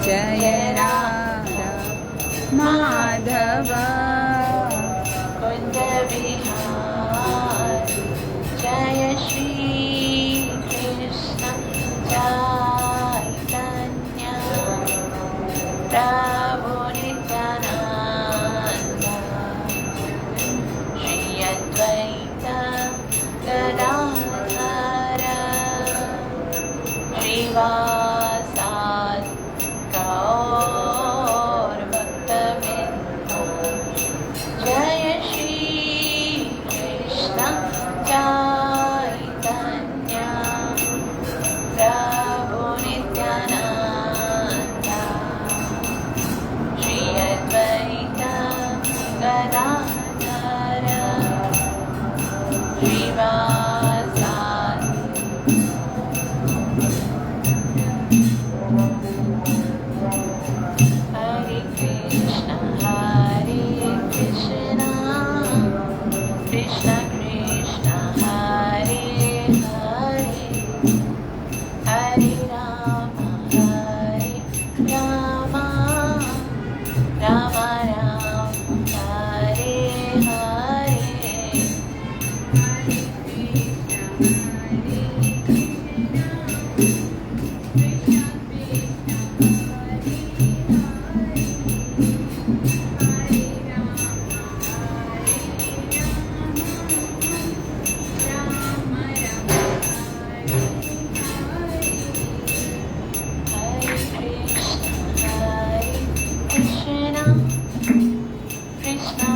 जय राधा माधव कुंज विहारी जय श्री कृष्ण चैतन्य प्रभु नित्यानंद श्री अद्वैत गदाधर श्रीवासादि गौर भक्तवृंद जय श्री कृष्ण चैतन्य प्रभु Nityanand Shri Advaita Gadadhar श्रीवासादि Hare Krishna Krishna Krishna Hare Hare Hare Rama Rama Rama Hare Hare Krishna Krishna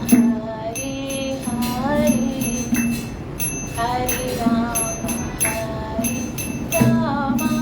Hare Hare Hare Rama Rama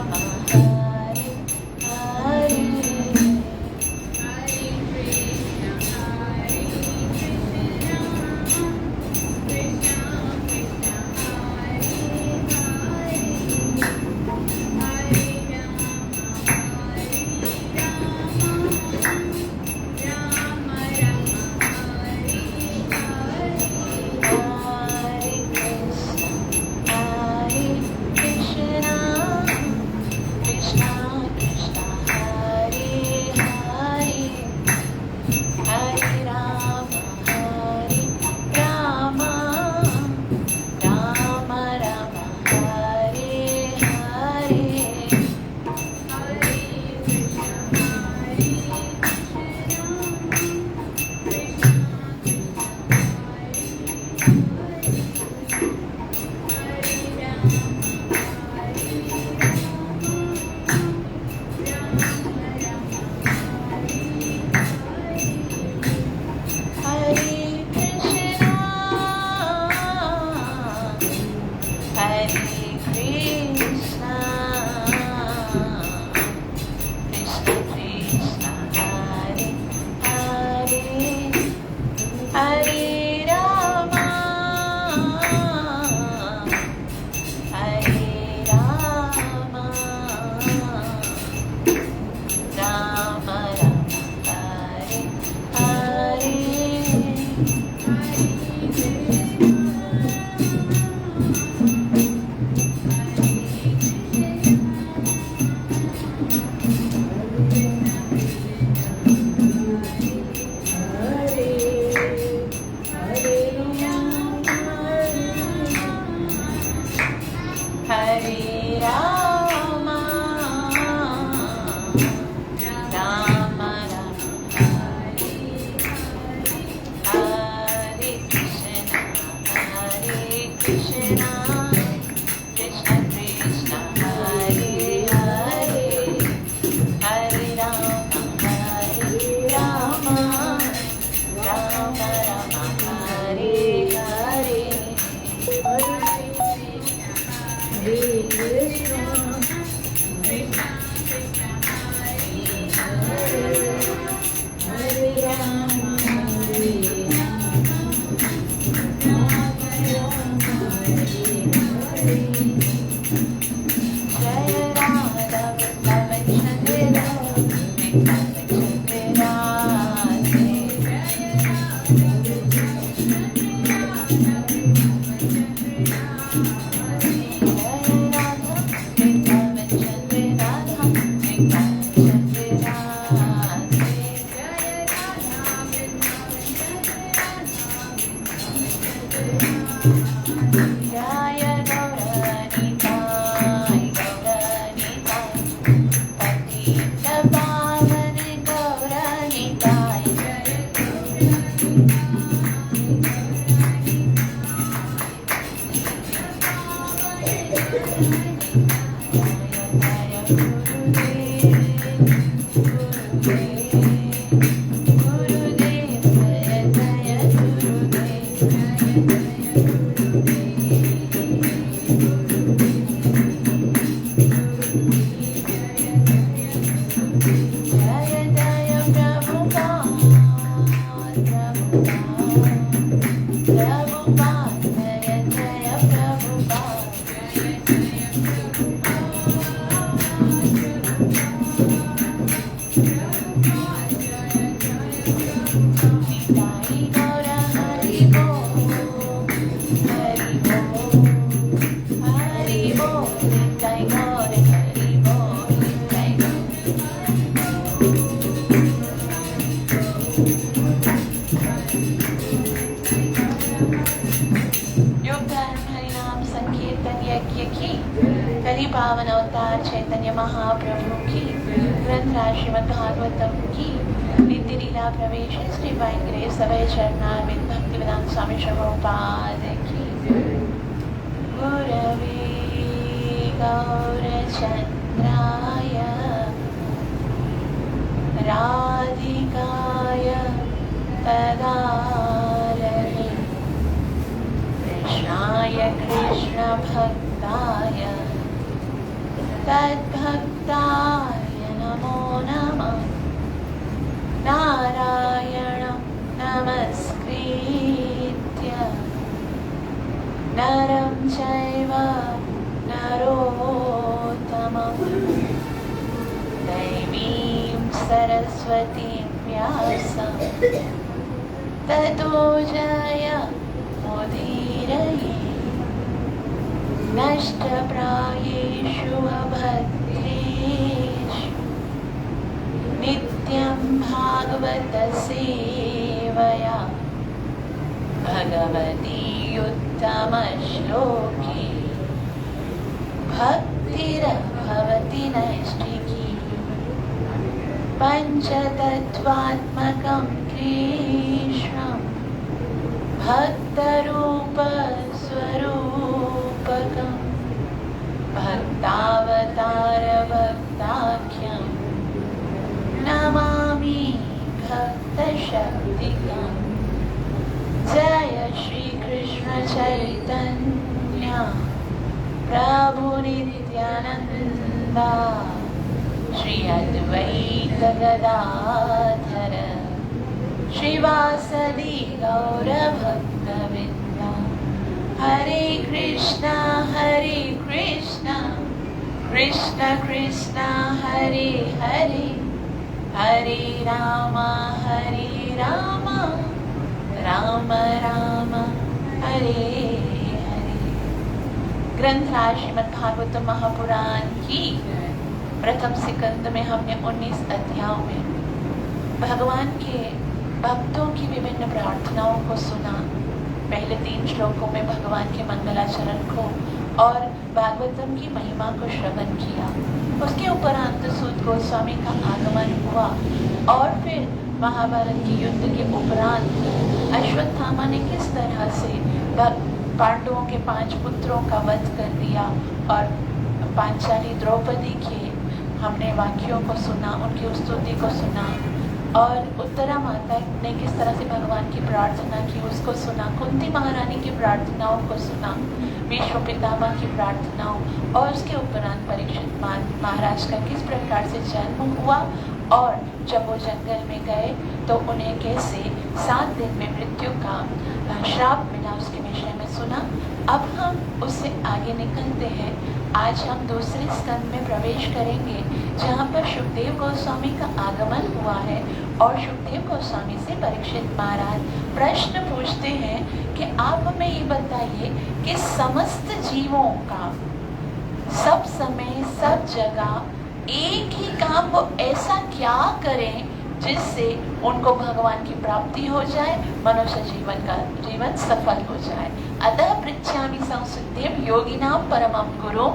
Rama Hare Hare Hare Rama Rama Hare Hare Krishna Krishna Krishna Hare Hare Hare Rama Rama Rama Hare Hare Hare Krishna Hare Rama Hare Jaya Radha Vrindavan Chandra परि पावन अवतार चैतन्य महाप्रभु की, ग्रंथराज श्रीमद् भागवतम की, नित्य लीला प्रवेश श्री वाहिगुरु सभय चरणारविंद भक्तिवेदांत स्वामी प्रभुपाद की। गुरवे गौरचंद्राय राधिकाय तदालये कृष्णाय कृष्णभक्ताय तद्भक्ताय नमो नमः। नारायणं नमस्कृत्य नरं चैव नरोत्तमं दैवीं सरस्वतीं व्यासं ततो जयमुदीरये। नष्टप्रायेषु अभद्रेषु नित्यं भागवत सेवया भगवती उत्तमश्लोकी भक्तिर्भवति नैष्ठिकी। पञ्चतत्त्वात्मकं कृष्णं भक्तरूपस्वरूपकं भक्तावतारभक्ताख्यं नमामि भक्तशक्तिकम्। जय श्री कृष्ण चैतन्य प्रभु नित्यानंद श्री अद्वैत गदाधर श्रीवासदि गौर भक्तवृंद। हरे कृष्णा कृष्ण कृष्ण हरे हरे, हरे राम राम राम हरे हरे। ग्रंथराज श्रीमद् भागवतम महापुराण की प्रथम स्कंद में हमने 19 अध्यायों में भगवान के भक्तों की विभिन्न प्रार्थनाओं को सुना। पहले 3 श्लोकों में भगवान के मंगलाचरण को और भागवतम की महिमा को श्रवण किया। उसके उपरांत सूत गोस्वामी का आगमन हुआ और फिर महाभारत के युद्ध के उपरांत अश्वत्थामा ने किस तरह से पांडवों के 5 पुत्रों का वध कर दिया और पांचाली द्रौपदी के हमने वाक्यों को सुना, उनकी स्तुति को सुना। और उत्तरा माता ने किस तरह से भगवान की प्रार्थना की उसको सुना, कुंती महारानी की प्रार्थनाओं को सुना, भीष्म पितामह की प्रार्थनाओं, और उसके उपरांत परीक्षित महाराज का किस प्रकार से जन्म हुआ और जब वो जंगल में गए तो उन्हें कैसे 7 दिन में मृत्यु का श्राप मिला, उसके विषय में सुना। अब हम उससे आगे निकलते हैं। आज हम दूसरे स्कंद में प्रवेश करेंगे जहाँ पर सुखदेव गोस्वामी का आगमन हुआ है और सुखदेव गोस्वामी से परीक्षित महाराज प्रश्न पूछते हैं कि आप हमें ये बताइए कि समस्त जीवों का सब समय सब जगह एक ही काम वो ऐसा क्या करें जिससे उनको भगवान की प्राप्ति हो जाए, मनुष्य जीवन सफल हो जाए। अतः पृच्छामि संसुदेव योगिनां परमं गुरु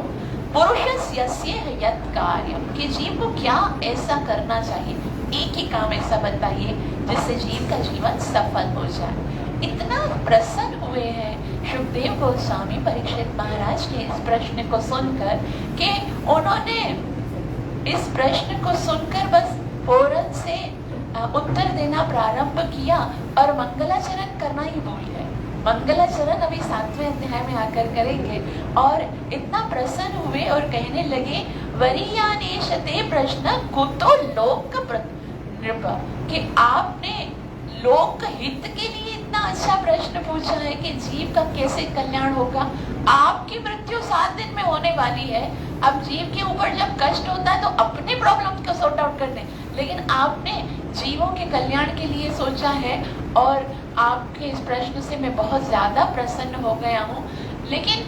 पुरुषस्य यत् कार्यम, कि जीव को क्या ऐसा करना चाहिए, एक ही काम ऐसा बताइए जिससे जीव का जीवन सफल हो जाए। इतना प्रसन्न हुए हैं सुखदेव गोस्वामी परीक्षित महाराज के इस प्रश्न को सुनकर कि उन्होंने इस प्रश्न को सुनकर बस फौरन से उत्तर देना प्रारंभ किया और मंगलाचरण करना ही भूल गए। मंगलाचरण अभी 7वें अध्याय में आकर करेंगे। और इतना प्रसन्न हुए और कहने लगे वरीयानेशते प्रश्न कुतो लोक नृप, कि आपने लोक हित के लिए इतना अच्छा प्रश्न पूछा है कि जीव का कैसे कल्याण होगा। आपकी मृत्यु 7 दिन में होने वाली है। अब जीव के ऊपर जब कष्ट होता है तो अपने प्रॉब्लम को सॉर्ट आउट करते हैं, लेकिन आपने जीवों के कल्याण के लिए सोचा है। और आपके इस प्रश्न से मैं बहुत ज्यादा प्रसन्न हो गया हूँ। लेकिन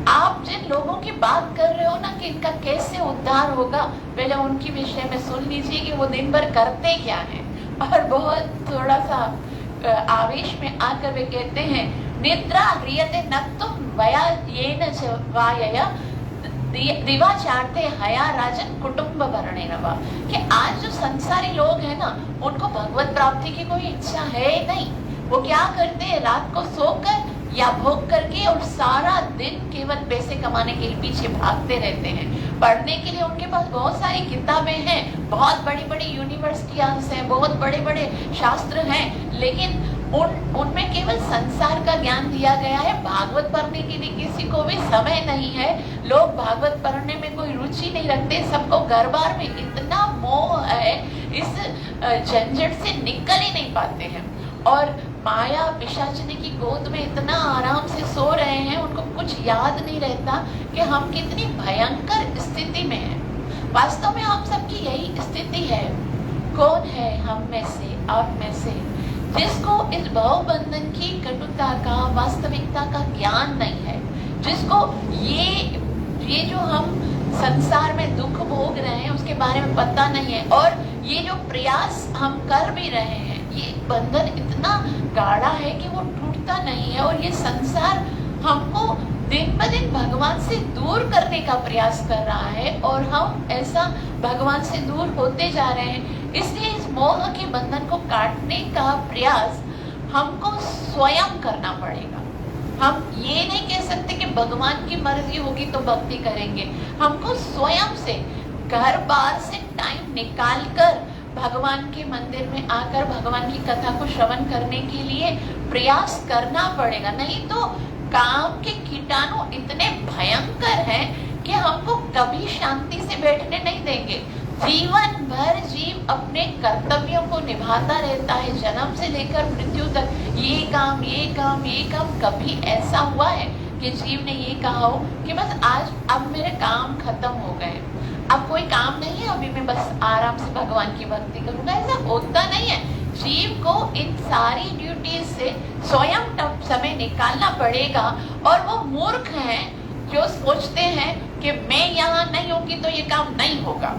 आप जिन लोगों की बात कर रहे हो ना कि इनका कैसे उद्धार होगा, पहले उनकी विषय में सुन लीजिए कि वो दिन भर करते क्या है। और बहुत थोड़ा सा आवेश में आकर वे कहते हैं निद्रा ह्रियते नक्तुम वया येन च वायया दिवाचार्थे हया राजन कुटुंब भरणे नवा, कि आज जो संसारी लोग हैं ना, उनको भगवत प्राप्ति की कोई इच्छा है नहीं। वो क्या करते हैं, रात को सोकर या भोग करके और सारा दिन केवल पैसे कमाने के पीछे भागते रहते हैं। पढ़ने के लिए उनके पास बहुत सारी किताबें हैं, बहुत बड़ी बड़ी यूनिवर्सिटियां हैं, बहुत बड़े बड़े शास्त्र हैं, लेकिन उनमें केवल संसार का ज्ञान दिया गया है। भागवत पढ़ने के लिए किसी को भी समय नहीं है। लोग भागवत पढ़ने में कोई रुचि नहीं रखते। सबको घर बार में इतना मोह है, इस झंझट से निकल ही नहीं पाते हैं और माया पिशाचिनी की गोद में इतना आराम से सो रहे हैं, उनको कुछ याद नहीं रहता कि हम कितनी भयंकर स्थिति में हैं। वास्तव में हम सबकी यही स्थिति है। कौन है हम में से, आप में से, जिसको इस भव बंधन की कटुता का, वास्तविकता का ज्ञान नहीं है, जिसको ये जो हम संसार में दुख भोग रहे हैं उसके बारे में पता नहीं है, और ये जो प्रयास हम कर भी रहे हैं, ये बंधन इतना गाढ़ा है कि वो टूटता नहीं है, और ये संसार हमको दिन ब दिन भगवान से दूर करने का प्रयास कर रहा है, और हम ऐसा भगवान से दूर होते जा रहे हैं। इसलिए इस मोह के बंधन को काटने का प्रयास हमको स्वयं करना पड़ेगा। हम ये नहीं कह सकते कि भगवान की मर्जी होगी तो भक्ति करेंगे। हमको स्वयं से घर बार से टाइम निकाल कर भगवान के मंदिर में आकर भगवान की कथा को श्रवण करने के लिए प्रयास करना पड़ेगा। नहीं तो काम के कीटाणु इतने भयंकर हैं कि हमको कभी शांति से बैठने नहीं देंगे। जीवन भर जीव अपने कर्तव्यों को निभाता रहता है, जन्म से लेकर मृत्यु तक। ये काम ये काम ये काम। कभी ऐसा हुआ है कि जीव ने ये कहा हो कि बस आज अब मेरे काम खत्म हो गए, अब कोई काम नहीं है, अभी मैं बस आराम से भगवान की भक्ति करूंगा? ऐसा होता नहीं है। जीव को इन सारी ड्यूटीज से स्वयं समय निकालना पड़ेगा। और वो मूर्ख हैं जो सोचते हैं कि मैं यहाँ नहीं होगी तो ये काम नहीं होगा,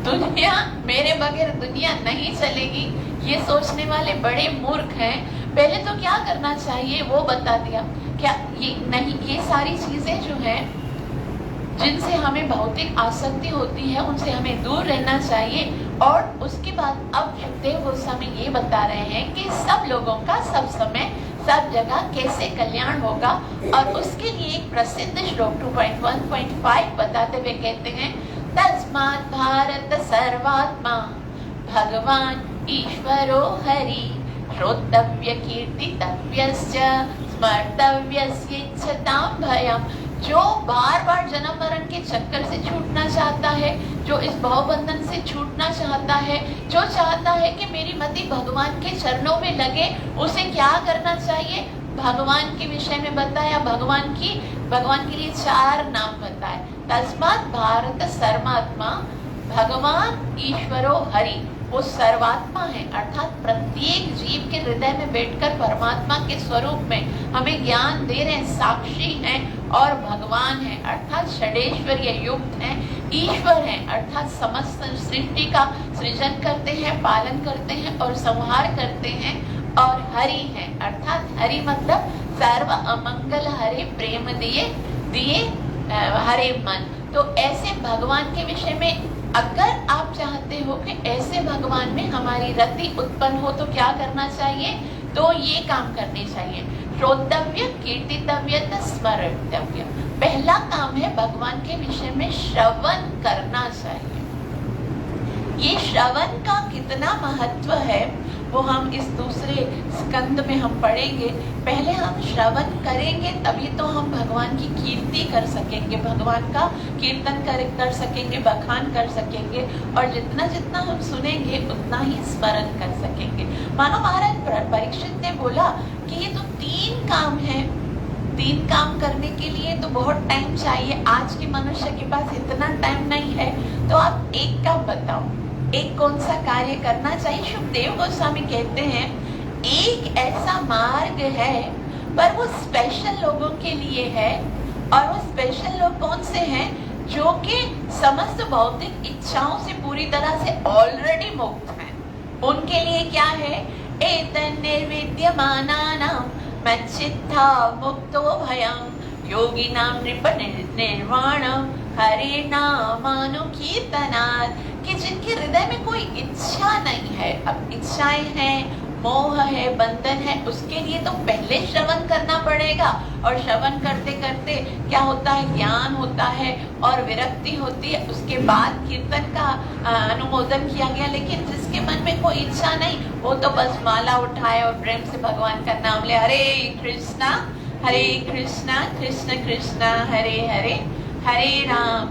दुनिया मेरे बगैर दुनिया नहीं चलेगी। ये सोचने वाले बड़े मूर्ख हैं। पहले तो क्या करना चाहिए वो बता दिया। क्या ये नहीं, ये सारी चीजें जो हैं जिनसे हमें भौतिक आसक्ति होती है उनसे हमें दूर रहना चाहिए। और उसके बाद अब सुखदेव गोस्वामी ये बता रहे हैं कि सब लोगों का सब समय सब जगह कैसे कल्याण होगा। और उसके लिए एक प्रसिद्ध श्लोक 2.1.5 बताते हुए कहते हैं, तस्मात् भारत सर्वात्मा भगवान ईश्वरो हरि श्रोतव्य कीर्तितव्यस्य स्मर्तव्यस्य इच्छतां भयम्। जो बार बार जन्म मरण के चक्कर से छूटना चाहता है, जो इस भवबंधन से छूटना चाहता है, जो चाहता है कि मेरी मति भगवान के चरणों में लगे, उसे क्या करना चाहिए? भगवान के विषय में बताया। भगवान के लिए 4 नाम बताए। तस्मात् भारत सर्वात्मा भगवान ईश्वरो हरि। वो सर्वात्मा है, अर्थात प्रत्येक जीव के हृदय में बैठकर परमात्मा के स्वरूप में हमें ज्ञान दे रहे हैं, साक्षी हैं और भगवान है अर्थात षडेश्वरीय युक्त हैं, ईश्वर हैं अर्थात समस्त सृष्टि का सृजन करते हैं, पालन करते हैं और संहार करते हैं, और हरि है अर्थात हरि मतलब सर्व अमंगल हरे प्रेम दिए हरे मन। तो ऐसे भगवान के विषय में अगर आप चाहते हो कि ऐसे भगवान में हमारी रति उत्पन्न हो तो क्या करना चाहिए? तो ये काम करने चाहिए, श्रोतव्य कीर्तितव्य स्मर्तव्य। पहला काम है भगवान के विषय में श्रवण करना चाहिए। ये श्रवण का कितना महत्व है वो हम इस दूसरे स्कंद में हम पढ़ेंगे। पहले हम श्रवण करेंगे तभी तो हम भगवान की कीर्ति कर सकेंगे, भगवान का कीर्तन कर सकेंगे, बखान कर सकेंगे, और जितना जितना हम सुनेंगे उतना ही स्मरण कर सकेंगे। मानो महाराज परीक्षित ने बोला कि ये तो 3 काम है, 3 काम करने के लिए तो बहुत टाइम चाहिए, आज के मनुष्य के पास इतना टाइम नहीं है, तो आप एक काम बताओ, एक कौन सा कार्य करना चाहिए? सुखदेव गोस्वामी कहते हैं एक ऐसा मार्ग है पर वो स्पेशल लोगों के लिए है, और वो स्पेशल लोग कौन से हैं? जो कि समस्त भौतिक इच्छाओं से पूरी तरह से ऑलरेडी मुक्त हैं। उनके लिए क्या है? एतन् निर्विद्यमानानां मच्चित्ता मुक्तो भयं योगी नाम नृप निर्वाण हरे नामानुकीर्तनात्, कि जिनके हृदय में कोई इच्छा नहीं है। अब इच्छाएं हैं, मोह है, बंधन है, उसके लिए तो पहले श्रवण करना पड़ेगा। और श्रवण करते करते क्या होता है, ज्ञान होता है और विरक्ति होती है, उसके बाद कीर्तन का अनुमोदन किया गया। लेकिन जिसके मन में कोई इच्छा नहीं, वो तो बस माला उठाए और प्रेम से भगवान का नाम ले, हरे कृष्णा कृष्ण कृष्ण हरे हरे, हरे राम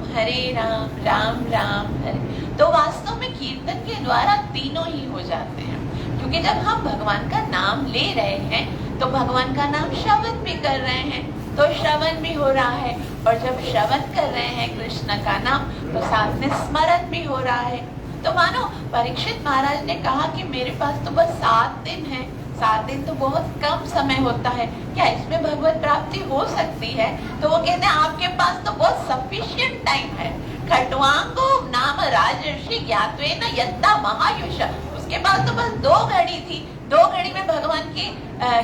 राम राम हरे। तो वास्तव में कीर्तन के द्वारा तीनों ही हो जाते हैं, क्योंकि जब हम भगवान का नाम ले रहे हैं तो भगवान का नाम श्रवण भी कर रहे हैं, तो श्रवण भी हो रहा है। और जब श्रवण कर रहे हैं कृष्ण का नाम, तो साथ में स्मरण भी हो रहा है। तो मानो परीक्षित महाराज ने कहा कि मेरे पास तो बस 7 दिन है, 7 दिन तो बहुत कम समय होता है, क्या इसमें भगवत प्राप्ति हो सकती है? तो वो कहते हैं आपके पास तो बहुत सफिशिएंट टाइम है। खट्वांगो नाम राजर्षि ज्ञात्वेन यत्ता महायुष, उसके बाद तो बस 2 घड़ी थी, 2 घड़ी में भगवान की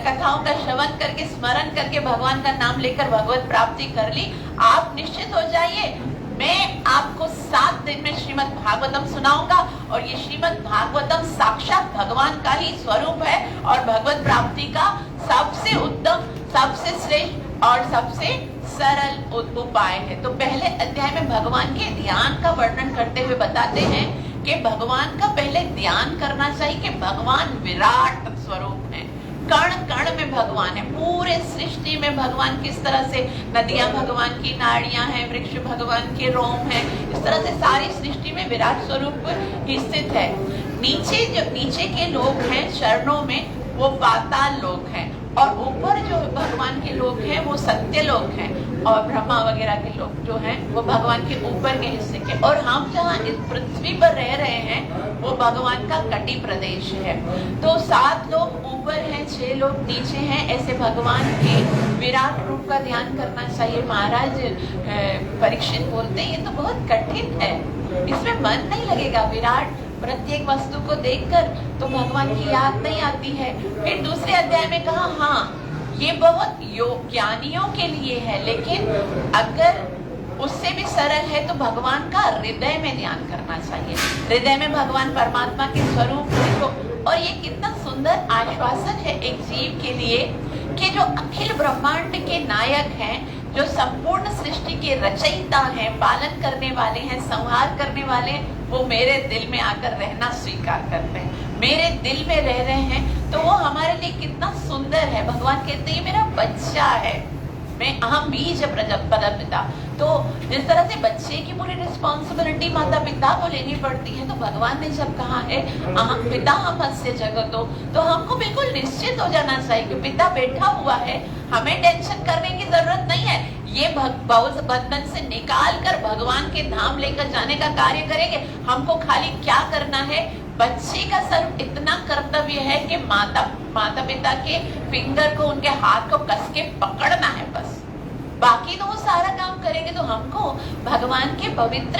कथाओं का श्रवण करके, स्मरण करके, भगवान का नाम लेकर भगवत प्राप्ति कर ली। आप निश्चित हो जाइए, मैं आपको 7 दिन में श्रीमद् भागवतम सुनाऊंगा, और ये श्रीमद् भागवतम साक्षात भगवान का ही स्वरूप है और भगवत प्राप्ति का सबसे उत्तम, सबसे श्रेष्ठ और सबसे सरल उपाय है। तो पहले अध्याय में भगवान के ध्यान का वर्णन करते हुए बताते हैं कि भगवान का पहले ध्यान करना चाहिए कि भगवान विराट स्वरूप है, कण कण में भगवान है, पूरे सृष्टि में भगवान किस तरह से, नदियां भगवान की नाड़ियां हैं, वृक्ष भगवान के रोम हैं, इस तरह से सारी सृष्टि में विराट स्वरूप स्थित है। नीचे के लोग हैं चरणों में, वो पाताल लोग हैं, और ऊपर जो भगवान के लोग हैं वो सत्य लोग हैं, और ब्रह्मा वगैरह के लोग जो हैं वो भगवान के ऊपर के हिस्से के। और हम जहाँ इस पृथ्वी पर रह रहे हैं वो भगवान का कटी प्रदेश है। तो 7 लोग ऊपर हैं, 6 लोग नीचे हैं, ऐसे भगवान के विराट रूप का ध्यान करना चाहिए। महाराज परीक्षित बोलते हैं ये तो बहुत कठिन है, इसमें मन नहीं लगेगा। विराट प्रत्येक वस्तु को देखकर तो भगवान की याद नहीं आती है। फिर दूसरे अध्याय में कहा हाँ ये बहुत ज्ञानियों के लिए है, लेकिन अगर उससे भी सरल है तो भगवान का हृदय में ध्यान करना चाहिए। हृदय में भगवान परमात्मा के स्वरूप देखो। और ये कितना सुंदर आश्वासन है एक जीव के लिए कि जो अखिल ब्रह्मांड के नायक हैं, जो संपूर्ण सृष्टि के रचयिता हैं, पालन करने वाले हैं, संहार करने वाले हैं, वो मेरे दिल में आकर रहना स्वीकार करते हैं, मेरे दिल में रह रहे हैं। तो वो हमारे लिए कितना सुंदर है। भगवान कहते हैं मेरा बच्चा है, मैं अहम बीज प्रजापिता। तो जिस तरह से बच्चे की पूरी रिस्पॉन्सिबिलिटी माता पिता को लेनी पड़ती है, तो भगवान ने जब कहा है अहम पिता हमस्य जगतो, तो हमको बिल्कुल निश्चित हो जाना चाहिए कि पिता बैठा हुआ है, हमें टेंशन करने की जरूरत नहीं है। ये बंधन से निकाल कर भगवान के धाम लेकर जाने का कार्य करेंगे। हमको खाली क्या करना है, बच्चे का सिर्फ इतना कर्तव्य है कि माता पिता के फिंगर को, उनके हाथ को कस के पकड़ना है, बस। बाकी तो वो सारा काम करेंगे। तो हमको भगवान के पवित्र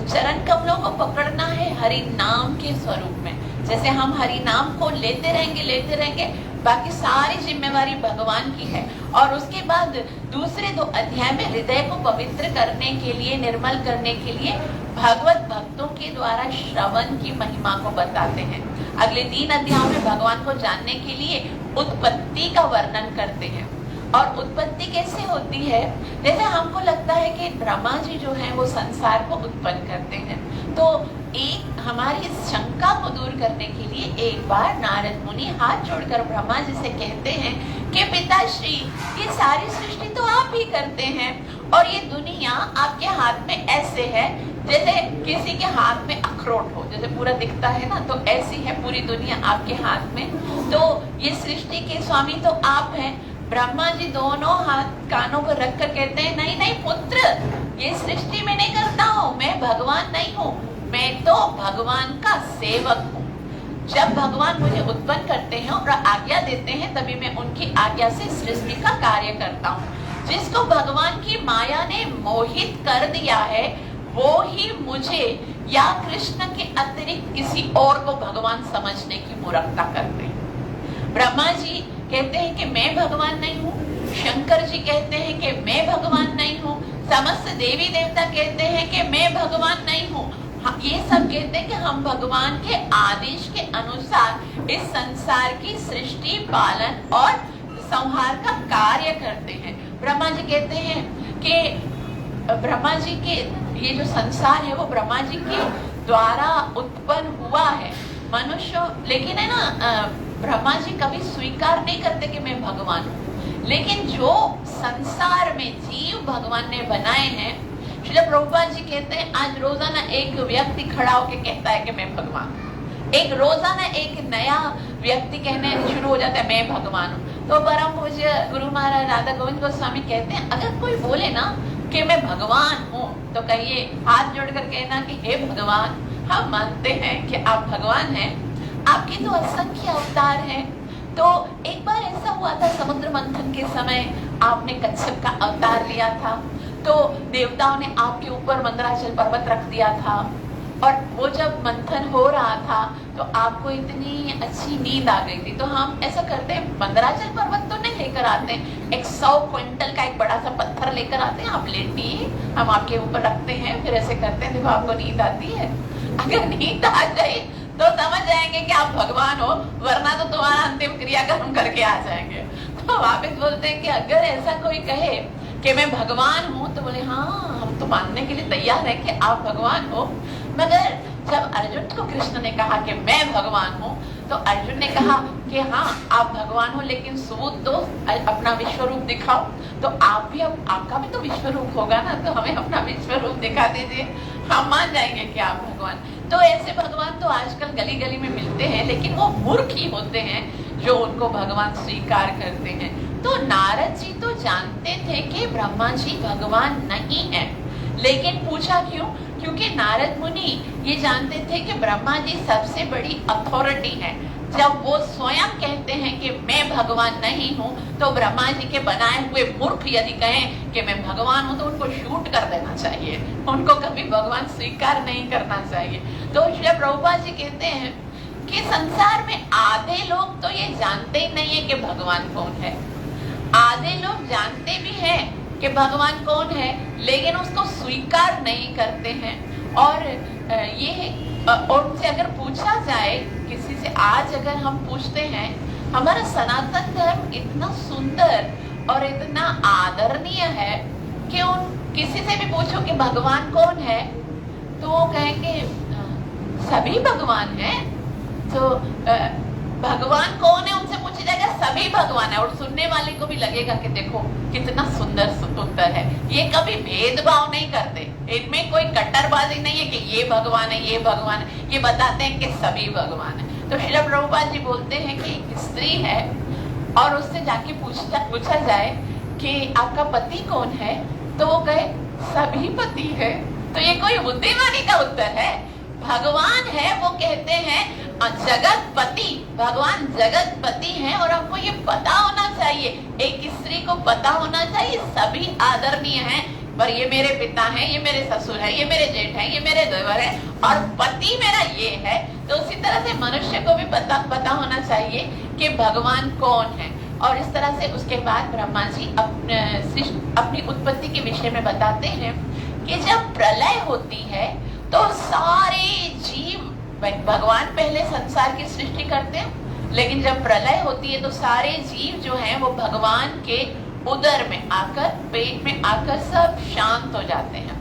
चरण कमलों को पकड़ना है हरि नाम के स्वरूप में। जैसे हम हरि नाम को लेते रहेंगे, बाकी सारी जिम्मेवारी भगवान की है। और उसके बाद दूसरे 2 अध्याय में हृदय को पवित्र करने के लिए, निर्मल करने के लिए भगवत भक्तों के द्वारा श्रवण की महिमा को बताते हैं। अगले 3 अध्यायों में भगवान को जानने के लिए उत्पत्ति का वर्णन करते हैं। और उत्पत्ति कैसे होती है, जैसे हमको लगता है कि ब्रह्मा जी जो हैं वो संसार को उत्पन्न करते हैं। तो एक हमारी इस शंका को दूर करने के लिए एक बार नारद मुनि हाथ जोड़कर ब्रह्मा जी से कहते हैं कि पिताश्री, ये सारी सृष्टि तो आप ही करते हैं, और ये दुनिया आपके हाथ में ऐसे है जैसे किसी के हाथ में अखरोट हो, जैसे पूरा दिखता है ना, तो ऐसी है पूरी दुनिया आपके हाथ में। तो ये सृष्टि के स्वामी तो आप हैं। ब्रह्मा जी दोनों हाथ कानों पर रखकर कहते हैं नहीं पुत्र, ये सृष्टि में नहीं करता हूँ, मैं भगवान नहीं हूँ, मैं तो भगवान का सेवक हूँ। जब भगवान मुझे उत्पन्न करते हैं और आज्ञा देते हैं, तभी मैं उनकी आज्ञा से सृष्टि का कार्य करता हूँ। जिसको भगवान की माया ने मोहित कर दिया है, वो ही मुझे या कृष्ण के अतिरिक्त किसी और को भगवान समझने की मूर्खता करते हैं। ब्रह्मा जी कहते हैं कि मैं भगवान नहीं हूँ, शंकर जी कहते हैं कि मैं भगवान नहीं हूँ, समस्त देवी देवता कहते हैं कि मैं भगवान नहीं हूँ। ये सब कहते हैं कि हम भगवान के आदेश के अनुसार इस संसार की सृष्टि, पालन और संहार का कार्य करते हैं। ब्रह्मा जी कहते हैं कि ब्रह्मा जी के ये जो संसार है वो ब्रह्मा जी के द्वारा उत्पन्न हुआ है मनुष्य, लेकिन है ना ब्रह्मा जी कभी स्वीकार नहीं करते कि मैं भगवान हूँ। लेकिन जो संसार में जीव भगवान ने बनाए हैं, श्रील प्रभुपाद जी कहते हैं आज रोजाना एक व्यक्ति खड़ा होकर कहता है कि मैं भगवान हूँ। एक रोजाना एक नया व्यक्ति कहने शुरू हो जाता है मैं भगवान हूँ। तो परम पूज्य गुरु महाराज राधा गोविंद गोस्वामी कहते हैं अगर कोई बोले ना कि मैं भगवान हूँ तो कहिए, हाथ जोड़कर कहना कि हे भगवान, हम मानते हैं कि आप भगवान हैं, आपके तो असंख्य अवतार हैं। तो एक बार ऐसा हुआ था समुद्र मंथन के समय आपने कच्छप का अवतार लिया था, तो देवताओं ने आपके ऊपर मंदराचल पर्वत रख दिया था और वो जब मंथन हो रहा था तो आपको इतनी अच्छी नींद आ गई थी। तो हम ऐसा करते हैं, मंदराचल पर्वत तो नहीं लेकर आते, 100 क्विंटल का एक बड़ा सा पत्थर लेकर आते हैं, आप लेटिए, हम आपके ऊपर रखते हैं, फिर ऐसे करते हैं, देखो आपको नींद आती है। अगर नींद आ जाए तो समझ जाएंगे कि आप भगवान हो, वरना तो तुम्हारा अंतिम क्रियाक्रम करके आ जाएंगे। तो वापिस बोलते हैं कि अगर ऐसा कोई कहे कि मैं भगवान हूँ तो बोले हाँ, हम तो मानने के लिए तैयार है कि आप भगवान हो। मगर जब अर्जुन को कृष्ण ने कहा कि मैं भगवान हूँ तो अर्जुन ने कहा कि हाँ आप भगवान हो, लेकिन सबूत दो, अपना विश्व रूप दिखाओ। तो आप भी, आपका भी तो विश्व रूप होगा ना, तो हमें अपना विश्व रूप दिखा दीजिए, हम मान जाएंगे कि आप भगवान। तो ऐसे भगवान तो आजकल गली गली में मिलते हैं, लेकिन वो मूर्ख ही होते हैं जो उनको भगवान स्वीकार करते हैं। तो नारद जी तो जानते थे कि ब्रह्मा जी भगवान नहीं है, लेकिन पूछा क्यों? क्योंकि नारद मुनि ये जानते थे कि ब्रह्मा जी सबसे बड़ी अथॉरिटी है। जब वो स्वयं कहते हैं कि मैं भगवान नहीं हूँ, तो ब्रह्मा जी के बनाए हुए मूर्ख यदि कहें कि मैं भगवान हूँ तो उनको शूट कर देना चाहिए, उनको कभी भगवान स्वीकार नहीं करना चाहिए। तो श्री प्रभुपाद जी कहते हैं कि संसार में आधे लोग तो ये जानते ही नहीं है कि भगवान कौन है, आधे लोग जानते भी हैं कि भगवान कौन है, लेकिन उसको स्वीकार नहीं करते हैं। और ये उनसे अगर पूछा जाए, किसी से आज अगर हम पूछते हैं हमारा सनातन धर्म इतना सुंदर और इतना आदरणीय है कि उन किसी से भी पूछो कि भगवान कौन है तो वो कहेंगे सभी भगवान हैं। तो भगवान कौन है उनसे पूछा जाएगा सभी भगवान है, और सुनने वाले को भी लगेगा कि देखो कितना सुंदर उत्तर है। ये कभी भेदभाव नहीं करते, इनमें कोई कट्टरबाजी नहीं है कि ये भगवान है ये भगवान है, ये बताते हैं कि सभी भगवान है। तो श्रील प्रभुपाद जी बोलते हैं कि एक स्त्री है और उससे जाके पूछा जाए कि आपका पति कौन है, तो वो कहे सभी पति है। तो ये कोई बुद्धिमानी का उत्तर है? भगवान है, वो कहते हैं जगतपति, भगवान जगतपति हैं और हमको ये पता होना चाहिए, एक स्त्री को पता होना चाहिए सभी आदरणीय हैं, पर ये मेरे पिता हैं, ये मेरे ससुर हैं, ये मेरे जेठ हैं, ये मेरे देवर हैं और पति मेरा ये है। तो उसी तरह से मनुष्य को भी पता होना चाहिए कि भगवान कौन है। और इस तरह से उसके बाद ब्रह्मा जी अपनी उत्पत्ति के विषय में बताते हैं कि जब प्रलय होती है तो सारे जीव, भगवान पहले संसार की सृष्टि करते हैं, लेकिन जब प्रलय होती है तो सारे जीव जो हैं वो भगवान के उदर में आकर, पेट में आकर सब शांत हो जाते हैं।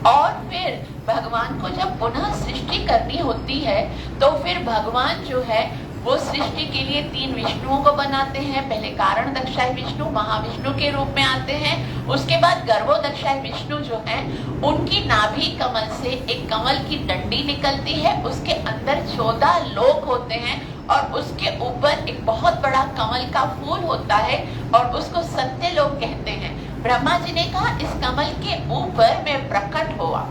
और फिर भगवान को जब पुनः सृष्टि करनी होती है तो फिर भगवान जो है वो सृष्टि के लिए 3 विष्णुओं को बनाते हैं। पहले कारण दक्षाय विष्णु महाविष्णु के रूप में आते हैं, उसके बाद गर्भो दक्षाय विष्णु जो हैं उनकी नाभि कमल से एक कमल की डंडी निकलती है, उसके अंदर 14 लोक होते हैं और उसके ऊपर एक बहुत बड़ा कमल का फूल होता है और उसको सत्य लोक कहते हैं। ब्रह्मा जी ने कहा इस कमल के ऊपर मैं प्रकट हुआ,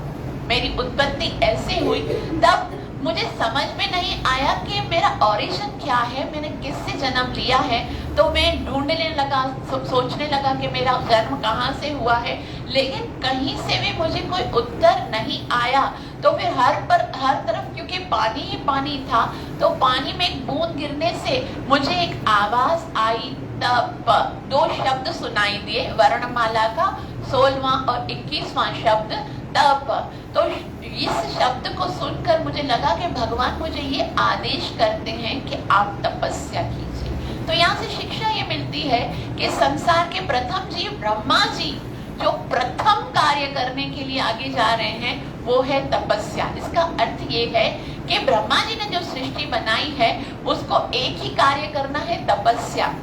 मेरी उत्पत्ति ऐसे हुई। तब मुझे समझ में नहीं आया कि मेरा ओरिजिन क्या है, मैंने किससे जन्म लिया है। तो मैं ढूंढने लगा, सोचने लगा कि मेरा जन्म कहाँ से हुआ है, लेकिन कहीं से भी मुझे कोई उत्तर नहीं आया। तो फिर हर तरफ क्योंकि पानी ही पानी था, तो पानी में एक बूंद गिरने से मुझे एक आवाज आई। तप, दो शब्द सुनाई दिए, वर्णमाला का 16वां और 21वां शब्द तप। तो इस शब्द को सुनकर मुझे लगा कि भगवान मुझे ये आदेश करते हैं कि आप तपस्या कीजिए। तो यहाँ से शिक्षा ये मिलती है कि संसार के प्रथम जीव ब्रह्मा जी जो प्रथम कार्य करने के लिए आगे जा रहे हैं वो है तपस्या। इसका अर्थ ये है कि ब्रह्मा जी ने जो सृष्टि बनाई है उसको एक ही कार्य करना है, तपस्या।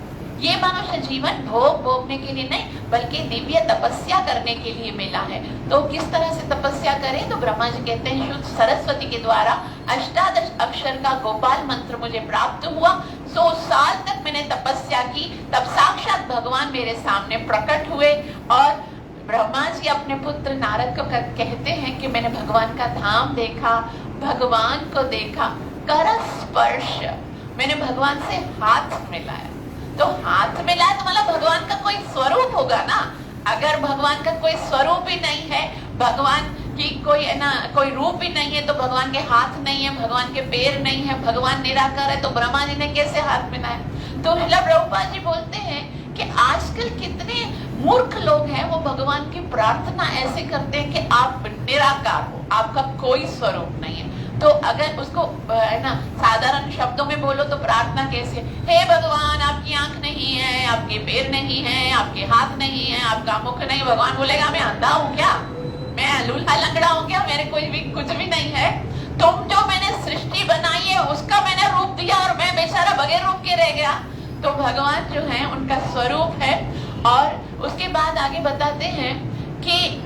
ये मनुष्य जीवन भोग भोगने के लिए नहीं बल्कि दिव्य तपस्या करने के लिए मिला है। तो किस तरह से तपस्या करें? तो ब्रह्मा जी कहते हैं शुद्ध सरस्वती के द्वारा अष्टादश अक्षर का गोपाल मंत्र मुझे प्राप्त हुआ। 100 साल तक मैंने तपस्या की, तब साक्षात भगवान मेरे सामने प्रकट हुए और ब्रह्मा जी अपने पुत्र नारद को कहते हैं कि मैंने भगवान का धाम देखा, भगवान को देखा, कर स्पर्श, मैंने भगवान से हाथ मिलाया। तो हाथ मिलाया तो मतलब भगवान का कोई स्वरूप होगा ना। अगर भगवान का कोई स्वरूप ही नहीं है, भगवान की कोई रूप ही नहीं है, तो भगवान के हाथ नहीं है, भगवान के पैर नहीं है, भगवान निराकार है, तो ब्रह्मा जी ने कैसे हाथ मिलाया? तो श्रील प्रभुपाद जी बोलते हैं कि आजकल कितने मूर्ख लोग हैं, वो भगवान की प्रार्थना ऐसे करते हैं कि आप निराकार हो, आपका कोई स्वरूप नहीं है। तो अगर उसको है ना साधारण शब्दों में बोलो तो प्रार्थना कैसे? हे भगवान, आपकी आंख नहीं है, आपके पैर नहीं है, आपके हाथ नहीं है, आपका मुख नहीं। भगवान बोलेगा मैं अंधा हूँ क्या? मैं लूल्हा लंगड़ा हूँ क्या? मेरे कुछ भी नहीं है। तुम जो मैंने सृष्टि बनाई है उसका मैंने रूप दिया और मैं बेचारा बगैर रूप के रह गया। तो भगवान जो है उनका स्वरूप है। और उसके बाद आगे बताते हैं कि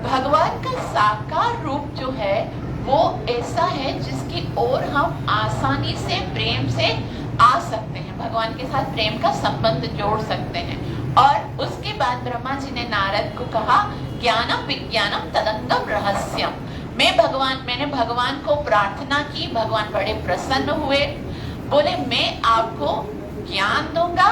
भगवान का साकार रूप जो है वो ऐसा है जिसकी ओर हम आसानी से प्रेम से आ सकते हैं, भगवान के साथ प्रेम का संबंध जोड़ सकते हैं। और उसके बाद ब्रह्मा जी ने नारद को कहा ज्ञानम विज्ञानम तदंगम रहस्यम। मैंने भगवान को प्रार्थना की, भगवान बड़े प्रसन्न हुए, बोले मैं आपको ज्ञान दूंगा,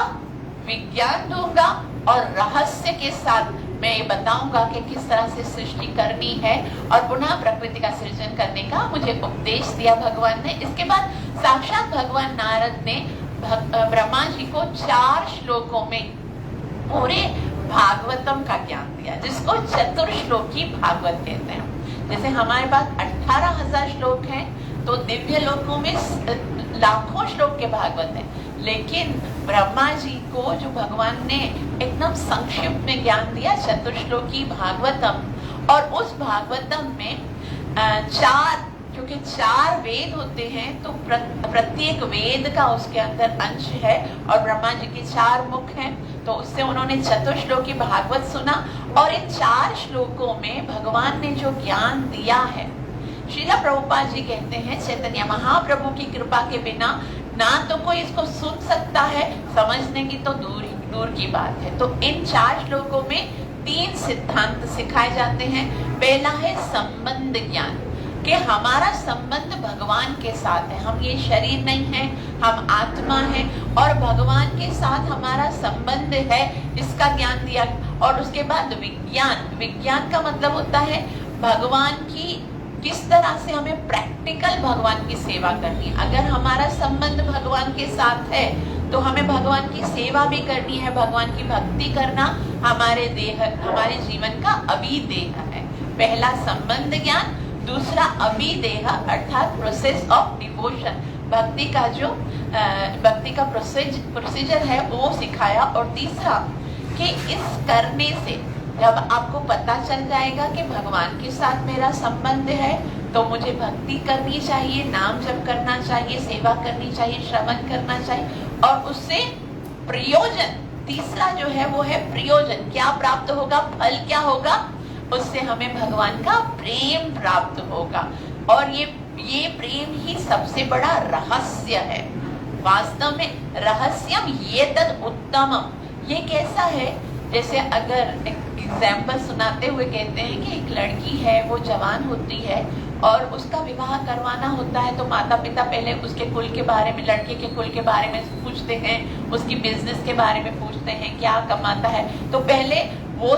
विज्ञान दूंगा और रहस्य के साथ मैं ये बताऊंगा कि किस तरह से सृष्टि करनी है और पुनः प्रकृति का सृजन करने का मुझे उपदेश दिया भगवान ने। इसके बाद साक्षात भगवान नारद ने ब्रह्मा जी को 4 श्लोकों में पूरे भागवतम का ज्ञान दिया, जिसको चतुर्श्लोकी भागवत कहते हैं। जैसे हमारे पास 18,000 श्लोक हैं, तो दिव्य लोकों में लाखों श्लोक के भागवत हैं, लेकिन ब्रह्मा जी को जो भगवान ने एकदम संक्षिप्त में ज्ञान दिया चतुर्श्लोकी भागवतम। और उस भागवतम में क्योंकि 4 वेद होते हैं तो प्रत्येक वेद का उसके अंदर अंश है और ब्रह्मा जी के 4 मुख हैं, तो उससे उन्होंने चतुर्श्लोकी भागवत सुना। और इन 4 श्लोकों में भगवान ने जो ज्ञान दिया है, श्रील प्रभुपाद जी कहते हैं चैतन्य महाप्रभु की कृपा के बिना ना तो कोई इसको सुन सकता है, समझने की तो दूर की बात है। तो इन 4 श्लोकों में 3 सिद्धांत सिखाए जाते हैं। पहला है संबंध ज्ञान, कि हमारा संबंध भगवान के साथ है, हम ये शरीर नहीं है, हम आत्मा है और भगवान के साथ हमारा संबंध है, इसका ज्ञान दिया। और उसके बाद विज्ञान का मतलब होता है भगवान की किस तरह से हमें प्रैक्टिकल भगवान की सेवा करनी है। अगर हमारा संबंध भगवान के साथ है तो हमें भगवान की सेवा भी करनी है, भगवान की भक्ति करना हमारे जीवन का अभिदेह है। पहला संबंध ज्ञान, दूसरा अभिदेह अर्थात प्रोसेस ऑफ डिवोशन, भक्ति का प्रोसीजर है वो सिखाया। और तीसरा कि इस करने से जब आपको पता चल जाएगा कि भगवान के साथ मेरा संबंध है तो मुझे भक्ति करनी चाहिए, नाम जप करना चाहिए, सेवा करनी चाहिए, श्रवण करना चाहिए और उससे प्रयोजन, तीसरा जो है वो है प्रयोजन, क्या प्राप्त होगा, फल क्या होगा, उससे हमें भगवान का प्रेम प्राप्त होगा। और ये प्रेम ही सबसे बड़ा रहस्य है। वास्तव में रहस्यम ये तद उत्तमम, ये कैसा है? जैसे अगर एग्जाम्पल सुनाते हुए कहते हैं कि एक लड़की है, वो जवान होती है और उसका विवाह करवाना होता है, तो माता पिता पहले उसके कुल के बारे में, लड़के के कुल के बारे में पूछते हैं, उसकी बिजनेस के बारे में पूछते हैं, क्या कमाता है। तो पहले वो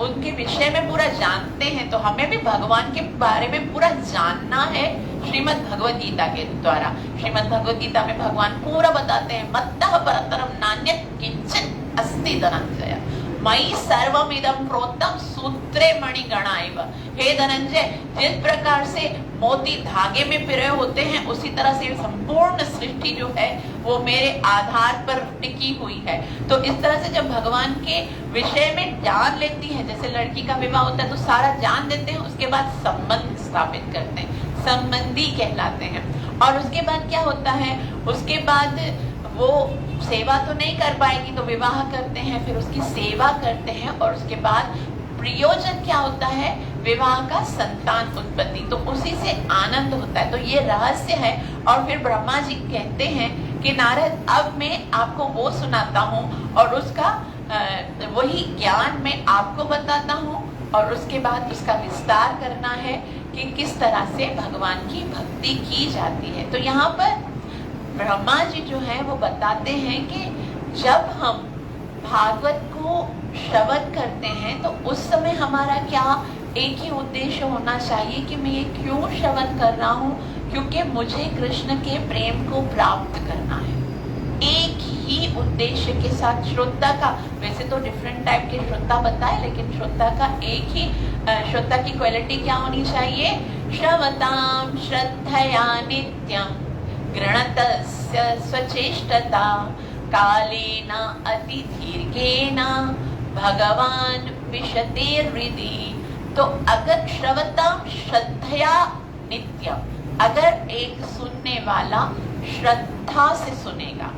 उनके विषय में पूरा जानते हैं, तो हमें भी भगवान के बारे में पूरा जानना है श्रीमद् भगवद गीता के द्वारा। श्रीमद् भगवद गीता में भगवान पूरा बताते हैं, मत्तः परतरम नान्यत् किंचित् अस्ति धनंजय मयि सर्वमिदं प्रोक्तं सूत्रे मणिगणा इव। हे धनंजय, जिस प्रकार से मोती धागे में पिरोए होते हैं, उसी तरह से संपूर्ण सृष्टि जो है वो मेरे आधार पर टिकी हुई है। तो इस तरह से जब भगवान के विषय में जान लेती है, जैसे लड़की का विवाह होता है तो सारा जान देते हैं, उसके बाद संबंध स्थापित करते हैं, संबंधी कहलाते हैं। और उसके बाद क्या होता है, उसके बाद वो सेवा तो नहीं कर पाएगी तो विवाह करते हैं, फिर उसकी सेवा करते हैं, और उसके बाद प्रयोजन क्या होता है, विवाह का संतान उत्पत्ति। तो उसी से आनंद होता है। तो ये रहस्य है। और फिर ब्रह्मा जी कहते हैं कि नारद, अब मैं आपको वो सुनाता हूँ और उसका वही ज्ञान मैं आपको बताता हूँ, और उसके बाद उसका विस्तार करना है कि किस तरह से भगवान की भक्ति की जाती है। तो यहाँ पर ब्रह्मा जी जो है वो बताते हैं कि जब हम भागवत को श्रवण करते हैं तो उस समय हमारा क्या एक ही उद्देश्य होना चाहिए कि मैं ये क्यों श्रवण कर रहा हूँ, क्योंकि मुझे कृष्ण के प्रेम को प्राप्त करना है। एक ही उद्देश्य के साथ श्रोता का, वैसे तो डिफरेंट टाइप के श्रोता बताए, लेकिन श्रोता का एक ही श्रोता की क्वालिटी क्या होनी चाहिए, श्रवताम श्रद्धया नित्यम गृणतस्य स्वचेष्टता कालेन अतिदीर्घेन भगवान विशते हृदि। तो अगर श्रवताम श्रद्धया नित्यम, अगर एक सुनने वाला श्रद्धा से सुनेगा,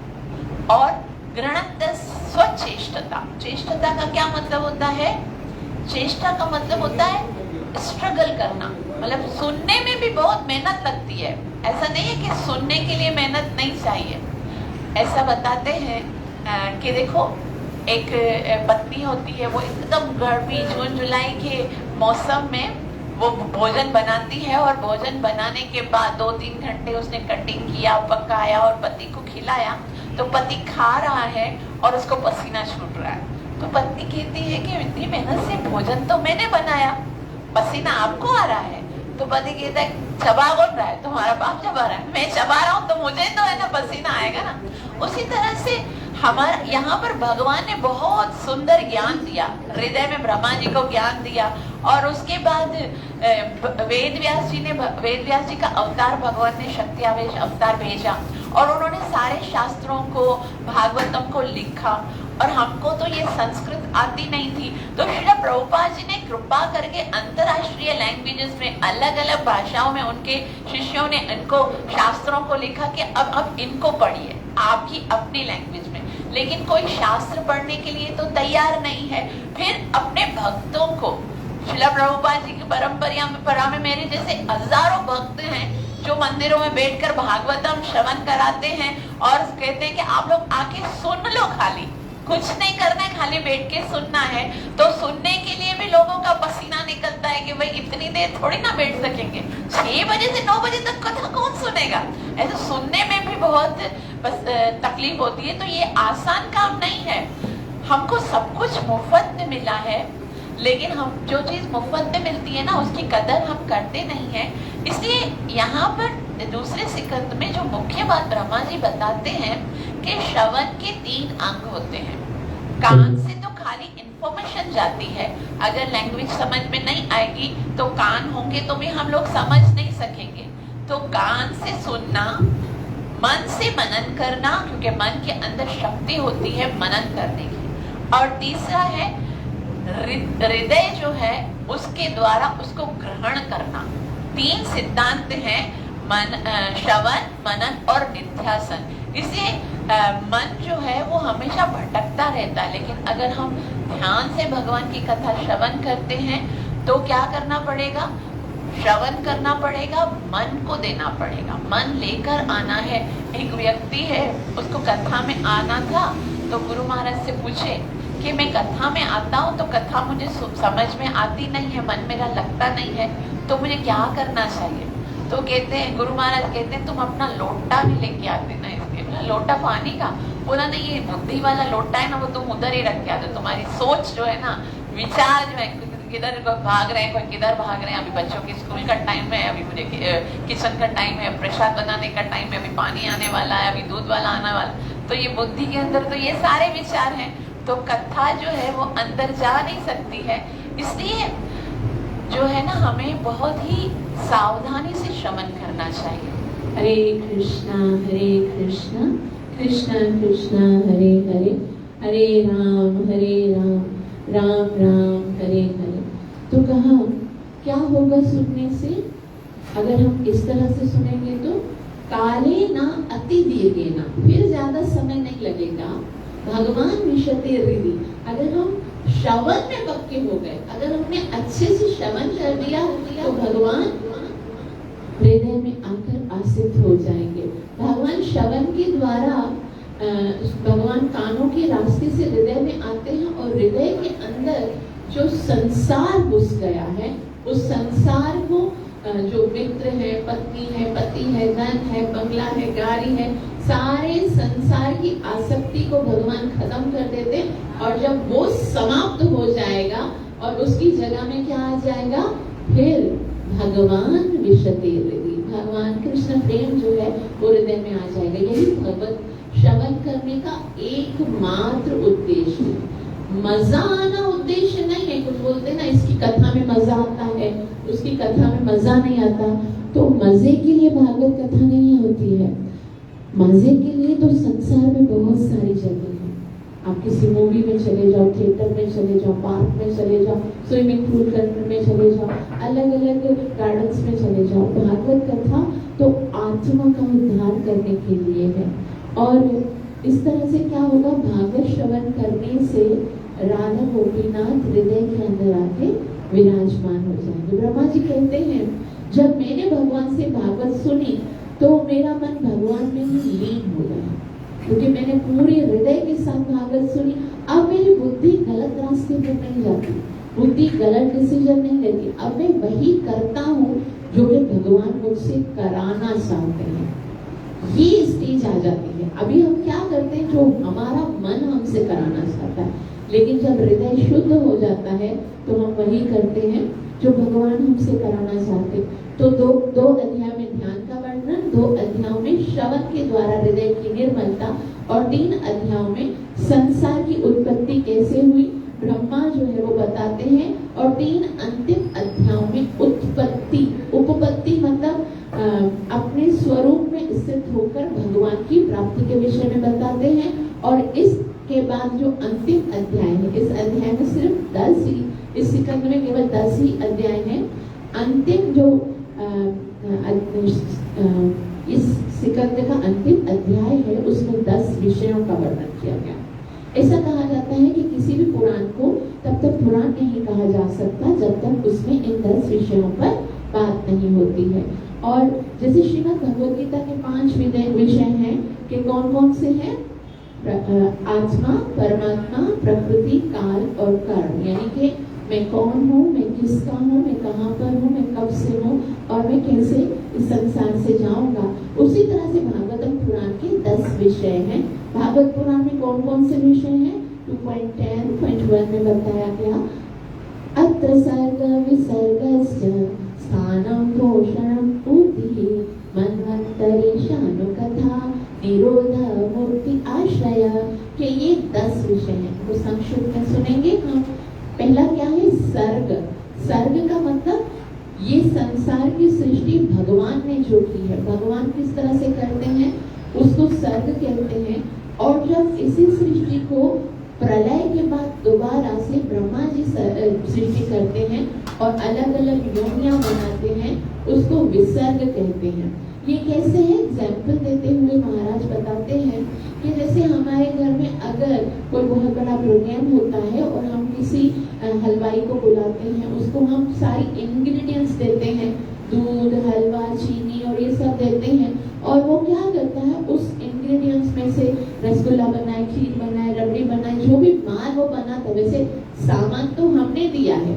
और गृणत स्वचेष्टता, चेष्टता का क्या मतलब होता है, चेष्टा का मतलब होता है स्ट्रगल करना, मतलब सुनने में भी बहुत मेहनत लगती है। ऐसा नहीं है कि सुनने के लिए मेहनत नहीं चाहिए। ऐसा बताते हैं कि देखो, एक पत्नी होती है, वो एकदम गर्मी जून जुलाई के मौसम में वो भोजन बनाती है, और भोजन बनाने के बाद 2-3 घंटे उसने कटिंग किया, पकाया और पति को खिलाया। तो पति खा रहा है और उसको पसीना छूट रहा है। तो पत्नी कहती है कि इतनी मेहनत से भोजन तो मैंने बनाया, पसीना आपको आ रहा है। तो पति कहता है, चबा कौन रहा है, तुम्हारा बाप चबा रहा है, मैं चबा रहा हूँ तो मुझे तो है ना पसीना आएगा ना। उसी तरह से हमारा यहाँ पर भगवान ने बहुत सुंदर ज्ञान दिया, हृदय में ब्रह्मा जी को ज्ञान दिया, और उसके बाद वेद व्यास जी का अवतार, भगवान ने शक्ति अवतार भेजा, और उन्होंने सारे शास्त्रों को, भागवतम को लिखा। और हमको तो ये संस्कृत आती नहीं थी, तो श्री प्रभुपाद जी ने कृपा करके अंतरराष्ट्रीय लैंग्वेजेस में, अलग अलग भाषाओं में उनके शिष्यों ने इनको शास्त्रों को लिखा कि अब इनको पढ़िए आपकी अपनी लैंग्वेज में। लेकिन कोई शास्त्र पढ़ने के लिए तो तैयार नहीं है। फिर अपने भक्तों को, श्रील प्रभुपाद जी की परंपरा में मेरे जैसे हजारों भक्त हैं जो मंदिरों में बैठकर भागवतम श्रवण कराते हैं, और कहते हैं कि आप लोग आके सुन लो, खाली कुछ नहीं करना है, खाली बैठ के सुनना है। तो सुनने के लिए भी लोगों का पसीना निकलता है कि भाई इतनी देर थोड़ी ना बैठ सकेंगे, 6 बजे से 9 बजे तक कथा कौन सुनेगा। ऐसे सुनने में भी बहुत तकलीफ होती है। तो ये आसान काम नहीं है। हमको सब कुछ मुफ्त में मिला है, लेकिन हम जो चीज मुफ्त में मिलती है ना, उसकी कदर हम करते नहीं है। इसलिए यहाँ पर दूसरे सिकंद में जो मुख्य बात ब्रह्मा जी बताते हैं कि श्रवण के 3 अंग होते हैं। कान से तो खाली इंफॉर्मेशन जाती है, अगर लैंग्वेज समझ में नहीं आएगी तो कान होंगे तो भी हम लोग समझ नहीं सकेंगे। तो कान से सुनना, मन से मनन करना, क्योंकि मन के अंदर शक्ति होती है मनन करने की, और तीसरा है हृदय जो है उसके द्वारा उसको ग्रहण करना। 3 सिद्धांत हैं, श्रवण, मनन और निध्यासन। इसलिए मन जो है वो हमेशा भटकता रहता है, लेकिन अगर हम ध्यान से भगवान की कथा श्रवण करते हैं तो क्या करना पड़ेगा, श्रवण करना पड़ेगा, मन को देना पड़ेगा, मन लेकर आना है। एक व्यक्ति है, उसको कथा में आना था, तो गुरु महाराज से पूछे कि मैं कथा में आता हूँ तो कथा मुझे समझ में आती नहीं है, मन मेरा लगता नहीं है, तो मुझे क्या करना चाहिए। तो कहते हैं, गुरु महाराज कहते हैं, तुम अपना लोटा भी लेके आते ना, इसके लोटा पानी का। बोला नहीं, ये बुद्धि वाला लोटा है ना, वो तुम उधर ही रख के आते, तुम्हारी सोच जो है ना विचार जो है किधर भाग रहे हैं, कोई किधर भाग रहे हैं। अभी बच्चों के स्कूल का टाइम है, अभी मुझे किचन का टाइम है, प्रसाद बनाने का टाइम है, अभी पानी आने वाला है, अभी दूध वाला आने वाला। तो ये बुद्धि के अंदर तो ये सारे विचार हैं। तो कथा जो है वो अंदर जा नहीं सकती है। इसलिए जो है ना, हमें बहुत ही सावधानी से श्रवण करना चाहिए। हरे कृष्णा कृष्ण कृष्ण हरे हरे, हरे राम राम राम हरे हरे। तो कहा क्या होगा सुनने से? अगर हम इस तरह से सुनेंगे तो काले ना अति दीर्घे ना, फिर ज्यादा समय नहीं लगेगा। भगवान विशते हृदि, अगर हम श्रवण में पक्के हो गए, अगर हमने अच्छे से श्रवण कर दिया तो भगवान हृदय में आकर आसित हो जाएंगे। भगवान श्रवण के द्वारा भगवान कानों के रास्ते से हृदय में आते हैं और हृदय के अंदर जो संसार घुस गया है, उस संसार को जो मित्र है, पत्नी है, पति है, धन है, बंगला है, गाड़ी है, सारे संसार की आसक्ति को भगवान खत्म कर देते हैं। और जब वो समाप्त हो जाएगा और उसकी जगह में क्या आ जाएगा? फिर भगवान विशते हृदि, भगवान कृष्ण प्रेम जो है वो हृदय में आ जाएगा। यही भगवत श्रवण करने का एकमात्र उद्देश्य है। मजा आना उद्देश्य नहीं है। कुछ बोलते ना, इसकी कथा में मजा आता है, उसकी कथा में मजा नहीं आता। तो मजे के लिए भागवत कथा नहीं होती है। मजे के लिए तो संसार में बहुत सारी जगह है। आप किसी मूवी में चले जाओ, थिएटर में चले जाओ, पार्क में चले जाओ, स्विमिंग पूल में चले जाओ, अलग अलग गार्डन्स में चले जाओ। भागवत कथा तो आत्मा का उद्धार करने के लिए है। और इस तरह से क्या होगा? भागवत श्रवण करने से राधा गोपीनाथ हृदय के अंदर आके विराजमान हो जाएंगे। ब्रह्मा जी कहते हैं, जब मैंने भगवान से भागवत सुनी तो मेरा मन भगवान में ही लीन हो गया, क्योंकि मैंने पूरे हृदय के साथ भागवत सुनी। अब मेरी बुद्धि गलत रास्ते पर नहीं जाती, बुद्धि गलत डिसीजन नहीं लेती। अब मैं वही करता हूँ जो कि भगवान मुझसे कराना चाहते हैं। ये स्टेज आ जाती है। अभी हम क्या करते हैं? जो हमारा मन हमसे कराना चाहता है। लेकिन जब हृदय शुद्ध हो जाता है तो हम वही करते हैं जो भगवान हमसे कराना चाहते। तो दो अध्याय में ध्यान का वर्णन, 2 अध्यायों में श्रवण के द्वारा हृदय की निर्मलता, और 3 अध्यायों में संसार की उत्पत्ति कैसे हुई, ब्रह्मा जो है वो बताते हैं। और 3 अंतिम अध्यायों में उत्पत्ति, उपपत्ति मतलब अपने स्वरूप में स्थित होकर भगवान की प्राप्ति के विषय में बताते हैं। और इसके बाद जो अंतिम अध्याय है, इस अध्याय में सिर्फ 10 ही, इस सिकंद में केवल 10 ही अध्याय हैं। अंतिम जो इस सिकंद का अंतिम अध्याय है, उसमें 10 विषयों का वर्णन किया गया। ऐसा कहा जाता है कि किसी भी पुराण को तब तक पुराण नहीं कहा जा सकता जब तक उसमें इन 10 विषयों पर बात नहीं होती है। और जैसे श्रीमद् भगवद गीता के 5 विषय हैं कि कौन कौन से हैं? आत्मा, परमात्मा, प्रकृति, काल और कर्म। यानी कि मैं कौन हूँ, मैं किसका हूँ, मैं कहाँ पर हूँ, मैं कब से हूँ और मैं कैसे इस संसार से जाऊंगा। उसी तरह से भागवतम पुराण के 10 विषय हैं। भागवत पुराण में कौन कौन से विषय हैं? 2.10.1 में बताया गया, अत्र सर्ग विसर्गस्य स्थानं पोषणं बुद्धिः मन्वन्तरीशानुकथा निरोध मूर्ति आश्रय, कि ये 10 विषय हैं। तो संक्षिप्त में सुनेंगे हम। पहला क्या है? सर्ग। सर्ग का मतलब ये संसार की सृष्टि भगवान ने जो की है, भगवान किस तरह से करते हैं उसको सर्ग कहते हैं। और जब इसी सृष्टि को प्रलय के बाद दोबारा से ब्रह्मा जी सृष्टि करते हैं और अलग अलग योनियां बनाते हैं, उसको विसर्ग कहते हैं। ये कैसे है? एग्जाम्पल देते हुए महाराज बताते हैं कि जैसे हमारे घर में अगर कोई बहुत बड़ा प्रोग्राम होता है और हम किसी हलवाई को बुलाते हैं, उसको हम सारी इंग्रेडिएंट्स देते हैं, दूध, हलवा, चीनी और ये सब देते हैं। और वो क्या करता है, उस इंग्रेडिएंट्स में से रसगुल्ला बनाए, खीर बनाए, रबड़ी बनाए, जो भी माल वो बनाता है। वैसे सामान तो हमने दिया है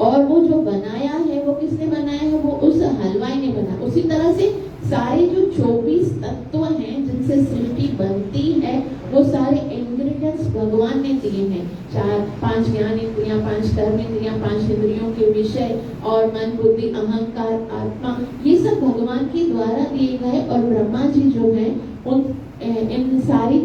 और वो जो बनाया है वो किसने बनाया है? वो उस हलवाई ने बनाया। उसी तरह से सारे जो 24 तत्व हैं जिनसे सृष्टि बनती है, वो सारे इंग्रेडिएंट्स भगवान ने दिए हैं। 4-5 ज्ञान इंद्रियां, 5 विचार, आत्मा, ये सब भगवान के द्वारा दिए गए। और ब्रह्मा जी जो है उन इन सारी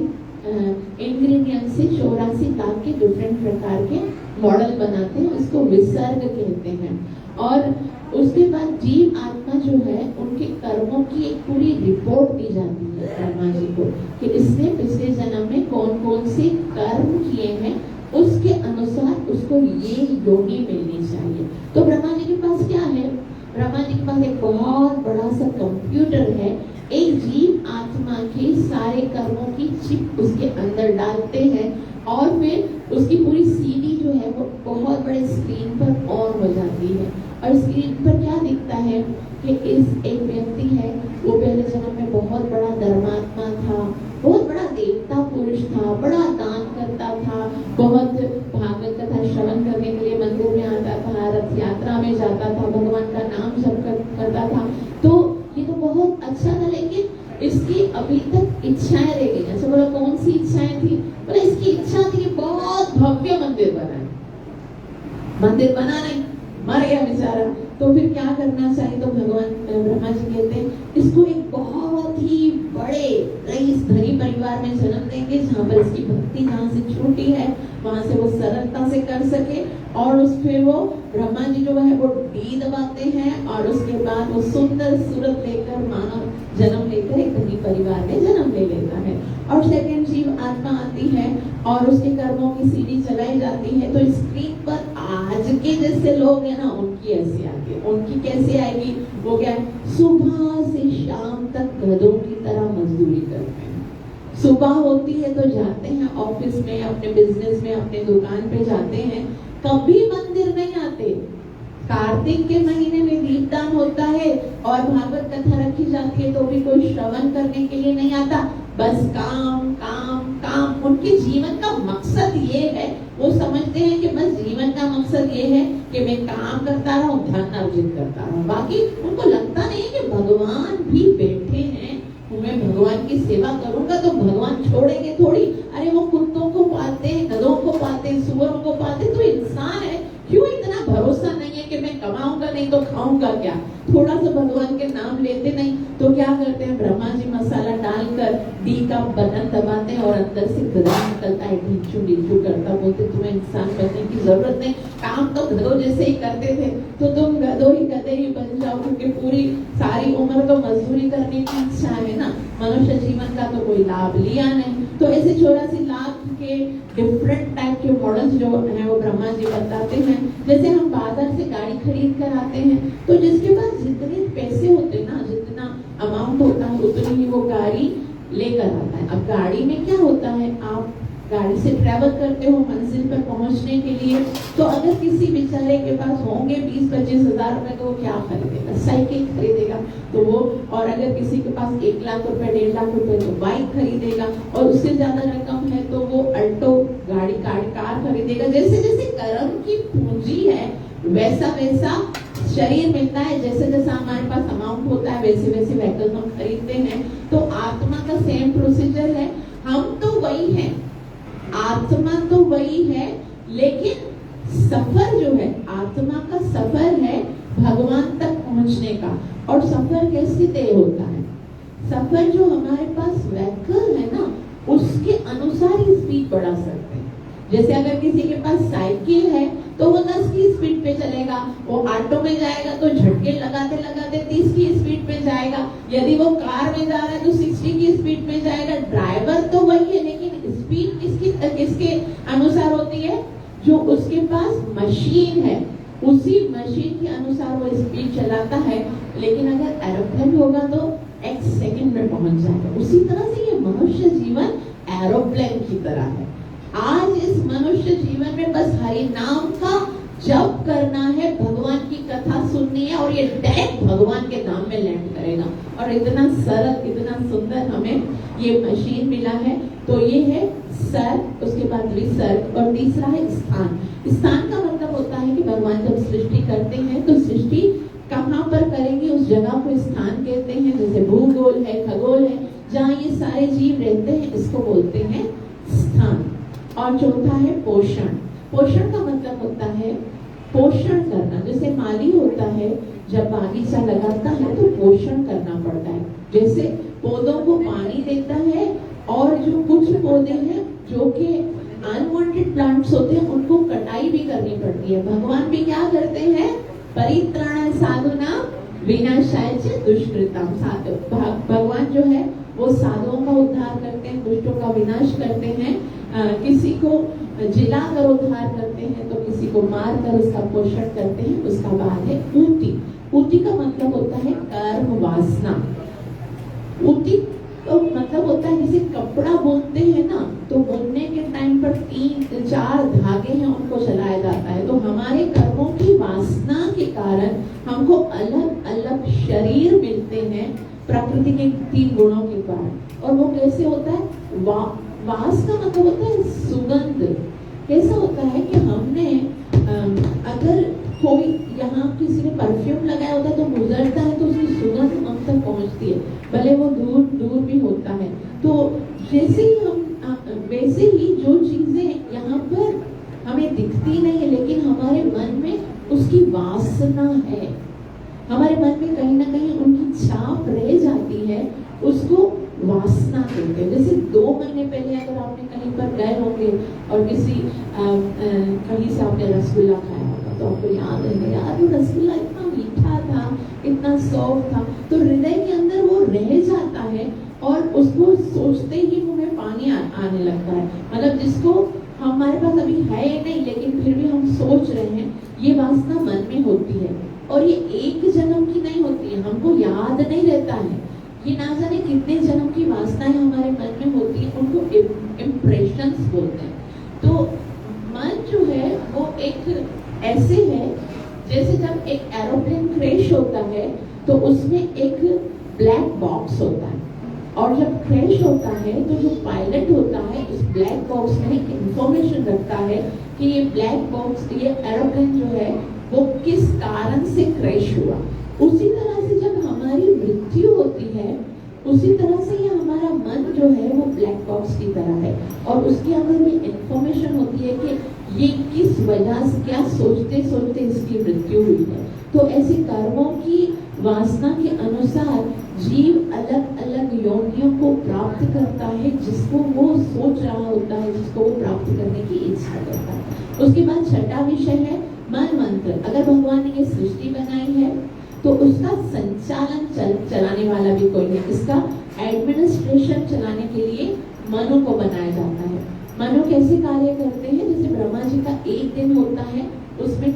इंग्रेडिएंट से 84 लाख के डिफरेंट प्रकार के मॉडल बनाते हैं, उसको विसर्ग कहते हैं। और उसके बाद जीव आत्मा जो है उनके कर्मों की एक पूरी रिपोर्ट दी जाती है ब्रह्मा जी को कि इसने पिछले जन्म में कौन कौन से कर्म किए हैं, उसके अनुसार उसको ये योनि मिलनी चाहिए। तो ब्रह्मा जी के पास क्या है? ब्रह्मा जी के पास एक बहुत बड़ा सा कंप्यूटर है। एक जीव आत्मा के सारे कर्मों की चिप उसके अंदर डालते हैं और फिर उसकी पूरी सीडी जो है वो बहुत बड़े स्क्रीन पर ऑन हो जाती है। और स्क्रीन पर क्या दिखता है कि एक व्यक्ति है, वो पहले जन्म में बहुत बड़ा धर्मात्मा था, बहुत बड़ा देवता पुरुष था, बड़ा दान करता था, बहुत भागवत कथा श्रवण करने के लिए मंदिर में आता था, रथ यात्रा में जाता था, भगवान का नाम जप करता था। तो ये तो बहुत अच्छा था, लेकिन इसकी अभी तक इच्छाएं रह गई। अच्छा बोलो कौन सी इच्छाएं थी? बोले इसकी इच्छा थी कि बहुत भव्य मंदिर बनाए। मंदिर बना नहीं, मर गया बेचारा। तो फिर क्या करना चाहिए? तो भगवान ब्रह्मा जी कहते हैं इसको एक बहुत ही बड़े रईस धनी परिवार में जन्म देंगे, जहाँ पर इसकी भक्ति जहाँ से छूटी है वहां से वो सरलता से कर सके। और उस फिर वो ब्रह्मा जी जो है वो डी दबाते हैं और उसके बाद वो सुंदर सूरत लेकर मानव जन्म लेकर एक धनी परिवार में जन्म ले लेता है। और सेकंड जीव आत्मा आती है और उसके कर्मों की सीढ़ी चलाई जाती है। तो स्क्रीन पर आज के जैसे लोग हैं ना, उनकी ऐसी आती है। उनकी कैसे आएगी? वो क्या है? सुबह से शाम तक गधों की तरह मजदूरी करते हैं। सुबह होती है तो जाते हैं ऑफिस में, अपने बिजनेस में, अपने दुकान पे जाते हैं, कभी मंदिर नहीं आते। कार्तिक के महीने में दीपदान होता है और भागवत कथा रखी जाती है तो भी कोई श्रवण करने के लिए नहीं आता। बस काम काम काम। उनके जीवन का मकसद ये है, वो समझते हैं कि बस जीवन का मकसद ये है कि मैं काम करता रहूं, धन अर्जित करता रहूं। बाकी उनको लगता नहीं है कि भगवान भी बैठे हैं, मैं भगवान की सेवा करूंगा तो भगवान छोड़ेंगे थोड़ी। अरे वो कुत्तों को पालते हैं, गधों को पालते हैं, सुअरों को पालते हैं, तो इंसान है, क्यों इतना भरोसा नहीं है कि मैं कमाऊंगा नहीं तो खाऊंगा क्या? थोड़ा सा भगवान के नाम लेते नहीं तो क्या करते हैं? ब्रह्मा जी मसाला डालकर डी का बटन दबाते हैं और अंदर से गधा निकलता है, ढींचू ढींचू करता। बोलते तुम्हें इंसान बनने की जरूरत नहीं, काम तो गधों जैसे ही करते थे, तो तुम गधे ही बन जाओ, क्योंकि पूरी सारी उम्र तो मजदूरी करने की इच्छा है ना। मनुष्य जीवन का तो कोई लाभ लिया नहीं। तो ऐसे 84 लाख के डिफरेंट टाइप के मॉडल्स जो है वो ब्रह्मा जी बताते हैं। जैसे हम बाजार से गाड़ी खरीद कर आते हैं तो जिसके पास जितने पैसे होते हैं ना, जितना अमाउंट होता है उतनी ही वो गाड़ी लेकर आता है। अब गाड़ी में क्या होता है, आप गाड़ी से ट्रैवल करते हो मंजिल पर पहुंचने के लिए, तो अगर किसी बेचारे के पास होंगे 20-25 हजार रुपए तो वो क्या खरीदेगा? साइकिल खरीदेगा। तो वो, और अगर किसी के पास 1 लाख रुपए 1.5 लाख रुपए तो बाइक खरीदेगा, और उससे ज्यादा रकम है तो वो अल्टो गाड़ी कार खरीदेगा। जैसे जैसे कर्म की पूंजी है वैसा वैसा शरीर मिलता है, जैसे जैसा हमारे पास अमाउंट होता है वैसे वैसे व्हीकल हम खरीदते हैं। तो आत्मा का सेम प्रोसीजर है। हम तो वही है, आत्मा तो वही है, लेकिन सफर जो है, आत्मा का सफर है भगवान तक पहुंचने का। और सफर कैसे तय होता है? सफर जो हमारे पास व्हीकल है ना, उसके अनुसार ही स्पीड बढ़ा सकते हैं। जैसे अगर किसी के पास साइकिल है तो वो 10 की स्पीड पे चलेगा, वो ऑटो में जाएगा तो झटके लगाते लगाते 30 की स्पीड पे जाएगा। यदि वो कार में जा रहा है तो 60 की स्पीड में जाएगा। ड्राइवर तो वही है, लेकिन स्पीड किसके अनुसार होती है? जो उसके पास मशीन है, उसी मशीन के अनुसार वो स्पीड चलाता है। लेकिन अगर एरोप्लेन होगा तो एक सेकंड में पहुंच जाएगा। उसी तरह से ये मनुष्य जीवन एरोप्लेन की तरह है। आज इस मनुष्य जीवन में बस हरि नाम का जप करना है, भगवान की कथा सुननी है और ये डायरेक्ट भगवान के नाम में लैंड करेगा। और इतना सरल, इतना सुंदर हमें ये मशीन मिला है। तो ये है सर, उसके बाद विसर्ग, और तीसरा है स्थान। स्थान का मतलब होता है कि भगवान जब सृष्टि करते हैं तो सृष्टि कहाँ पर करेंगे, उस जगह को स्थान कहते हैं। जैसे भूगोल है, खगोल है, जहाँ ये सारे जीव रहते हैं, इसको बोलते हैं स्थान। और चौथा है पोषण। पोषण का मतलब होता है पोषण करना, जैसे माली होता है जब बागीचा लगाता है तो पोषण करना पड़ता है, जैसे पौधों को पानी देता है, और जो कुछ पौधे हैं जो कि अनवांटेड प्लांट्स होते हैं उनको कटाई भी करनी पड़ती है। भगवान भी क्या करते हैं, परित्राणाय साधूनां विनाशाय च दुष्कृताम्। भगवान जो है वो साधुओं का उद्धार करते हैं, दुष्टों का विनाश करते हैं, किसी को जिलाकर उद्धार करते हैं तो किसी को मार कर उसका पोषण करते हैं। उसका बाद है ऊती। ऊती का मतलब होता है कर्म वासना। ऊती तो मतलब होता है जैसे कपड़ा बुनते हैं ना, तो बुनने के टाइम पर 3-4 धागे हैं उनको चलाया जाता है। तो हमारे कर्मों की वासना के कारण हमको अलग अलग शरीर मिलते हैं प्रकृति के 3 गुणों के कारण। और वो कैसे होता है, वास का मतलब होता है सुगंध। कैसा होता है कि हमने अगर कोई यहाँ किसी ने परफ्यूम लगाया होता है तो गुजरता है तो उसकी सुगंध हम तक पहुँचती है, भले वो दूर दूर भी होता है। तो जैसे ही हम वैसे ही जो चीजें यहाँ पर हमें दिखती नहीं है लेकिन हमारे मन में उसकी वासना है, हमारे मन में कहीं ना कहीं उनकी छाप रह जाती है, उसको वासना कहते हैं। जैसे 2 महीने पहले अगर आपने कहीं पर गए होंगे और किसी कहीं से आपने रसगुल्ला खाया होगा तो आपको याद है यार वो रसगुल्ला इतना मीठा था, इतना सॉफ्ट था, तो हृदय के अंदर वो रह जाता है और उसको सोचते ही मुंह में पानी आने लगता है। मतलब जिसको हमारे पास अभी है नहीं लेकिन फिर भी हम सोच रहे हैं, ये वासना मन में होती है। और ये एक जन्म की नहीं होती है, हमको याद नहीं रहता है, ये ना जाने कितने जन्म की वासनाएं हमारे मन में होती है, उनको इम्प्रेशंस बोलते हैं। तो मन जो है वो एक ऐसे है जैसे जब एक एरोप्लेन क्रैश होता है तो उसमें एक ब्लैक बॉक्स होता है, और जब क्रैश होता है तो जो पायलट होता है उस ब्लैक बॉक्स में एक इंफॉर्मेशन रखता है कि ये ब्लैक बॉक्स, ये एरोप्लेन जो है वो किस कारण से क्रैश हुआ। उसी तरह से जब हमारी मृत्यु होती है उसी तरह से ये हमारा मन जो है वो ब्लैक बॉक्स की तरह है, और उसके अंदर भी इंफॉर्मेशन होती है कि ये किस वजह से क्या सोचते सोचते इसकी मृत्यु हुई है। तो ऐसे कर्मों की वासना के अनुसार जीव अलग अलग योनियों को प्राप्त करता है, जिसको वो सोच रहा होता है, जिसको वो प्राप्त करने की इच्छा करता है। उसके बाद 6ठा विषय है मन मंत्र। अगर भगवान ने ये सृष्टि बनाई है तो उसका संचालन चलाने वाला भी कोई है। इसका एडमिनिस्ट्रेशन चलाने के लिए मनु को बनाया जाता है। मनु कैसे कार्य करते हैं, जैसे ब्रह्मा जी का एक दिन होता है उसमें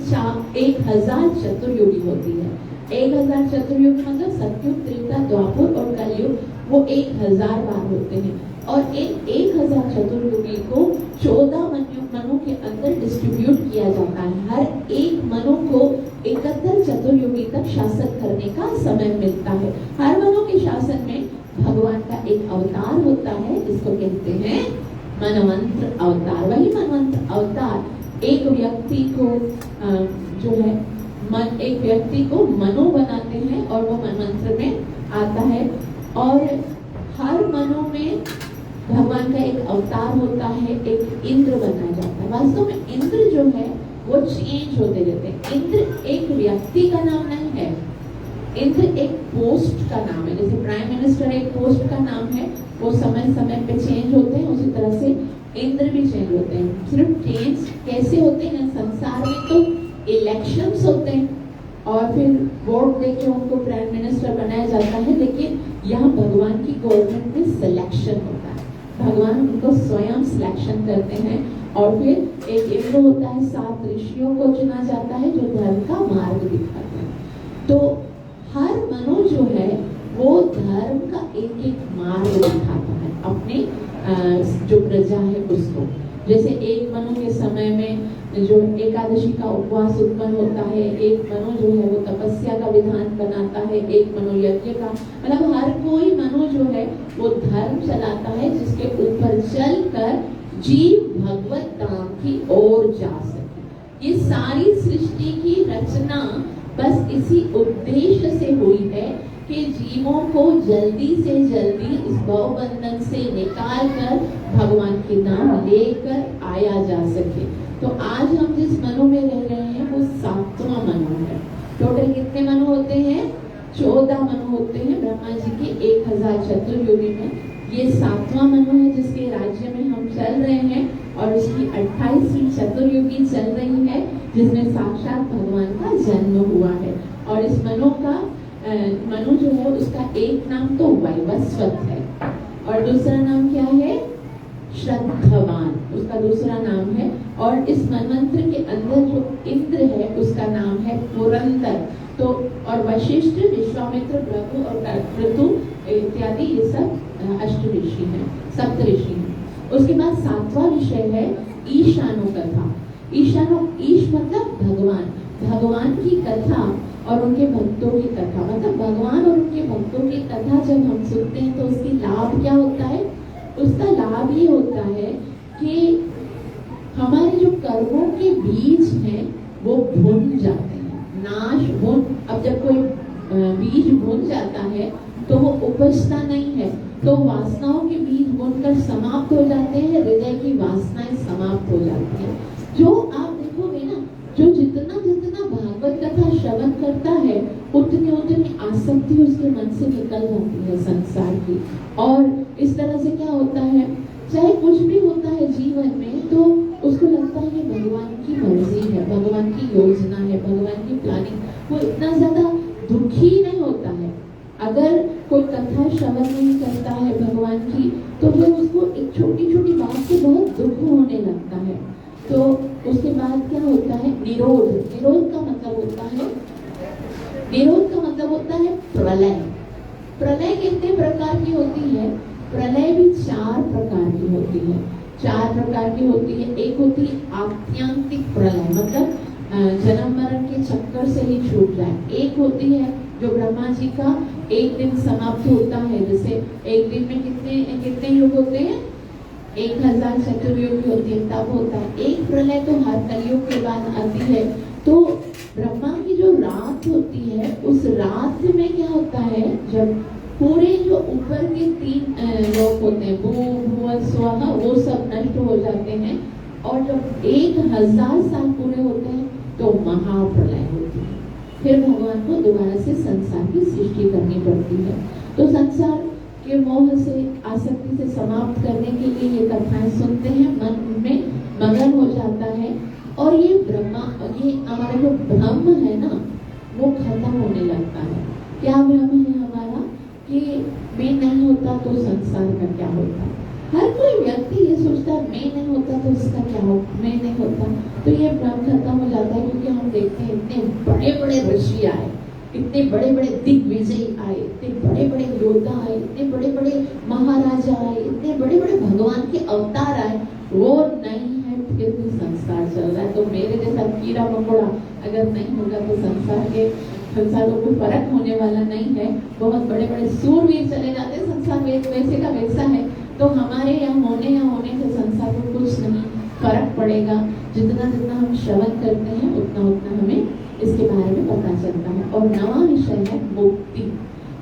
1000 चतुर्युगी होती है। 1000 चतुर्युगी मतलब सतयुग, त्रेता, द्वापर और कलयुग, वो 1000 बार होते हैं। और इन 1000 चतुर्युगी को 14 मनु के अंदर डिस्ट्रीब्यूट किया जाता है। हर एक मनु को 71 चतुर्युगी तक शासन करने का समय मिलता है। हर मनु के शासन में भगवान का एक अवतार होता है, जिसको कहते हैं मनवंतर अवतार। वही मनवंतर अवतार एक व्यक्ति को जो है एक व्यक्ति को मनु बनाते हैं और वो मनवंतर में आता है। और हर मनु में भगवान का एक अवतार होता है, एक इंद्र बनाया जाता है। वास्तव में इंद्र जो है वो चेंज होते रहते हैं। इंद्र एक व्यक्ति का नाम नहीं है, इंद्र एक पोस्ट का नाम है। जैसे प्राइम मिनिस्टर एक पोस्ट का नाम है, वो समय समय पे चेंज होते हैं, उसी तरह से इंद्र भी चेंज होते हैं। सिर्फ चेंज कैसे होते हैं, संसार में तो इलेक्शंस होते हैं और फिर वोट देके उनको प्राइम मिनिस्टर बनाया जाता है, लेकिन यहाँ भगवान की गवर्नमेंट में सिलेक्शन होता है। भगवान उनको स्वयं सिलेक्शन करते हैं और फिर एक इंद्र होता है, 7 ऋषियों को चुना जाता है जो धर्म का मार्ग दिखाते हैं। तो हर मनु जो है वो धर्म का एक एक मार्ग दिखाता है अपने जो प्रजा है उसको। जैसे एक मनु के समय में जो एकादशी का उपवास उत्पन्न होता है, एक मनु जो है वो तपस्या का विधान बनाता है, एक मनु यज्ञ का, मतलब हर कोई मनु जो है वो धर्म चलाता है जिसके ऊपर चलकर जीव भगवत धाम की ओर जा सके। ये सारी सृष्टि की रचना बस इसी उद्देश्य से हुई है कि जीवों को जल्दी से जल्दी इस भवबंधन से निकाल कर भगवान के नाम लेकर आया जा सके। तो आज हम जिस मनु में रह रहे हैं वो 7वां मनु है। टोटल कितने मनु होते हैं? 14 मनु होते हैं ब्रह्मा जी के 1000 चतुर्युगी में। ये 7वां मनु है जिसके राज्य में हम चल रहे हैं, और उसकी 28वीं चतुर्युगी चल रही है जिसमें साक्षात भगवान का जन्म हुआ है। और इस मनु का मनु जो है उसका एक नाम तो वैवस्वत है, और दूसरा नाम क्या है? श्रद्धवान, उसका दूसरा नाम है। और इस मनमंत्र के अंदर जो इंद्र है उसका नाम है पुरंदर। तो और वशिष्ठ, विश्वामित्र, भृगु और क्रतु इत्यादि ये सब अष्ट ऋषि हैं, सप्त ऋषि हैं। उसके बाद 7वां विषय है ईशानो कथा। ईशानो, ईश मतलब भगवान, भगवान की कथा और उनके भक्तों की कथा। मतलब भगवान और उनके भक्तों की कथा जब हम सुनते हैं तो उसकी लाभ क्या होता है? उसका लाभ ये होता है कि हमारे जो कर्मों के बीज हैं वो भुन जाते हैं, नाश भुन। अब जब कोई बीज भुन जाता है तो वो उपजता नहीं है, तो वासनाओं के बीज भुनकर समाप्त हो जाते हैं, हृदय की वासनाएं समाप्त हो जाती हैं। जो आप देखोगे ना, जो जितना जितना भागवत कथा श्रवण करता है उतनी उतनी आसक्ति उसके मन से निकल जाती है संसार की। और इस तरह से क्या होता है, चाहे कुछ भी होता है जीवन में तो उसको लगता है कि भगवान की मर्जी है, भगवान की योजना है, भगवान की प्लानिंग। वो इतना ज्यादा दुखी नहीं होता है अगर कोई कथा श्रवण नहीं करता है भगवान की, तो फिर उसको एक छोटी छोटी बात से बहुत दुख होने लगता है। तो उसके बाद क्या होता है? निरोध। निरोध का मतलब होता है, निरोध का मतलब होता है प्रलय। प्रलय कितने प्रकार की होती है? प्रलय भी 4 प्रकार की होती है। 4 प्रकार की होती है। एक होती है आत्यांतिक प्रलय, मतलब जन्म मरण के चक्कर से ही छूट जाए। एक होती है जो ब्रह्मा जी का एक दिन समाप्त होता है, जैसे एक दिन में कितने युग होते हैं? 1000 चतुर्युगी होती है, तब होता है। एक प्रलय तो हर कलयुग के बाद आती है। तो ब्रह्मा की जो रात होती है उस रात में क्या होता है, जब पूरे जो ऊपर के 3 लोक होते हैं, भू भुवन स्वह, वो सब नष्ट हो जाते हैं, और जब 1000 साल पूरे होते हैं तो महाप्रलय होती है। फिर भगवान को दोबारा से संसार की सृष्टि करनी पड़ती है। तो संसार के मोह से, आसक्ति से समाप्त करने के लिए ये कथाएं सुनते हैं, मन में मगन हो जाता है, और ये हमारा जो ब्रह्म है ना वो खत्म होने लगता है। क्या ब्रह्म है हमारा? कि मैं नहीं होता तो संसार का क्या होता। हर कोई व्यक्ति ये सोचता है मैं नहीं होता तो इसका क्या हो, मैं नहीं होता। तो ये भ्रम खत्म हो जाता है, क्योंकि हम देखते हैं इतने बड़े बड़े ऋषि आए, इतने बड़े बड़े दिग्विजयी आए, इतने बड़े बड़े योद्धा आए, इतने बड़े बड़े महाराजा आए, इतने बड़े बड़े भगवान के अवतार आए, वो नहीं है फिर भी संसार चल रहा है। तो मेरे जैसा कीड़ा मकोड़ा अगर नहीं होगा तो संसार को कोई फर्क होने वाला नहीं है। बहुत बड़े बड़े सूरवीर चले जाते हैं, संसार वैसे का वैसा है। तो हमारे यहाँ होने से संसार को कुछ नहीं फर्क पड़ेगा। जितना जितना हम श्रवण करते हैं उतना उतना हमें इसके बारे में पता चलता है। और 9वां विषय है मुक्ति।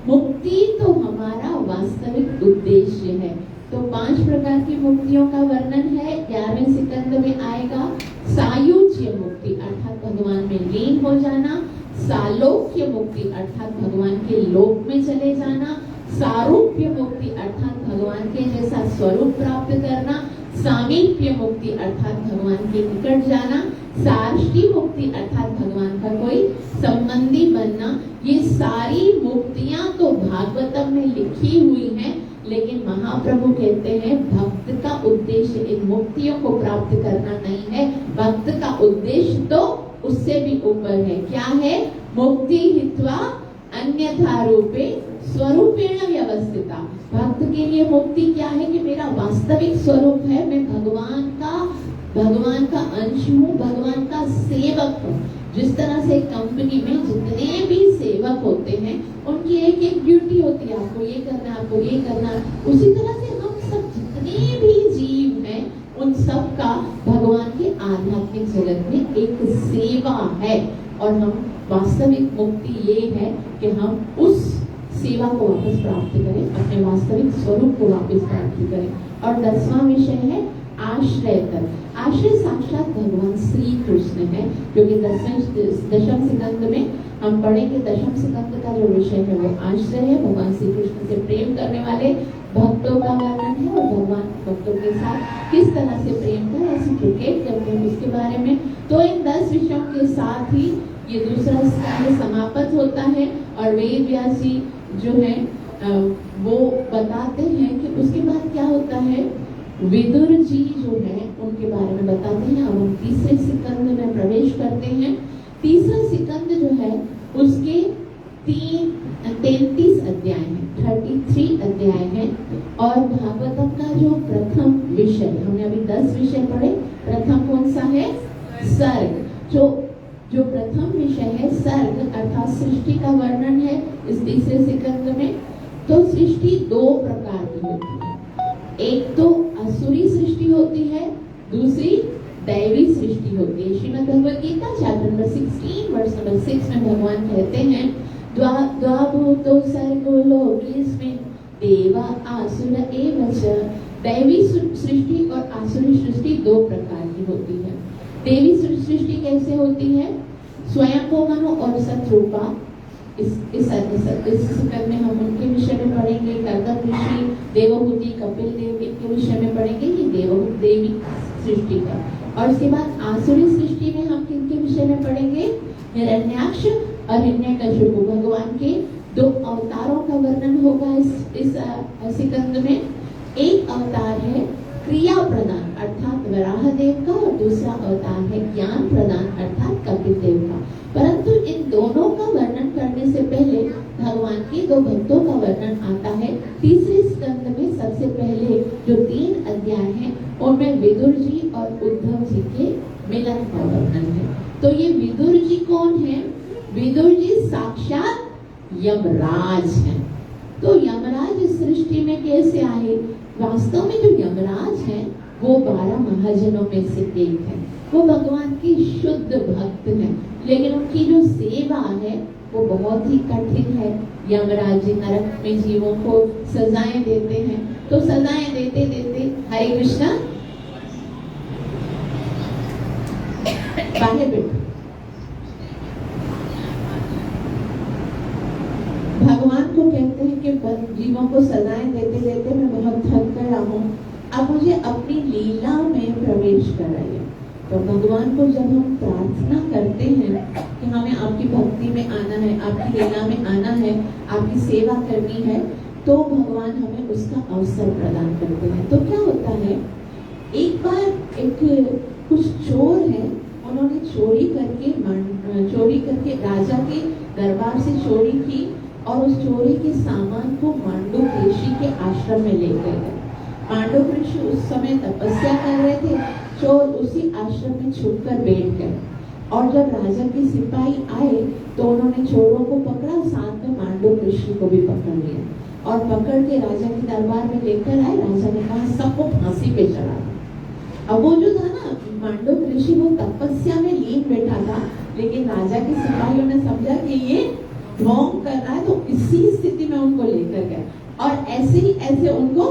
मुक्ति तो हमारा वास्तविक उद्देश्य है। तो 5 प्रकार की मुक्तियों का वर्णन है। 11वें सिकंद में आएगा सायुज्य मुक्ति अर्थात भगवान में लीन हो जाना, सालोक्य मुक्ति अर्थात भगवान के लोक में चले जाना, सारूप्य मुक्ति अर्थात भगवान के जैसा स्वरूप प्राप्त करना, सामीप्य मुक्ति अर्थात भगवान के निकट जाना, सार्ष्टी मुक्ति अर्थात भगवान का कोई संबंधी बनना। ये सारी मुक्तियां तो भागवतम में लिखी हुई हैं, लेकिन महाप्रभु कहते हैं भक्त का उद्देश्य इन मुक्तियों को प्राप्त करना नहीं है, भक्त का उद्देश्य तो उससे भी ऊपर है। क्या है? मुक्ति हित्वा अन्यथा रूपे स्वरूपेण व्यवस्थिता। भक्त के लिए मुक्ति क्या है? कि मेरा वास्तविक स्वरूप है, मैं भगवान का अंश हूँ, भगवान का सेवक हूँ। जिस तरह से कंपनी में जितने भी सेवक होते हैं उनकी एक एक ड्यूटी होती है, आपको ये करना, आपको ये करना। उसी तरह से हम सब जितने भी जीव हैं उन सब का भगवान के आध्यात्मिक जगत में एक सेवा है। और हम वास्तविक मुक्ति ये है कि हम उस सेवा को वापस प्राप्त करें, अपने वास्तविक स्वरूप को वापस प्राप्त करें। और 10वां विषय है आश्रय तक। आश्रय साक्षात भगवान श्री कृष्ण है, जो कि दशम स्कंद में हम पढ़ेंगे। दशम स्कंद का जो विषय है वो आश्रय है, भगवान श्री कृष्ण से प्रेम करने वाले भक्तों का वर्णन है और भगवान भक्तों के साथ किस तरह से प्रेम कर रेसिप्रोकेट करते हैं उसके बारे में। तो इन 10 विषयों के साथ ही ये दूसरा स्कंद समाप्त होता है और वेद व्यास जी जो है वो बताते हैं कि उसके बाद क्या होता है। विदुर जी जो है उनके बारे में बताते हैं। अब हम तीसरे स्कंद में प्रवेश करते हैं। तीसरा स्कंद जो है उसके 33 अध्याय हैं, 33 अध्याय हैं। और भागवतम का जो प्रथम विषय, हमने अभी 10 विषय पढ़े, प्रथम कौन सा है? सर्ग। जो प्रथम विषय है सर्ग अर्थात सृष्टि का वर्णन है इस तीसरे स्कंद में। तो सृष्टि 2 प्रकार की होती है, एक तो असुरी सृष्टि होती है, दूसरी दैवी सृष्टि होती है। Shrimad Bhagavad Gita chapter number 16 verse number 6 में भगवान कहते हैं द्वाभूतो सर्गो लोकेस्मिन् देवा आसुर एव च। दैवी सृष्टि और आसुरी सृष्टि 2 प्रकार की होती है। देवी सृष्टि कैसे होती है? स्वयंभू मनु और सतरूपा। इस स्कंद में हम उनके विषय में पढ़ेंगे। कर्दम ऋषि, देवहूति, कपिल देव, इनके विषय में पढ़ेंगे। ये देवी सृष्टि का। और उसके बाद आसुरी सृष्टि में हम किनके विषय में पढ़ेंगे? हिरण्याक्ष और हिरण्यकशिपु। भगवान के 2 अवतारों का वर्णन होगा इस स्कंद में। एक अवतार है क्रिया प्रदान अर्थात वराह देव का और दूसरा अवतार है ज्ञान प्रदान अर्थात कपिल देव का। परंतु इन दोनों का वर्णन करने से पहले भगवान के 2 भक्तों का वर्णन आता है। तीसरे स्कंद में सबसे पहले जो 3 अध्याय हैं उनमें विदुर जी और उद्धव जी के मिलन का वर्णन है। तो ये विदुर जी कौन है? विदुर जी साक्षात यमराज हैं। तो यमराज इस सृष्टि में कैसे आए? वास्तव में जो यमराज हैं वो 12 महाजनों में से एक है। वो भगवान की शुद्ध भक्त हैं, लेकिन उनकी जो सेवा है वो बहुत ही कठिन है। यमराज जी नरक में जीवों को सजाएं देते हैं। तो सजाएं देते देते हरे कृष्णा बाहर बैठो। भगवान को कहते हैं कि जीवों को सजाएं देते देते मैं बहुत थक गया हूँ, अब मुझे अपनी लीला में प्रवेश कराइए। तो भगवान को जब हम प्रार्थना करते हैं कि हमें आपकी भक्ति में आना है, आपकी लीला में आना है, आपकी सेवा करनी है, तो भगवान हमें उसका अवसर प्रदान करते हैं। तो क्या होता है, एक बार कुछ चोर हैं, उन्होंने चोरी करके राजा के दरबार से चोरी की और उस चोरी के सामान को मांडू ऋषि के आश्रम में लेकर गए। मांडू ऋषि उस समय तपस्या कर रहे थे। चोर उसी आश्रम में छुपकर बैठ गए और जब राजा के सिपाही आए तो उन्होंने चोरों को पकड़ा, साथ में मांडू ऋषि को भी पकड़ लिया और पकड़ के राजा के दरबार में लेकर आए। राजा ने कहा सबको फांसी पे चढ़ा। अब वो जो था ना मांडू ऋषि, वो तपस्या में लीन बैठा था, लेकिन राजा के सिपाहियों ने समझा कि ये ढोंग कर रहा है, तो इसी स्थिति में उनको लेकर गए और ऐसे उनको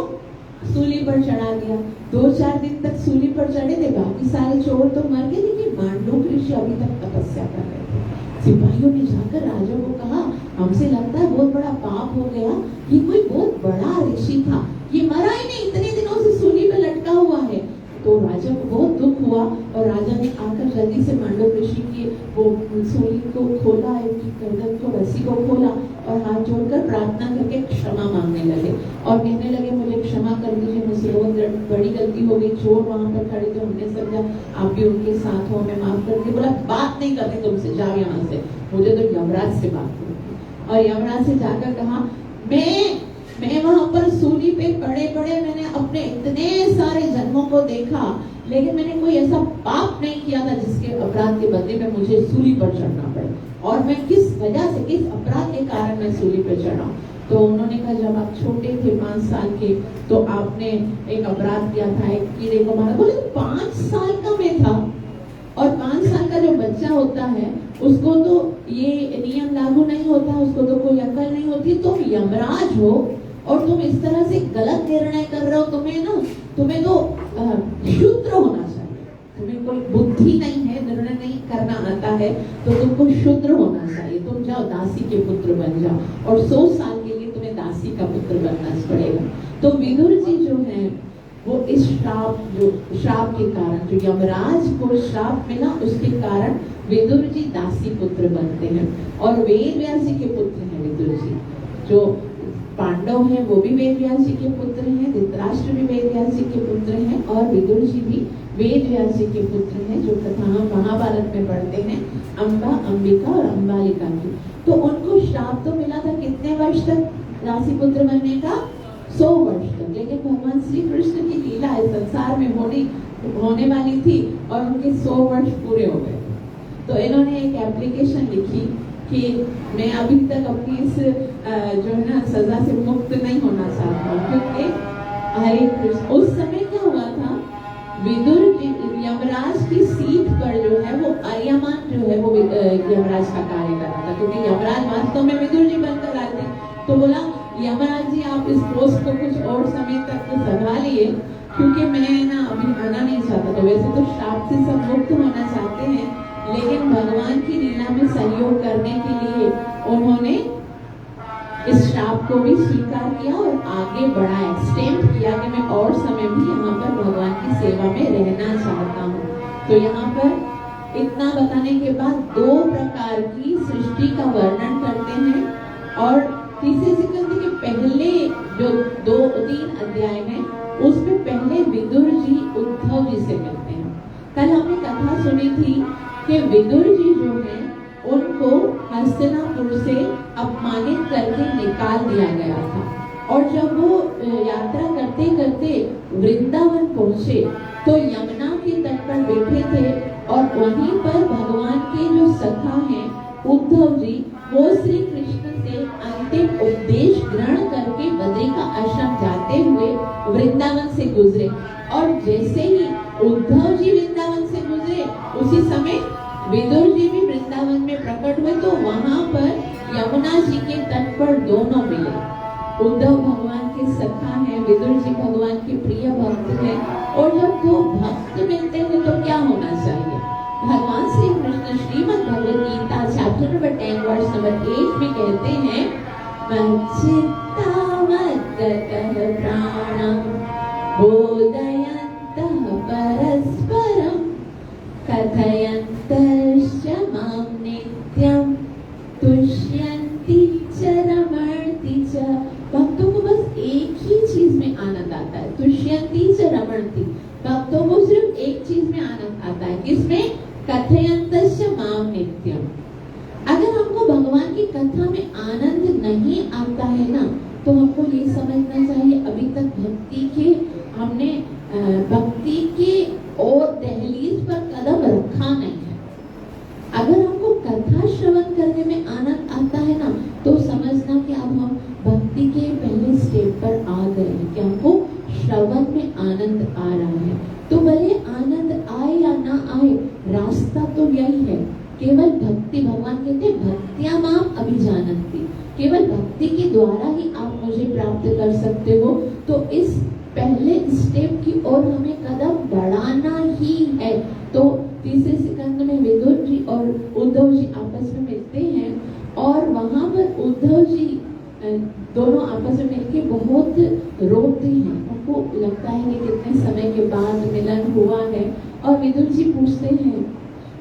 सूली पर चढ़ा दिया। 2-4 दिन तक सूली पर चढ़े थे, बाकी सारे चोर तो मर गए, लेकिन मांडू ऋषि अभी तक तपस्या कर रहे थे। सिपाहियों ने जाकर राजा को कहा हमसे लगता है बहुत बड़ा पाप हो गया, ये कोई बहुत बड़ा ऋषि था, ये मरा ही नहीं, इतने दिनों से सूली पे लटका हुआ है। तो राजा को बहुत दुख हुआ और राजा ने आकर जल्दी से मांडू ऋषि की वो सूली को खोला, गर्दन को रस्सी को खोला और हाथ जोड़कर प्रार्थना करके क्षमा मांगने लगे और कहने लगे मुझे क्षमा कर दीजिए, मुझसे बहुत बड़ी गलती हो गई। चोर वहां पर खड़े थे, हमने समझा आप भी उनके साथ हो, हमें माफ कर दिए। बोला बात नहीं करती तुमसे, जाओ यहाँ से, मुझे तो यमराज से बात करनी। और यमराज से जाकर कहा मैं वहां पर सूली पे पड़े मैंने अपने इतने सारे जन्मों को देखा, लेकिन मैंने कोई ऐसा पाप नहीं किया था जिसके अपराध के बदले में मुझे सूली पर चढ़ना पड़े, और मैं किस वजह से, किस अपराध के कारण मैं सूली पर चढ़ा। तो उन्होंने कहा जब आप छोटे थे 5 साल के तो आपने एक अपराध किया था, एक कीड़े को मारा। बोले 5 साल का मैं था, और 5 साल का जो बच्चा होता है उसको तो ये नियम लागू नहीं होता, उसको तो कोई अकल नहीं होती। तो यमराज हो और तुम इस तरह से गलत निर्णय कर रहे हो, तुम्हें तो शूद्र होना चाहिए, तुम्हें कोई बुद्धि नहीं है, निर्णय नहीं करना आता है, तो तुमको शूद्र होना चाहिए, तुम जाओ दासी के पुत्र बन जाओ, और 100 साल के लिए तुम्हें दासी का पुत्र बनना पड़ेगा। तो विदुर जी जो है वो इस श्राप के कारण, जो यमराज को श्राप मिला उसके कारण विदुर जी दासी पुत्र बनते हैं। और वेद व्यास जी के पुत्र हैं विदुर जी। जो पांडव हैं वो भी वेद व्यास जी के पुत्र हैं, धृतराष्ट्र भी वेद व्यास जी के पुत्र हैं, और विदुर जी भी वेद व्यास जी के पुत्र हैं, जो कथा हम महाभारत में पढ़ते हैं, अम्बा, अंबिका और अम्बालिका की। तो उनको श्राप तो मिला था कितने वर्ष तक दासी पुत्र बनने का? 100 वर्ष तक। लेकिन भगवान श्री कृष्ण की लीला इस संसार में होने वाली थी और उनके 100 वर्ष पूरे हो गए। तो इन्होंने एक एप्लीकेशन लिखी कि मैं अभी तक अपनी इस जो है ना सजा से मुक्त नहीं होना चाहता हूँ, क्योंकि हरे कृष्ण। उस समय क्या हुआ था, विदुर यमराज की सीट पर जो है वो आर्यमान जो है वो यमराज का कार्य कर रहा था, क्योंकि यमराज वास्तव में विदुर जी बनकर आए थे। तो बोला यमराज जी आप इस पोस्ट को कुछ और समय तक संभालिए, क्योंकि मैं ना अभी आना नहीं चाहता। तो वैसे तो श्राप से सब मुक्त होना चाहते हैं, लेकिन भगवान की लीला में सहयोग करने के लिए उन्होंने इस श्राप को भी स्वीकार किया और आगे बढ़ा, एक्सटेंड किया कि मैं और समय भी यहाँ पर भगवान की सेवा में रहना चाहता हूँ। तो यहाँ पर इतना बताने के बाद 2 प्रकार की सृष्टि का वर्णन करते हैं, और तीसरे स्कंद के पहले जो 2-3 अध्याय हैं उसमें पहले विदुर जी उद्धव जी से मिलते हैं। कल हमने कथा सुनी थी कि विदुर जी जो हैं उनको हस्तिनापुर से अपमानित करके निकाल दिया गया था, और जब वो यात्रा करते करते वृंदावन पहुंचे तो यमुना के तट पर बैठे थे, और वहीं पर भगवान के जो सखा हैं उद्धव जी, वो श्री कृष्ण से अंतिम उपदेश ग्रहण करके बद्रिका आश्रम जाते हुए वृंदावन से गुजरे। और जैसे ही उद्धव जी वृंदावन से गुजरे उसी समय विदुर जी भी वृंदावन में प्रकट हुए। तो वहां पर यमुना जी के तट पर दोनों मिले। उद्धव भगवान के सखा हैं, विदुर जी भगवान के प्रिय भक्त हैं, और जब 2 भक्त मिलते हैं तो क्या होना चाहिए? भगवान Shri Krishna Shrimad Bhagavad Gita chapter number 10 verse number 8 में कहते हैं, प्राणम बोधयन्तः परस्परं कथयन्तश्च मां नित्यं तुष्यन्ति च रमन्ति च। भक्तों को बस एक ही चीज में आनंद आता है, तुष्यन्ति च रमन्ति। भक्तों को सिर्फ एक चीज में आनंद आता है, किसमें? कथयन्तश्च मां नित्यं। अगर हमको भगवान की कथा में आनंद नहीं आता है ना, तो हमको ये समझना चाहिए अभी तक हमने भक्ति के और दहलीज पर कदम रखा नहीं है। अगर हमको कथा श्रवण करने में आनंद आता है ना, तो समझना कि अब हम भक्ति के पहले स्टेप पर आ गए हैं, कि हमको श्रवण में आनंद आ रहा है। तो भले आनंद आए या ना आए, रास्ता तो यही है, केवल भक्ति। भगवान कहते हैं भक्त्या माम अभिजानन्ति, केवल भक्ति के द्वारा ही आप मुझे प्राप्त कर सकते हो। तो इस पहले स्टेप की ओर हमें कदम बढ़ाना ही है। तो तीसरे स्कंद में विदुर जी और उद्धव जी आपस में मिलते हैं, और वहां पर उद्धव जी दोनों आपस में मिलके बहुत रोते हैं। उनको लगता है कि कितने समय के बाद मिलन हुआ है, और विदुर जी पूछते हैं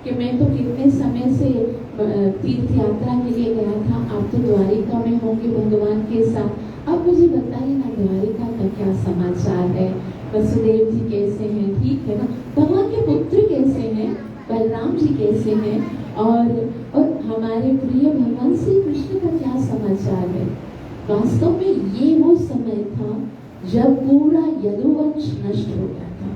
कि मैं तो कितने समय से तीर्थ यात्रा के लिए गया था, आप तो द्वारिका में होंगे भगवान के साथ, आप मुझे बताइए ना द्वारिका का क्या समाचार है, वसुदेव जी कैसे हैं, ठीक है ना, भगवान के पुत्र कैसे हैं, बलराम जी कैसे हैं, और हमारे प्रिय भगवान श्री कृष्ण का क्या समाचार है। वास्तव में ये वो समय था जब पूरा यदुवंश नष्ट हो गया था।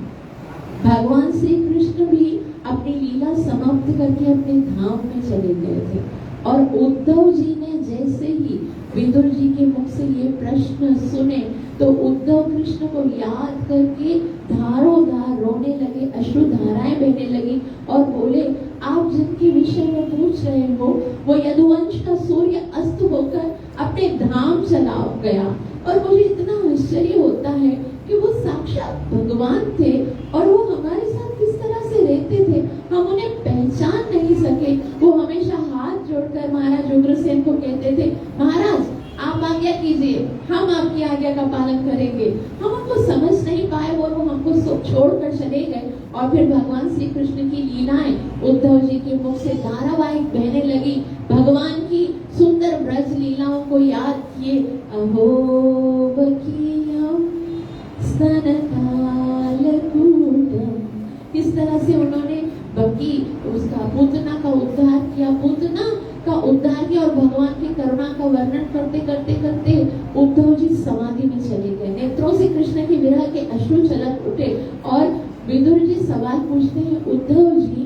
भगवान श्री कृष्ण भी अपनी लीला समाप्त करके अपने धाम में चले गए थे, और उद्धव जी ने जैसे ही विदुर जी के मुख से ये प्रश्न सुने, तो उद्धव कृष्ण को याद करके धारोधार रोने लगे, अश्रुधाराएं बहने लगी, और बोले आप जिनके विषय में पूछ रहे हो वो यदुवंश का सूर्य अस्त होकर अपने धाम चला गया। और मुझे इतना आश्चर्य होता है कि वो साक्षात भगवान थे और वो हमारे साथ किस तरह से रहते थे, हम उन्हें पहचान नहीं सके। वो हमेशा हाथ जोड़कर महाराज उग्रसेन को कहते थे, महाराज आप आज्ञा कीजिए, हम आपकी आज्ञा का पालन करेंगे। हम उनको समझ नहीं पाए और वो हमको छोड़कर चले गए। और फिर भगवान श्री कृष्ण की लीलाएं उद्धव जी के मुख से धारावाहिक बहने लगी। भगवान की सुंदर ब्रज लीलाओं को याद किए, अहो बकियम स्तनकालकूटम। इस तरह से उन्होंने बकी उसका पूतना का उद्धार किया, पूतना का उद्धार किया। और भगवान की करुणा का वर्णन करते करते करते उद्धव जी समाधि में चले गए। नेत्रों से कृष्ण के विरह के अश्रु छलक उठे और विदुर जी सवाल पूछते हैं, उद्धव जी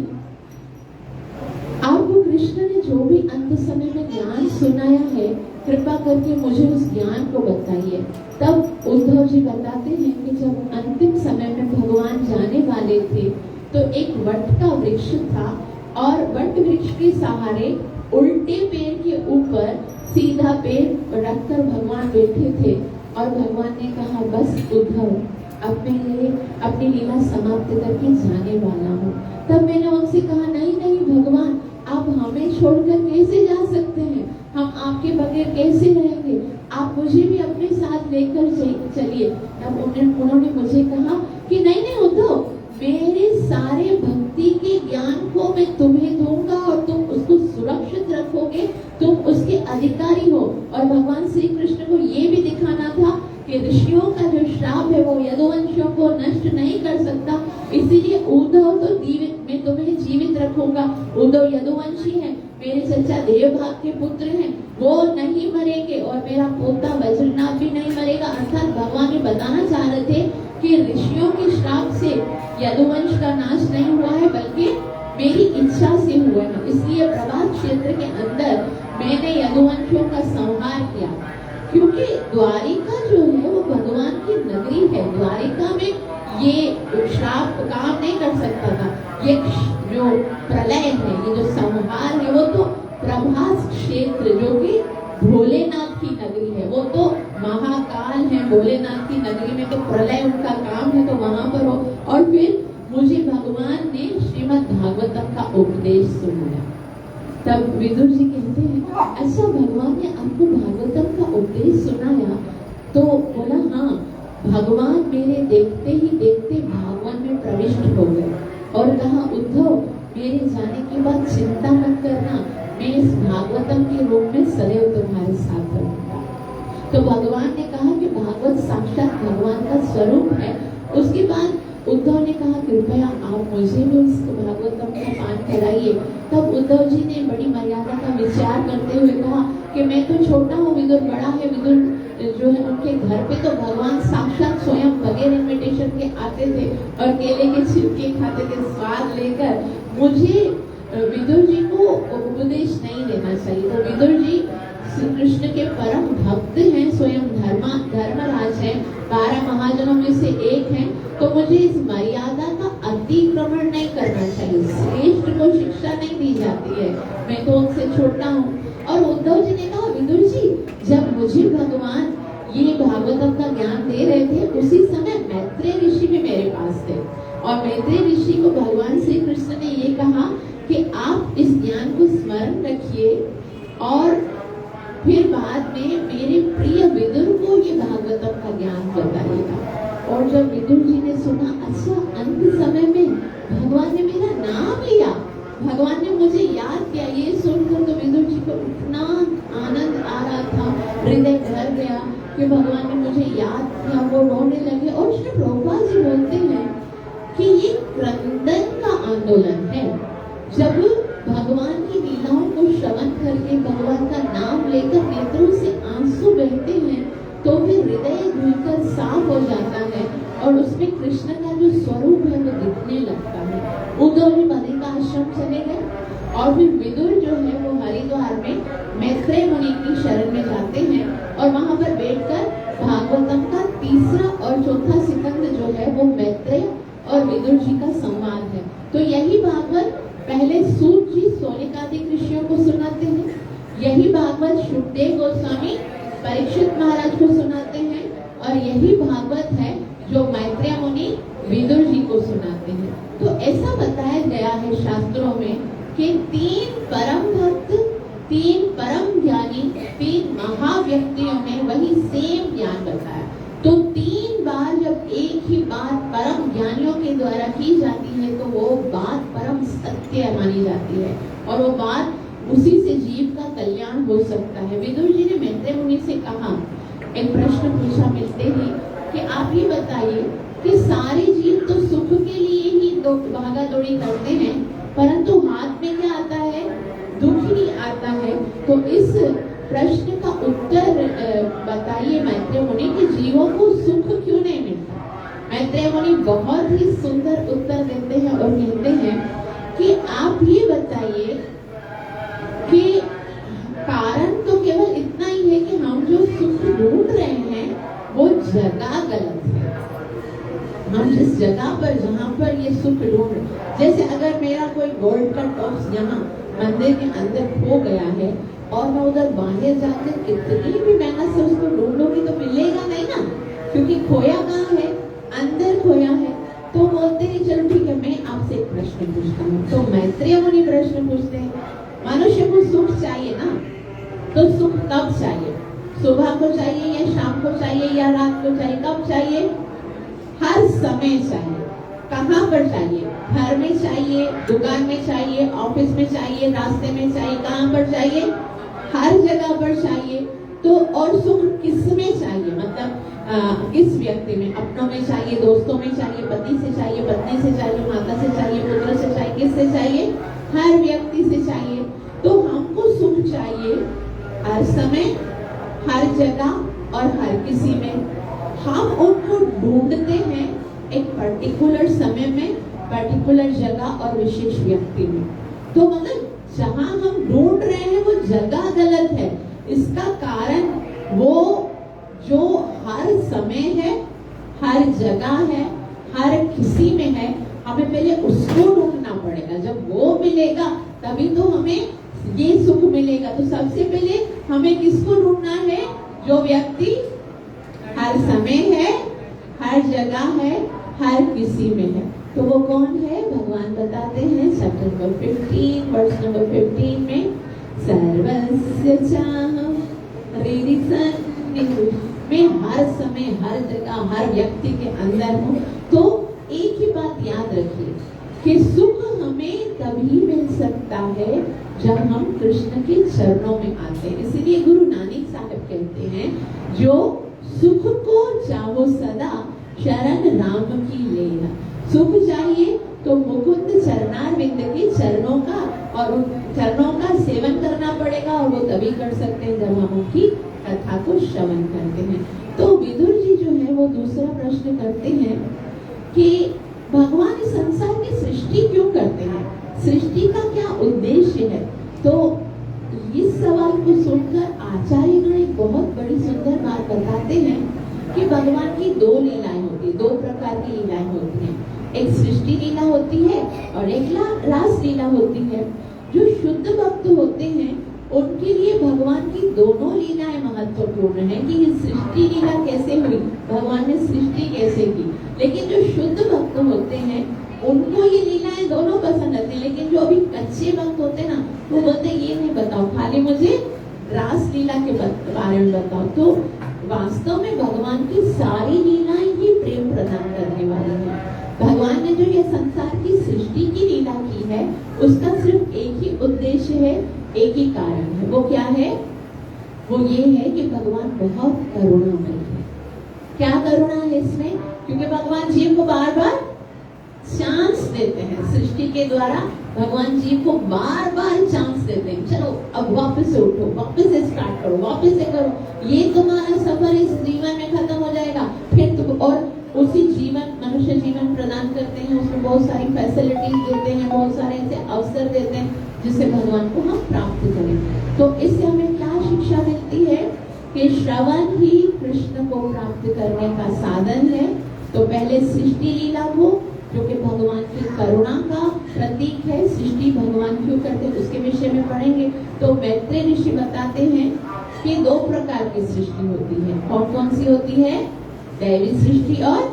आपको कृष्ण ने जो भी अंत समय में ज्ञान सुनाया है, कृपा करके मुझे उस ज्ञान को बताइए। तब उद्धव जी बताते हैं कि जब अंतिम समय में भगवान जाने वाले थे तो एक वट का वृक्ष था और वट वृक्ष के सहारे उल्टे पैर के ऊपर सीधा पैर रखकर भगवान बैठे थे। और भगवान ने कहा, बस उद्धव अब मैं अपनी लीला समाप्त करके जाने वाला हूँ। तब मैंने उनसे कहा, नहीं नहीं भगवान, आप हमें छोड़कर कैसे जा सकते हैं, हम आपके बगैर कैसे रहेंगे, आप मुझे भी अपने साथ लेकर चलिए। तब उन्होंने मुझे कहा कि नहीं नहीं उद्धव, मेरे सारे भक्ति के ज्ञान को मैं तुम्हें दूंगा और तुम उसको सुरक्षित रखोगे, तुम उसके अधिकारी हो। और भगवान श्री कृष्ण को ये भी दिखाना था कि ऋषियों का जो श्राप है वो यदुवंशियों को नष्ट नहीं कर सकता, इसीलिए उद्धव तो मैं तुम्हें जीवित रखूंगा। उद्धव यदुवंशी है, मेरे चचा देवभाग के पुत्र हैं, वो नहीं मरेंगे और मेरा पोता वज्रनाभ भी नहीं मरेगा। अर्थात भगवान ये बताना चाह रहे थे कि ऋषियों के श्राप से यदुवंश का नाश नहीं हुआ है, बल्कि मेरी इच्छा से हुआ है। इसलिए प्रभात क्षेत्र के अंदर मैंने यदुवंशियों का संहार किया, क्योंकि द्वारिका जो है वो भगवान की नगरी है। द्वारिका में ये श्राप काम नहीं कर सकता था। ये जो प्रलय है, ये जो संहार है, वो तो प्रभास क्षेत्र जो कि भोलेनाथ की नगरी है, वो तो महाकाल है। भोलेनाथ की नगरी में तो प्रलय उनका काम है, तो वहां पर हो। और फिर मुझे भगवान ने श्रीमद् भागवतम का उपदेश सुनाया। तब विदुर जी कहते हैं, अच्छा भगवान ने आपको भागवतम का उपदेश सुनाया? तो बोला हाँ, भगवान मेरे देखते ही देखते भागवत में प्रविष्ट हो गए और कहा, उद्धव मेरे जाने के बाद चिंता मत करना, मैं इस भागवतम के रूप में सदैव तुम्हारे साथ रहूंगा। तो भगवान ने कहा कि भागवत साक्षात भगवान का स्वरूप है। उसके बाद उद्धव ने कहा, कृपया आप मुझे भी उस भागवतम का पान कराइए। तब उद्धव जी ने बड़ी मर्यादा का विचार करते हुए कहा कि मैं तो छोटा हूँ, विदुर बड़ा है। विदुर जो है उनके घर पे तो भगवान साक्षात स्वयं बगैर इन्विटेशन के आते थे और केले के छिलके खाते थे स्वाद लेकर। मुझे विदुर जी को उपदेश नहीं देना चाहिए। तो विदुर जी श्री कृष्ण के परम भक्त हैं, स्वयं धर्मराज हैं, 12 महाजनों में से एक हैं। तो मुझे इस मर्यादा का अतिक्रमण नहीं करना चाहिए। श्रेष्ठ को शिक्षा नहीं दी जाती है, मैं तो उनसे छोटा हूँ। और उद्धव जी ने कहा, विदुर जी जब मुझे भगवान ये भागवतम का ज्ञान दे रहे थे, उसी समय मैत्रेय ऋषि भी मेरे पास थे। और मैत्रेय ऋषि को भगवान श्री कृष्ण ने ये कहा कि आप इस ज्ञान को स्मरण रखिए और फिर बाद में मेरे प्रिय विदुर को ये भागवतम का ज्ञान बताइएगा। और जब विदुर जी ने सुना, अच्छा अंत समय में भगवान ने मेरा नाम लिया, भगवान ने मुझे याद किया, ये सुनकर तो विदुर जी को इतना आनंद आ रहा था, हृदय भर गया कि भगवान ने मुझे याद किया। वो रोने लगे। और श्री प्रभुपाद जी बोलते हैं कि ये क्रंदन का आंदोलन है। जब भगवान की लीलाओं को श्रवण करके भगवान का नाम लेकर नेत्रों से आंसू बहते हैं तो फिर हृदय धुलकर साफ हो जाता है और उसमें कृष्ण का जो स्वरूप है वो दिखने लगता है। उद्धव जी बद्रिका आश्रम चले गए और फिर विदुर जो है वो हरिद्वार में मैत्रेय मुनि की शरण में जाते हैं और वहां पर बैठकर भागवतम का तीसरा और चौथा सिकंद जो है वो मैत्रेय और विदुर जी का संवाद है। तो यही भागवत पहले सूत जी सोनिकादि ऋषियों को सुनाते हैं, यही भागवत शुकदेव गोस्वामी परीक्षित कि तीन परम भक्त, तीन परम ज्ञानी, तीन महाव्यक्तियों ने वही सेम ज्ञान बताया। तो तीन बार जब एक ही बात परम ज्ञानियों के द्वारा की जाती है तो वो बात परम सत्य मानी जाती है और वो बात उसी से जीव का कल्याण हो सकता है। विदुर जी ने मैत्रेय मुनि से कहा, एक प्रश्न पूछा मिलते ही कि आप ये बताइए कि सारे जीव तो सुख के लिए ही भागा दौड़ी करते हैं, परंतु हाथ में क्या आता है? दुख ही आता है। तो इस प्रश्न का उत्तर बताइए मैत्रेय मुनि कि जीवों को सुख क्यों नहीं मिलता? मैत्रेय मुनि बहुत ही सुंदर उत्तर देते हैं और कहते हैं कि आप ये बताइए कि कारण तो केवल इतना ही है कि हम जो सुख ढूंढ रहे हैं वो जगह गलत है। हम जिस जगह पर, जहाँ पर ये सुख ढूंढ रहे, जैसे अगर मेरा कोई गोल्ड का टॉप्स यहाँ मंदिर के अंदर खो गया है और मैं उधर बाहर जाकर कितनी भी मेहनत से उसको ढूंढूंगी तो मिलेगा नहीं ना, क्योंकि खोया कहाँ है? अंदर खोया है। तो बोलते हैं चलो ठीक है, मैं आपसे एक प्रश्न पूछता हूँ। तो मैत्रेय मुनि प्रश्न पूछते हैं, मनुष्य को सुख चाहिए ना, तो सुख कब चाहिए? सुबह को चाहिए या शाम को चाहिए या रात को चाहिए? कब चाहिए? हर समय चाहिए। कहाँ पर चाहिए? घर में चाहिए, दुकान में चाहिए, ऑफिस में चाहिए, रास्ते में चाहिए, कहाँ पर चाहिए? हर जगह पर चाहिए। तो और सुख किस में चाहिए? मतलब किस व्यक्ति में? अपनों में चाहिए, दोस्तों में चाहिए, पति से चाहिए, पत्नी से चाहिए, माता से चाहिए, पुत्र से चाहिए, किससे चाहिए? हर व्यक्ति से चाहिए। तो हमको सुख चाहिए हर समय, हर जगह और हर किसी में। हम उनको ढूंढते हैं एक पर्टिकुलर समय में, पर्टिकुलर जगह और विशेष व्यक्ति में। तो मतलब जहाँ हम ढूंढ रहे हैं वो जगह गलत है। इसका कारण वो जो हर समय है, हर जगह है, हर किसी में है, हमें पहले उसको ढूंढना पड़ेगा। जब वो मिलेगा तभी तो हमें ये सुख मिलेगा। तो सबसे पहले हमें किसको ढूंढना है? जो व्यक्ति हर समय है, हर जगह है, हर किसी में है। तो वो कौन है? भगवान बताते हैं चैप्टर नंबर 15 वर्स नंबर 15 में, सर्वस्य चाहं हृदि सन्निधि, मैं हर समय, हर जगह, हर व्यक्ति के अंदर हूँ। तो एक ही बात याद रखिए कि सुख हमें तभी मिल सकता है जब हम कृष्ण के चरणों में आते हैं। इसीलिए गुरु नानक साहब कहते हैं, जो सुख को चाहो सदा शरण राम की लेना। सुख चाहिए तो मुकुंद चरणारविंद के चरणों का और उन चरणों का सेवन करना पड़ेगा, और वो तभी कर सकते हैं जब हम उनकी कथा को श्रवण करते हैं। तो विदुर जी जो है वो दूसरा प्रश्न करते हैं कि भगवान इस संसार की सृष्टि क्यों करते हैं? सृष्टि का क्या उद्देश्य है? तो इस सवाल को सुनकर आचार्यगण एक बहुत बड़ी सुंदर बात बताते हैं कि भगवान की दो लीलाएं होती है, दो प्रकार की लीलाएं होती हैं। एक सृष्टि लीला होती है और एक रास लीला होती है। जो शुद्ध भक्त होते हैं उनके लिए भगवान की दोनों लीलाएं महत्वपूर्ण है कि ये सृष्टि लीला कैसे हुई, भगवान ने सृष्टि कैसे की। लेकिन जो शुद्ध भक्त होते हैं उनको ये लीलाएं दोनों पसंद आती है। लेकिन जो अभी कच्चे भक्त होते हैं ना, वो बोलते ये नहीं बताओ, खाली मुझे रास लीला के बारे में बताओ। तो वास्तव में भगवान की सारी लीलाएं ही प्रेम प्रदान करने वाली है। भगवान ने जो ये संसार की सृष्टि की लीला की है उसका सिर्फ एक ही उद्देश्य है, एक ही कारण है। वो क्या है? वो ये है कि भगवान बहुत करुणामय है। क्या करुणा है इसमें? क्योंकि भगवान जीव को बार बार चांस देते हैं। सृष्टि के द्वारा भगवान जीव को बार बार चांस देते हैं, चलो अब वापस से उठो, वापस से स्टार्ट करो, वापस से करो। ये तुम्हारा सफर इस जीवन में खत्म हो जाएगा, फिर तुम और उसी जीवन, मनुष्य जीवन प्रदान करते हैं, उसमें बहुत सारी फैसिलिटीज देते हैं, बहुत सारे ऐसे अवसर देते हैं जिससे भगवान को हम प्राप्त करें। तो इससे हमें क्या शिक्षा मिलती है कि श्रवण ही कृष्ण को प्राप्त करने का साधन है। तो पहले सृष्टि लीला को, जो कि भगवान की करुणा का प्रतीक है, सृष्टि भगवान क्यों करते हैं उसके विषय में पढ़ेंगे। तो मैत्रेय ऋषि बताते हैं कि दो प्रकार की सृष्टि होती है। कौन कौन सी होती है? दैवी सृष्टि और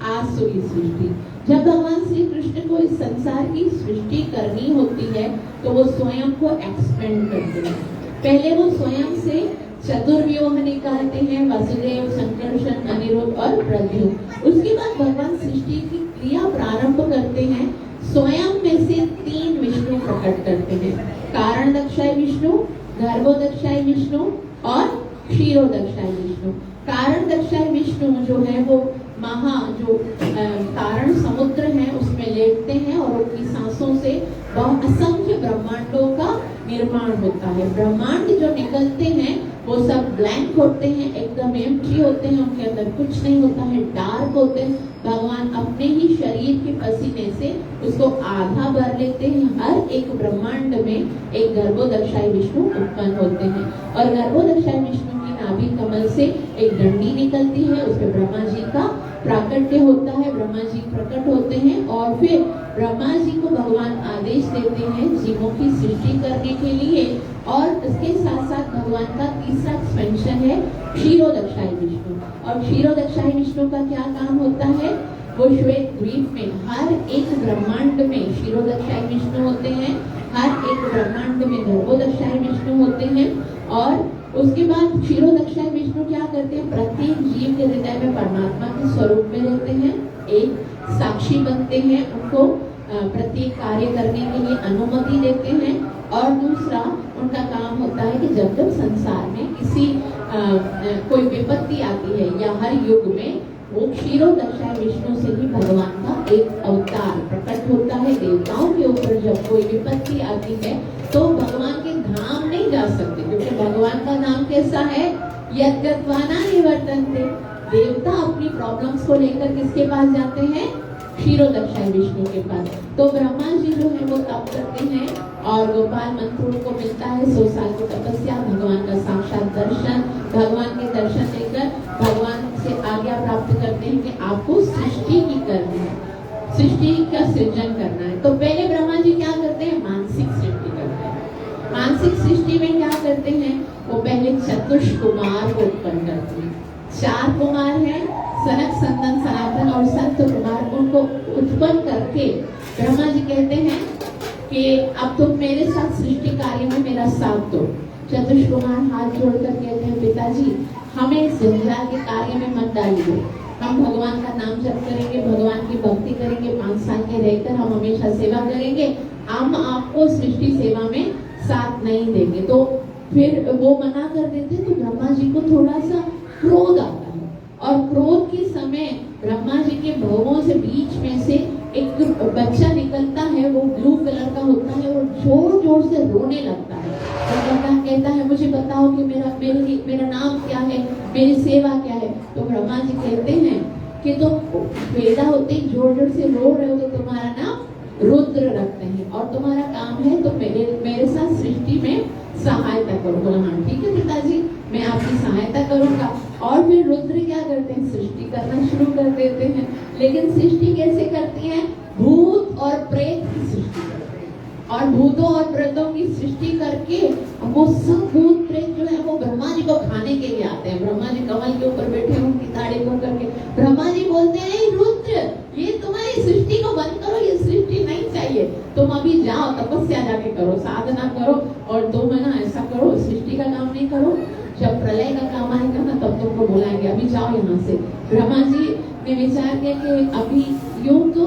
आसुरी सृष्टि। जब भगवान श्री कृष्ण को इस संसार की सृष्टि करनी होती है तो वो स्वयं को एक्सपेंड करते हैं। पहले वो स्वयं से चतुर्व्यूह निकालते हैं, वसुदेव, संकर्षण, अनिरुद्ध और प्रद्युम्न। उसके बाद भगवान सृष्टि की क्रिया प्रारंभ करते हैं। स्वयं में से 3 विष्णु प्रकट करते हैं, कारण दक्षाय विष्णु, गर्भोदक्षाय विष्णु और क्षीरोदक्षाय विष्णु। कारण दक्षाय विष्णु जो है वो कारण समुद्र है उसमें लेटते हैं और उनकी सांसों से बहुत असंख्य ब्रह्मांडों का निर्माण होता है। ब्रह्मांड जो निकलते हैं वो सब ब्लैंक होते हैं, एकदम एम्प्टी होते हैं, उनके अंदर कुछ नहीं होता है, डार्क होते हैं। भगवान अपने ही शरीर के पसीने से उसको आधा भर लेते हैं। हर एक ब्रह्मांड में एक गर्भोदक्षाय विष्णु उत्पन्न होते हैं और गर्भोदक्षाय विष्णु की नाभि कमल से एक डंडी निकलती है, उसमें ब्रह्मा जी का प्राकट्य होता है। ब्रह्मा जी प्रकट होते हैं और फिर ब्रह्मा जी को भगवान आदेश देते हैं जीवों की सृष्टि करने के लिए। और इसके साथ साथ भगवान का तीसरा एक्सपेंशन है क्षीरोदक्षाय विष्णु। और क्षीरोदक्षाय विष्णु का क्या काम होता है? वो श्वेत द्वीप में हर एक ब्रह्मांड में क्षीरोदक्षाय विष्णु होते हैं, हर एक ब्रह्मांड में गर्भोदक्षाय विष्णु होते हैं। और उसके बाद क्षीरोदक्षाय विष्णु क्या करते हैं? प्रत्येक जीव के हृदय में परमात्मा के स्वरूप में रहते हैं, एक साक्षी बनते हैं, उनको प्रत्येक कार्य करने के लिए अनुमति देते हैं। और दूसरा उनका काम होता है कि जब जब संसार में किसी कोई विपत्ति आती है या हर युग में वो क्षीरोदक्षाय विष्णु से ही भगवान का एक अवतार प्रकट होता है। देवताओं के ऊपर जब कोई विपत्ति आती है तो भगवान के धाम नहीं जा सकते, क्योंकि भगवान का नाम कैसा है? यद्गत्वाना निवर्तन्ते। देवता अपनी प्रॉब्लम्स को लेकर किसके पास जाते हैं? क्षीरोदक्षाय विष्णु के पास। तो ब्रह्मा जी जो है वो तप करते हैं और गोपाल मंत्रों को मिलता है 100 साल की तपस्या, भगवान का साक्षात दर्शन। भगवान के दर्शन लेकर भगवान से आज्ञा प्राप्त करते हैं कि आपको सृष्टि ही करनी है, सृष्टि का सृजन करना है। तो पहले ब्रह्मा जी क्या करते हैं? मानसिक सृष्टि करते हैं। मानसिक सृष्टि में क्या करते हैं? वो पहले चतुष कुमार को उत्पन्न करते हैं। 4 कुमार हैं, सनक, सनंदन, सनातन और संत कुमार। उनको उत्पन्न करके ब्रह्मा जी कहते हैं कि अब तुम मेरे साथ सृष्टि कार्य में मेरा साथ दो। चतुष कुमार हाथ जोड़कर कहते हैं, पिताजी हमें इस जंजाल के कार्य में मत डालिए, हम भगवान का नाम जप करेंगे, भगवान की भक्ति करेंगे, 5 साल के रहकर हम हमेशा सेवा करेंगे, हम आपको सृष्टि सेवा में साथ नहीं देंगे। तो फिर वो मना कर देते। तो ब्रह्मा जी को थोड़ा सा क्रोध आता है और क्रोध के समय ब्रह्मा जी के भवों से बीच में से एक बच्चा निकलता है, वो ब्लू कलर का होता है और जोर जोर से रोने लगता है। तो कहता है मुझे बताओ कि मेरा नाम क्या है, मेरी सेवा क्या है। तो ब्रह्मा जी कहते हैं कि तुम पैदा होते ही जोर जोर से रो रहे हो, तो तुम्हारा नाम रुद्र रखते हैं और तुम्हारा काम है तो मेरे साथ सृष्टि में सहायता करो। बोला हाँ ठीक है पिताजी, मैं आपकी सहायता करूंगा। और फिर रुद्र क्या करते हैं? सृष्टि करना शुरू कर देते हैं। लेकिन सृष्टि कैसे करती हैं? भूत और प्रेत की सृष्टि करते हैं और भूतों और प्रेतों की सृष्टि करके वो सब भूत प्रेत जो है वो ब्रह्मा जी को खाने के लिए आते हैं। ब्रह्मा जी कमल के ऊपर बैठे उनकी दाढ़ी पकड़ के ब्रह्मा जी बोलते हैं, रुद्र ये तुम्हारी सृष्टि को बंद करो, ये सृष्टि नहीं चाहिए, तुम अभी जाओ तपस्या जाके करो, साधना करो और तुम है ना ऐसा करो, सृष्टि का काम नहीं करो। जब प्रलय का काम आएगा ना तब तुमको बुलाएंगे, अभी जाओ यहाँ से। ब्रह्मा जी ने विचार किया कि अभी यूं तो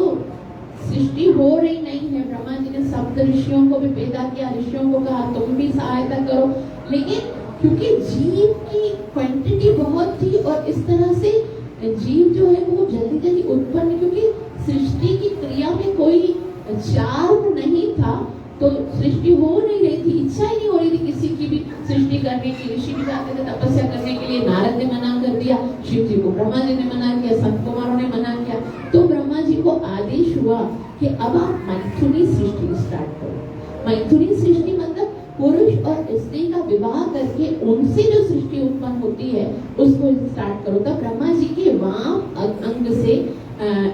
सृष्टि हो रही नहीं है। ब्रह्मा जी ने सप्त ऋषियों को भी पैदा किया, ऋषियों को कहा तुम भी सहायता करो, लेकिन क्योंकि जीव की क्वांटिटी बहुत थी और इस तरह से जीव जो है वो जल्दी जल्दी उत्पन्न, क्योंकि सृष्टि की क्रिया में कोई चार्म नहीं था तो सृष्टि हो नहीं रही थी, इच्छा ही नहीं हो रही थी किसी की भी सृष्टि करने की। ऋषि भी जाते थे तपस्या करने के लिए, नारद ने मना कर दिया, शिव जी को ब्रह्मा जी ने मना किया, संत कुमारों ने मना किया। तो ब्रह्मा जी को आदेश हुआ कि अब आप मैथुनी सृष्टि स्टार्ट करो। मैथुनी सृष्टि मतलब पुरुष और स्त्री का विवाह करके उनसे जो सृष्टि उत्पन्न होती है उसको स्टार्ट करो। तब ब्रह्मा जी के वाम अंग से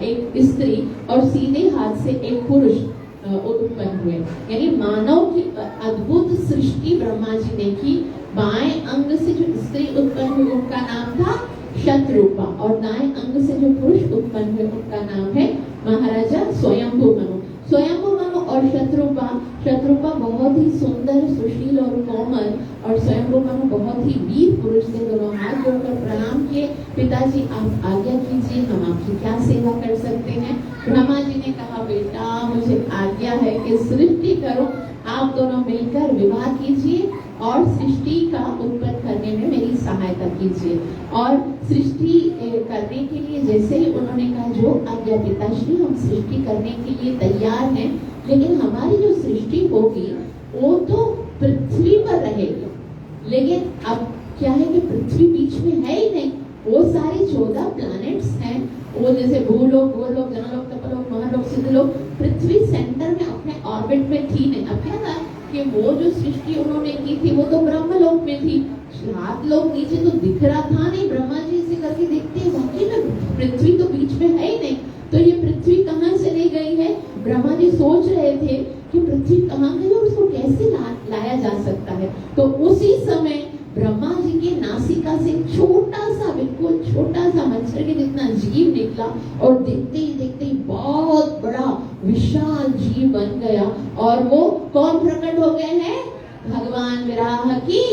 एक स्त्री और सीधे हाथ से एक पुरुष उत्पन्न हुए, यानी मानव की अद्भुत सृष्टि ब्रह्मा जी ने की। बाएं अंग से जो स्त्री उत्पन्न हुई उनका नाम था शतरूपा और दाएं अंग से जो पुरुष उत्पन्न हुए उनका नाम है महाराजा स्वयंभू मनु। स्वयंभू मनु और शत्रुपा बहुत ही सुंदर, सुशील और कोमल, और स्वयंभू मनु बहुत ही वीर पुरुष थे। दोनों हाथ जोड़कर प्रणाम किए, पिताजी आप आज्ञा कीजिए, हम आपकी क्या सेवा कर सकते हैं। ब्रह्मा जी ने कहा, बेटा मुझे आज्ञा है कि सृष्टि करो, आप दोनों मिलकर विवाह कीजिए और सृष्टि का उत्पन्न करने में मेरी सहायता कीजिए। और सृष्टि करने के लिए जैसे ही उन्होंने कहा, जो आज्ञा पिताश्री, हम सृष्टि करने के लिए तैयार हैं, लेकिन हमारी जो सृष्टि होगी वो तो पृथ्वी पर रहेगी। लेकिन अब क्या है कि पृथ्वी बीच में है ही नहीं, वो सारे 14 प्लैनेट्स हैं, वो जैसे भूलोक, गोलोक, जनलोक, तपलोक, महलोक, सिद्धलोक, पृथ्वी सेंटर में अपने ऑर्बिट में थी नहीं। अब क्या था कि वो जो सृष्टि उन्होंने की थी वो तो ब्रह्मलोक में थी, 7 लोक नीचे तो दिख रहा था नहीं। ब्रह्मा जी से करके देखते हैं, वाकई में पृथ्वी तो बीच में है ही नहीं, तो ये पृथ्वी कहाँ चली गई है। ब्रह्मा जी सोच रहे थे कि पृथ्वी कहाँ गई और उसको कैसे लाया जा सकता है। तो उसी समय ब्रह्मा जी के नासिका से छोटा सा, बिल्कुल छोटा सा मच्छर के जितना जीव निकला, और देखते ही बहुत बड़ा विशाल जीव बन गया। और वो कौन प्रकट हो गए हैं? भगवान विराह की।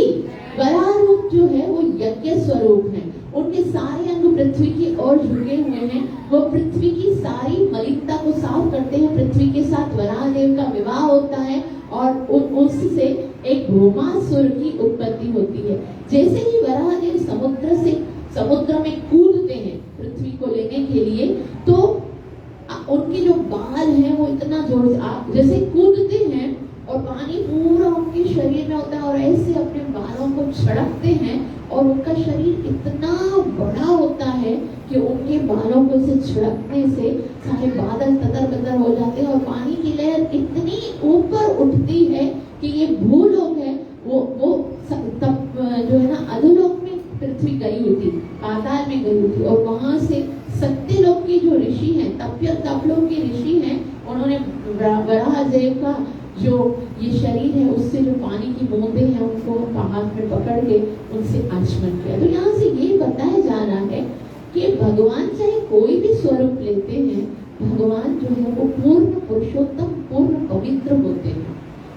वराह रूप जो है वो यज्ञ स्वरूप है, उनके सारे अंग पृथ्वी की ओर झुके हुए हैं। वो पृथ्वी की सारी मलिनता को साफ करते हैं। पृथ्वी के साथ वराह देव का विवाह होता है और उससे एक भौमासुर की उत्पत्ति होती है। जैसे ही वराह देव समुद्र में कूदते हैं पृथ्वी को लेने के लिए, तो उनके जो बाल हैं वो इतना जोर से जैसे कूदते हैं और पानी पूरा उनके शरीर में होता है, और ऐसे अपने बालों को छिड़कते हैं, और उनका शरीर इतना बड़ा होता है कि उनके बालों को से छिड़कने से सारे बादल ततर-बतर हो जाते हैं, और पानी की लहर इतनी ऊपर उठती है कि ये भूलोक है, वो तब जो है ना अधोलोक में पृथ्वी गई हुई थी, पाताल में गई हुई थी, और वहां से सत्यलोक के जो ऋषि हैं, तपलोक के ऋषि हैं, उन्होंने वराह देव का जो ये शरीर है उससे जो पानी की बूंदें हैं उनको हाथ में पकड़ के उनसे आचमन किया। तो यहाँ से ये बताया जा रहा है कि भगवान चाहे कोई भी स्वरूप लेते हैं, भगवान जो है वो पूर्ण पुरुषोत्तम, पूर्ण पवित्र होते हैं।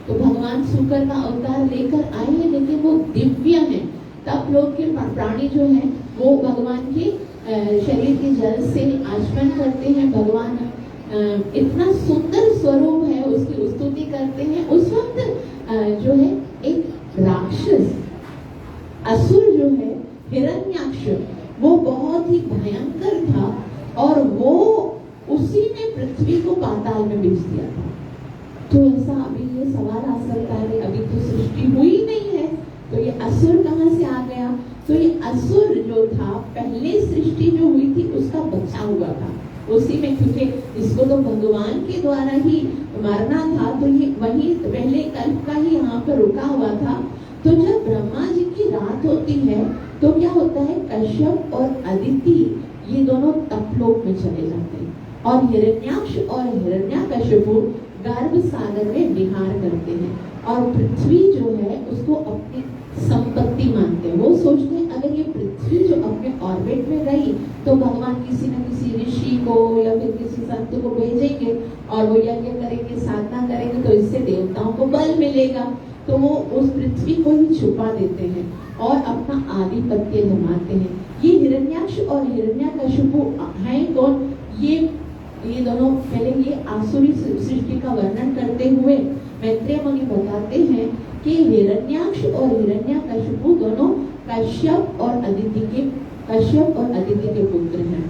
तो भगवान शुक्र का अवतार लेकर आए हैं, लेकिन वो दिव्य हैं। तब लोग के प्राणी जो हैं वो भगवान के शरीर के जल से आचमन करते हैं। भगवान इतना सुंदर स्वरूप है, उसकी स्तुति करते हैं। उस वक्त जो है एक राक्षस असुर जो है हिरण्याक्ष, वो बहुत ही भयंकर था, और वो उसी ने पृथ्वी को पाताल में भेज दिया था। तो ऐसा अभी ये सवाल आ सकता है, अभी तो सृष्टि हुई नहीं है, तो ये असुर कहाँ से आ गया? तो ये असुर जो था, पहले सृष्टि जो हुई थी उसका बचा हुआ था उसी में, क्योंकि इसको तो भगवान के द्वारा ही मरना था, तो ये वही पहले कल्प का ही यहाँ पर रुका हुआ था। तो जब ब्रह्मा जी की रात होती है तो क्या होता है, कश्यप और अदिति ये दोनों तपलोक में चले जाते हैं, और हिरण्याक्ष और हिरण्याकश्यप गर्भ सागर में विहार करते हैं, और पृथ्वी जो है उसको अपनी संपत्ति मानते हैं। वो सोचते हैं अगर ये पृथ्वी जो अपने ऑर्बिट में रही तो भगवान किसी न किसी ऋषि को या फिर किसी संत को भेजेंगे, और वो यज्ञ करेंगे, साधना करेंगे, तो इससे देवताओं को बल मिलेगा। तो वो उस पृथ्वी को ही छुपा देते हैं और अपना आधिपत्य जमाते हैं। ये हिरण्याक्ष और हिरण्याकश्यप हैं कौन? ये दोनों पहले ये आसुरी सृष्टि का वर्णन करते हुए मैत्रेय मुनि बताते हैं कि हिरण्याक्ष और हिरण्याकश्यप दोनों कश्यप और अदिति के पुत्र हैं।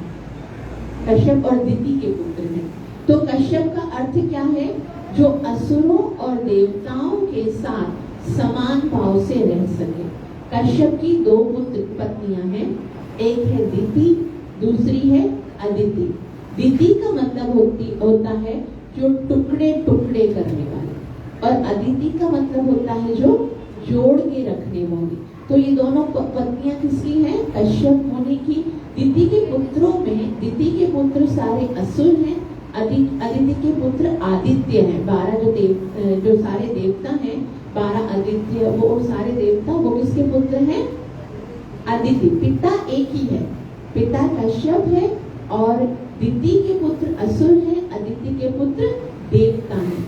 कश्यप और दिति के पुत्र हैं। तो कश्यप का अर्थ क्या है? जो असुरों और देवताओं के साथ समान भाव से रह सके। कश्यप की 2 पत्नियां हैं, एक है दिति, दूसरी है अदिति। दिति का मतलब होता है जो टुकड़े टुकड़े करने वाली, और अदिति का मतलब होता है जो जोड़ के रखने वाली। तो ये दोनों पत्नियां किसकी हैं? कश्यप मुनि की। दिति के पुत्रों में, दिति के पुत्र सारे असुर हैं, अदिति के पुत्र आदित्य हैं। 12 जो सारे देवता हैं, 12 आदित्य, वो सारे देवता वो किसके पुत्र हैं? अदिति। पिता एक ही है, पिता कश्यप है और दिति के पुत्र असुर हैं, अदिति के पुत्र देवता हैं।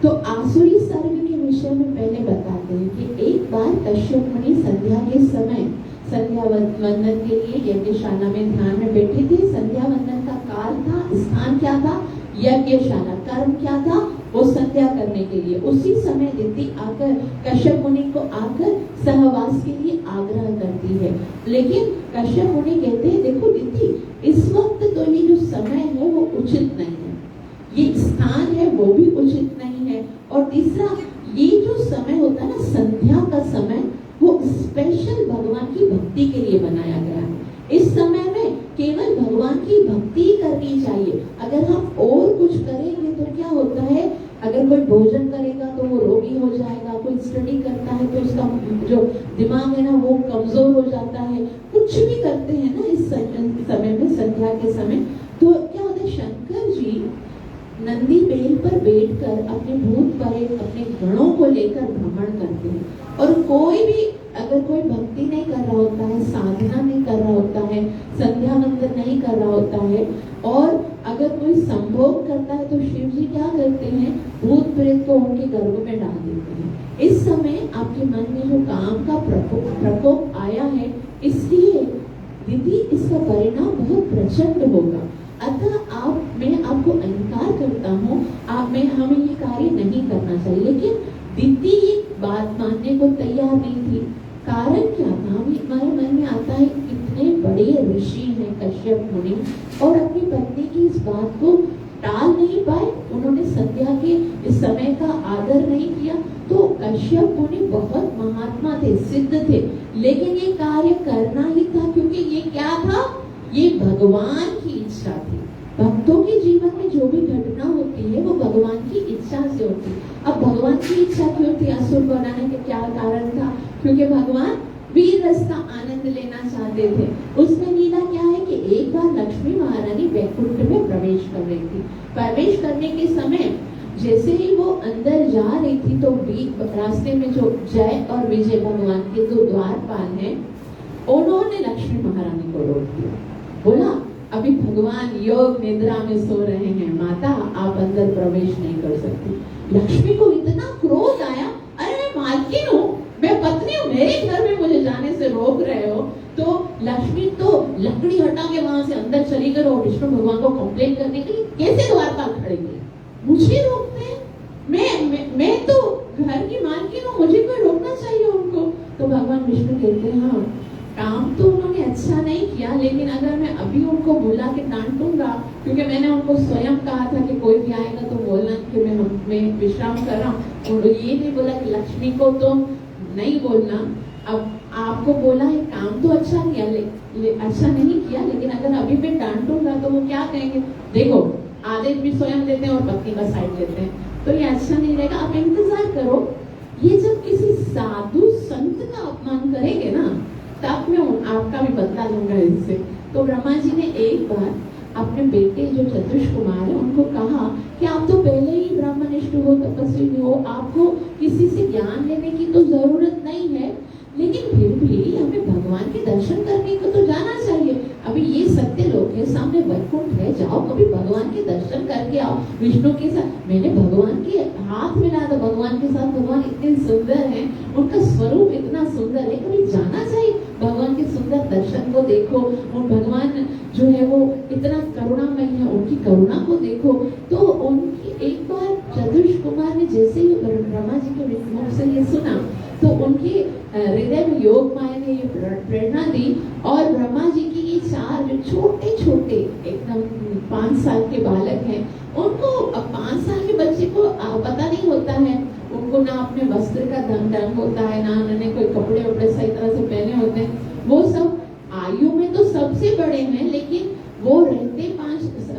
तो आसुरी सर्ग के विषय में पहले बताते हैं कि एक बार कश्यप मुनि संध्या के समय संध्या वंदन के लिए यज्ञशाला में ध्यान में बैठे थे। संध्या वंदन का काल था, स्थान क्या था? यज्ञशाला। कर्म क्या था? वो संध्या करने के लिए। उसी समय दिति आकर कश्यप मुनि को आकर सहवास के लिए आग्रह करती है, लेकिन कश्यप मुनि कहते हैं देखो दिति, इस वक्त तो ये जो समय है वो उचित नहीं है, ये स्थान है वो भी उचित नहीं है, और तीसरा ये जो समय होता है ना संध्या का समय, वो स्पेशल भगवान की भक्ति के लिए बनाया गया है। इस समय में केवल भगवान की भक्ति करनी चाहिए। अगर हम और कुछ करेंगे तो क्या होता है, अगर कोई भोजन करेगा तो वो रोगी हो जाएगा, कोई स्टडी करता है तो उसका जो दिमाग है ना वो कमजोर हो जाता है। कुछ भी करते हैं ना इस समय में, संध्या के समय, तो क्या होता है, शंकर जी नंदी बेल पर बैठकर अपने भूत प्रेत अपने गणों को लेकर भ्रमण करते हैं। और कोई भी अगर कोई भक्ति नहीं कर रहा होता है, साधना नहीं कर रहा होता है, संध्या वंदन नहीं कर रहा होता है, और अगर कोई संभोग करता है तो शिव जी क्या करते हैं, भूत प्रेत को उनके गर्भ में डाल देते हैं। इस समय आपके मन में जो काम का प्रकोप आया है, इसलिए दीदी इसका परिणाम बहुत प्रचंड होगा। अतः मैं आपको अंकार करता हूँ, हमें ये कार्य नहीं करना चाहिए। लेकिन दीदी ये बात मानने को तैयार नहीं थी। कारण क्या था? हमारे मन में आता है कितने बड़े ऋषि हैं कश्यप मुनि, और अपनी पत्नी की इस बात को टाल नहीं पाए। उन्होंने संध्या के इस समय का आदर नहीं किया। तो कश्यप मुनि बहुत महात्मा थे, सिद्ध थे, लेकिन ये कार्य करना ही था, क्योंकि ये क्या था, ये भगवान की इच्छा थी। भक्तों के जीवन में जो भी घटना होती है वो भगवान की इच्छा से होती है। अब भगवान की इच्छा क्यों थी असुर बनाने का, क्या कारण था? क्योंकि भगवान वीर रस का आनंद लेना चाहते थे। उसमें लीला क्या है कि एक बार लक्ष्मी महारानी वैकुंठ में प्रवेश कर रही थी। प्रवेश करने के समय जैसे ही वो अंदर जा रही थी तो रास्ते में जो जय और विजय भगवान के दो द्वारपाल हैं, उन्होंने लक्ष्मी महारानी को रोक दिया। बोला अभी भगवान योग निद्रा में सो रहे हैं, माता आप अंदर प्रवेश नहीं कर सकती। लक्ष्मी को इतना क्रोध आया, अरे मैं मालकिन हूँ, मैं पत्नी हूँ, मेरे घर में मुझे जाने से रोक रहे हो। तो लक्ष्मी तो लकड़ी हटा के वहां से अंदर चली गई और विष्णु भगवान को कंप्लेन करने के लिए कैसे द्वारपाल खड़े किए, मुझे रोकते हैं, मैं तो घर की मालकिन हूँ, मुझे कोई रोकना चाहिए उनको। तो भगवान विष्णु कहते हैं हाँ, काम तो उन्होंने अच्छा नहीं किया, लेकिन अगर मैं अभी उनको बुला के डांटूंगा, क्योंकि मैंने उनको स्वयं कहा था कि कोई भी आएगा तो बोलना कि मैं विश्राम कर रहा हूँ, और ये नहीं बोला कि लक्ष्मी को तो नहीं बोलना। अब आपको बोला है काम तो अच्छा नहीं किया, लेकिन अगर अभी मैं डांटूंगा तो वो क्या कहेंगे, देखो आदेश भी स्वयं देते हैं और पत्नी का साइड लेते हैं, तो ये अच्छा नहीं रहेगा। आप इंतजार करो, ये जब किसी साधु संत का अपमान करेंगे ना, तब मैं आपका भी बदला लूंगा इससे। तो ब्रह्मा जी ने एक बार अपने बेटे जो चतुष कुमार है उनको कहा कि आप तो पहले ही ब्रह्मनिष्ठ हो, तपस्वी हो, आपको किसी से ज्ञान लेने की तो जरूरत नहीं है, लेकिन फिर भी हमें भगवान के दर्शन करने को तो जाना चाहिए। अभी ये सत्य लोग है, सामने वैकुंठ है, जाओ कभी भगवान के दर्शन करके आओ विष्णु के साथ। मैंने भगवान के हाथ मिला था भगवान के साथ, भगवान इतने सुंदर हैं, उनका स्वरूप इतना सुंदर है, कभी जाना चाहिए भगवान के सुंदर दर्शन को देखो। और भगवान जो है वो इतना करुणामय है, उनकी करुणा को देखो। तो उनकी एक बार चतुष कुमार ने जैसे ही ब्रह्मा जी के मुख से ये सुना, तो उनके हृदय में योग माया ने ये प्रेरणा दी, और ब्रह्मा जी की ये चार जो छोटे छोटे एकदम 5 साल के बालक हैं, उनको 5 साल के बच्चे को पता नहीं होता है, उनको ना अपने वस्त्र का ढंग होता है, ना उन्होंने कोई कपड़े वपड़े सही तरह से पहने होते हैं। वो सब आयु में तो सबसे बड़े हैं, लेकिन वो रहते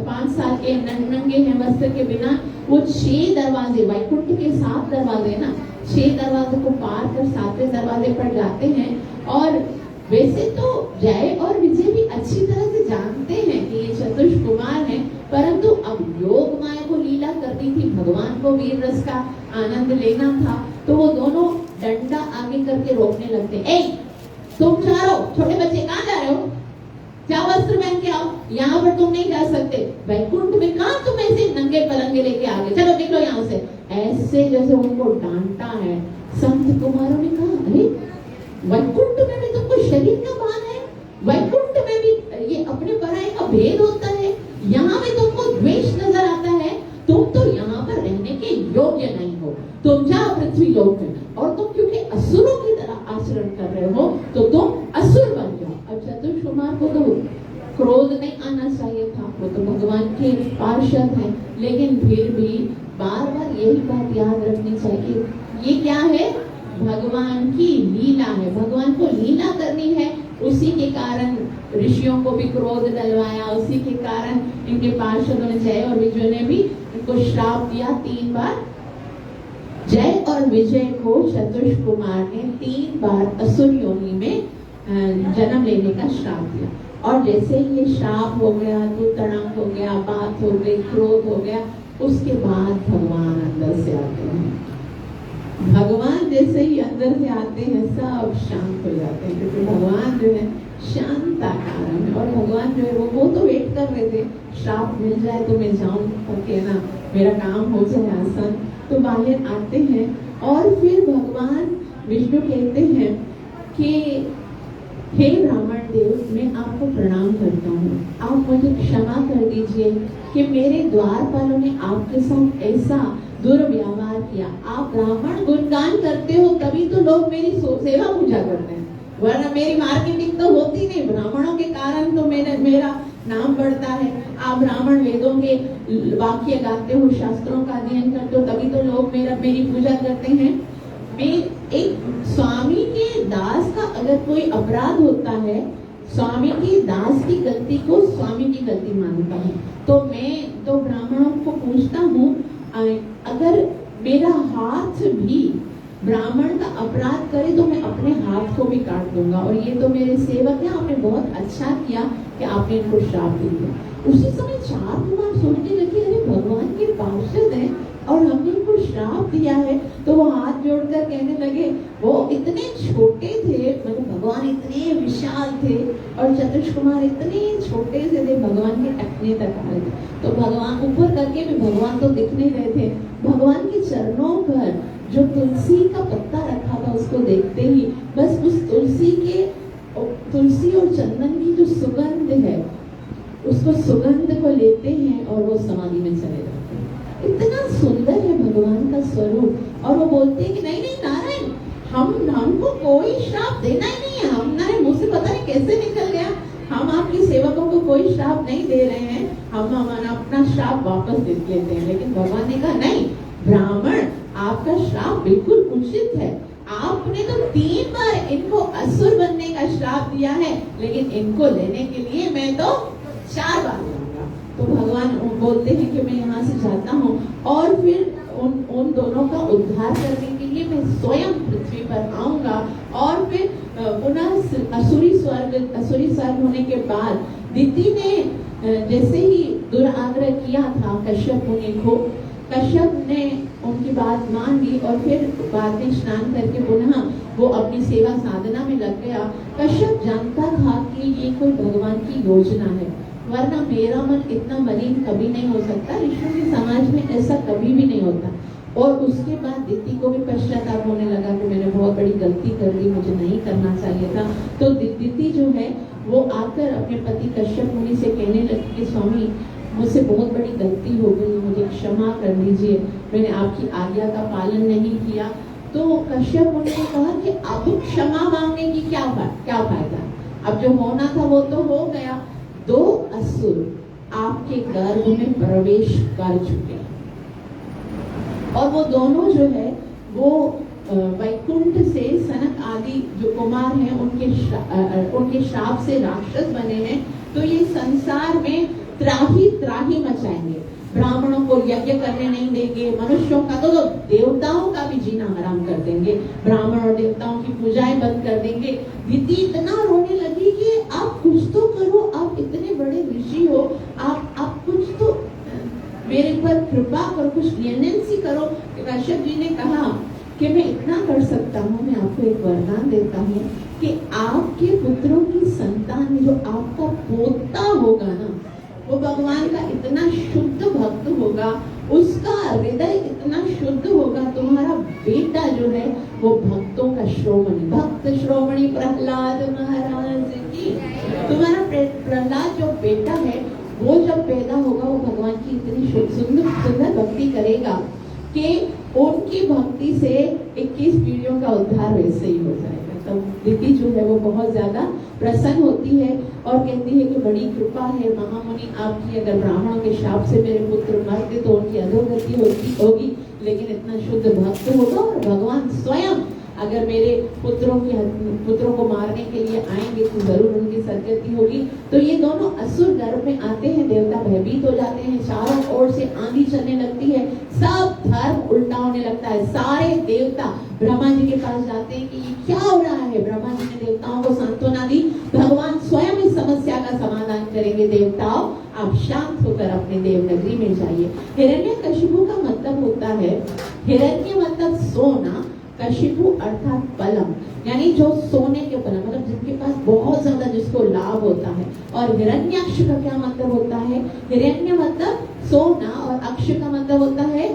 5 साल के नंगे हैं वस्त्र के बिना। वो 6 दरवाजे, वैकुंठ के 7 दरवाजे ना, 6 दरवाजे को पार कर 7वें दरवाजे पर जाते हैं। और वैसे तो जय और विजय भी अच्छी तरह से जानते हैं कि ये चतुष कुमार हैं, परंतु अब योग माया को लीला करनी थी, भगवान को वीर रस का आनंद लेना था, तो वो दोनों डंडा आगे करके रोकने लगते। ए तुम चारों छोटे बच्चे कहाँ जा रहे हो, जाओ वस्त्र पहन के आओ, यहाँ पर तुम नहीं जा सकते, वैकुंठ में कहाँ तुम ऐसे नंगे पलंगे लेके आ गए, चलो निकलो यहाँ से। ऐसे जैसे उनको डांटा है। संत कुमारों ने कहा, अरे वैकुंठ में भी तुमको शरीर का भान है, वैकुंठ में भी ये अपने पराये का भेद होता है, यहाँ भी तुमको द्वेष नजर आता है, तुम तो यहाँ पर रहने के योग्य नहीं हो, तुम जाओ पृथ्वी लोक में। और तुम क्योंकि असुरों की तरह आचरण कर रहे हो तो तुम असुर बन जाओ। अब चतुष्कुमार को तो क्रोध नहीं आना चाहिए था, वो तो भगवान के पार्षद हैं, लेकिन फिर भी बार बार यही बात याद रखनी चाहिए, ये क्या है, भगवान की लीला है, भगवान को लीला करनी है। उसी के कारण ऋषियों को भी क्रोध डलवाया, उसी के कारण इनके पार्षदों ने, जय और विजय ने भी इनको श्राप दिया 3 बार। जय और विजय को चतुष्कुमार ने 3 बार असुर योनि में जन्म लेने का श्राप दिया। और जैसे ये श्राप हो गया, तो तड़ंग हो गया, बात हो गई, क्रोध हो गया, उसके बाद भगवान अंदर से आते हैं। भगवान जैसे ही अंदर से आते हैं सब शांत हो जाते हैं, क्योंकि भगवान जो है शांत आकार है। और भगवान जो है वो तो वेट कर रहे थे, श्राप मिल जाए तो मैं जाऊं करके ना, मेरा काम हो जाए आसान। तो बाहर आते हैं और फिर भगवान विष्णु कहते हैं कि हे ब्राह्मण देव, मैं आपको प्रणाम करता हूँ, आप मुझे क्षमा कर दीजिए कि मेरे द्वारपालों ने आपके साथ ऐसा दुर्व्यवहार किया। आप ब्राह्मण गुणगान करते हो तभी तो लोग मेरी सेवा पूजा करते हैं, वरना मेरी मार्केटिंग तो होती नहीं। ब्राह्मणों के कारण तो मेरा नाम बढ़ता है। आप ब्राह्मण वेदों के वाक्य गाते हो, शास्त्रों का अध्ययन करते हो, तभी तो लोग मेरी पूजा करते हैं। एक स्वामी के दास का अगर कोई अपराध होता है, स्वामी के दास की गलती को स्वामी की गलती मानता है, तो मैं तो ब्राह्मणों को पूछता हूँ, अगर मेरा हाथ भी ब्राह्मण का अपराध करे तो मैं अपने हाथ को भी काट दूंगा। और ये तो मेरे सेवक हैं, आपने बहुत अच्छा किया कि आपने इनको श्राप दे दिया। उसी समय 4 कुमार सोचने लगे, अरे भगवान के पार्षद हैं और हमने इनको श्राप दिया है। तो वो हाथ जोड़कर कहने लगे, वो इतने छोटे थे, मतलब भगवान इतने विशाल थे और चतुष्कुमार इतने छोटे से थे, भगवान के टकने तक आ रहे थे। तो भगवान ऊपर करके भी भगवान तो दिख नहीं रहे थे। भगवान के चरणों पर जो तुलसी का पत्ता रखा था, उसको देखते ही बस उस तुलसी और चंदन की जो सुगंध है, उसको सुगंध को लेते हैं और वो समाधि में चले जाते हैं। इतना सुंदर है भगवान का स्वरूप। और वो बोलते हैं कि नहीं नहीं नारायण, हमको कोई श्राप देना ही नहीं है, हमारे मुंह से पता नहीं कैसे निकल गया, हम आपके सेवकों को कोई श्राप नहीं दे रहे हैं, हम अपना श्राप वापस दे लेते हैं। लेकिन भगवान ने कहा, नहीं ब्राह्मण, आपका श्राप बिल्कुल उचित है, आपने तो 3 बार इनको असुर बनने का श्राप दिया है, लेकिन इनको लेने के लिए मैं तो 4 बार जाऊंगा। तो भगवान बोलते हैं कि मैं यहाँ से जाता हूँ और फिर उन दोनों का उद्धार करने के लिए मैं स्वयं पृथ्वी पर आऊंगा। और फिर पुनः असुरी स्वर्ग होने के बाद दिति ने जैसे ही दुराग्रह किया था कश्यप मुनि को, कश्यप ने उनकी बात मान ली और फिर बाद में स्नान करके पुनः वो अपनी सेवा साधना में लग गया। कश्यप जानता था कि ये कोई भगवान की योजना है, वरना मेरा मन इतना मलिन कभी नहीं हो सकता, ऋषियों के समाज में ऐसा कभी भी नहीं होता। और उसके बाद दिति को भी पश्चाताप होने लगा कि मैंने बहुत बड़ी गलती कर दी, मुझे नहीं करना चाहिए था। तो दिति जो है वो आकर अपने पति कश्यप मुनि से कहने लगी कि स्वामी, मुझसे बहुत बड़ी गलती हो गई, मुझे क्षमा कर दीजिए, मैंने आपकी आज्ञा का पालन नहीं किया। तो कश्यप मुनि ने कहा कि अब क्षमा मांगने की क्या फायदा, अब जो होना था वो तो हो गया। 2 असुर आपके गर्भ में प्रवेश कर चुके और वो दोनों जो है वो वैकुंठ से सनक आदि जो कुमार हैं उनके श्राप से राक्षस बने हैं। तो ये संसार में त्राही मचाएंगे, ब्राह्मणों को यज्ञ करने नहीं देंगे, मनुष्यों का तो देवताओं का भी जीना हराम कर देंगे, ब्राह्मण और देवताओं की पूजाएं बंद कर देंगे। दिति इतना रोने लगी कि आप कुछ तो करो, आप इतने बड़े ऋषि हो, आप कुछ तो मेरे पर कृपा करो, कुछ क्लेमेंसी करो। कश्यप जी ने कहा कि मैं इतना कर सकता हूँ, मैं आपको एक वरदान देता हूँ कि आपके पुत्रों की संतान जो आपका पोता होगा ना, वो भगवान का इतना शुद्ध भक्त होगा, उसका हृदय इतना शुद्ध होगा, तुम्हारा बेटा जो है वो भक्तों का श्रोमणी, भक्त श्रोमणी प्रहलाद महाराज की। तुम्हारा प्रहलाद जो बेटा है वो जब पैदा होगा वो भगवान की इतनी सुंदर सुंदर भक्ति करेगा कि उनकी भक्ति से 21 पीढ़ियों का उद्धार वैसे ही हो जाएगा। तब दीदी जो है वो बहुत ज्यादा प्रसन्न होती है और कहती है कि बड़ी कृपा है महामुनि आपकी, अगर ब्राह्मणों के शाप से मेरे पुत्र मरते तो उनकी अधोगति होगी, लेकिन इतना शुद्ध भक्त होगा और भगवान स्वयं अगर मेरे पुत्रों को मारने के लिए आएंगे तो जरूर उनकी सदगति होगी। तो ये दोनों असुर गर्भ में आते हैं, देवता भयभीत हो जाते हैं, चारों ओर से आंधी चलने लगती है, सब धर्म उल्टा होने लगता है। सारे देवता ब्रह्मा जी के पास जाते हैं कि ये क्या हो रहा है। ब्रह्मा जी ने देवताओं को सांत्वना दी, भगवान स्वयं इस समस्या का समाधान करेंगे। देवताओं आप शांत होकर अपने देवनगरी में जाइए। हिरण्यकशिपु का मतलब होता है, हिरण्य मतलब सोना, कशिपु अर्थात पलम, यानी जो सोने के पलम, मतलब जिनके पास बहुत ज्यादा जिसको लाभ होता है। और हिरण्याक्ष का क्या मतलब होता है? हिरण्य मतलब सोना और अक्ष का मतलब होता है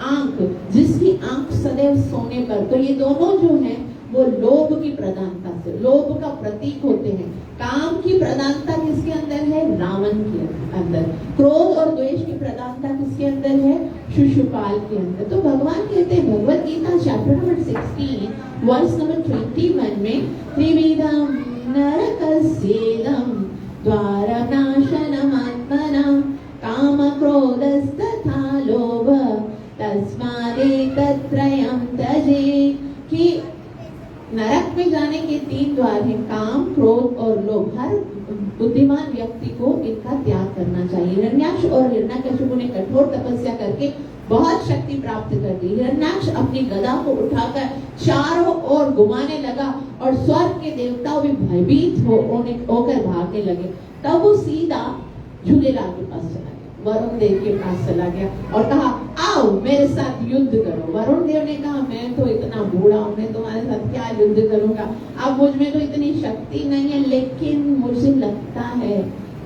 आंख, जिसकी आंख सदैव सोने पर। तो ये दोनों जो हैं वो लोभ की प्रधानता से, लोभ का प्रतीक होते हैं। काम की प्रधानता किसके अंदर है? रावण के अंदर। क्रोध और द्वेष की प्रधानता किसके अंदर है? शिशुपाल के अंदर। तो भगवान कहते हैं Bhagavad Gita chapter number 16 verse number 21 में, त्रिविधम नरकस्येदं द्वारनाशनमात्मनां काम क्रोधस्तथा लोभ तस्मादेतत्त्रयं त्यजेत्। कि नरक में जाने के 3 द्वार हैं, काम, क्रोध और लोभ। हर बुद्धिमान व्यक्ति को इनका त्याग करना चाहिए। हिरण्याक्ष और हिरण्यकशिपु ने कठोर तपस्या करके बहुत शक्ति प्राप्त कर दी। हिरण्याक्ष अपनी गदा को उठाकर चारों ओर घुमाने लगा और स्वर्ग के देवताओं भी भयभीत होकर भागने लगे। तब वो सीधा झूलेलाल के पास चला गया, वरुण देव के पास चला गया और कहा आओ मेरे साथ युद्ध करो। वरुण देव ने कहा मैं तो इतना बूढ़ा हूँ, मैं तुम्हारे साथ क्या युद्ध करूंगा, अब मुझ में तो इतनी शक्ति नहीं है, लेकिन मुझे लगता है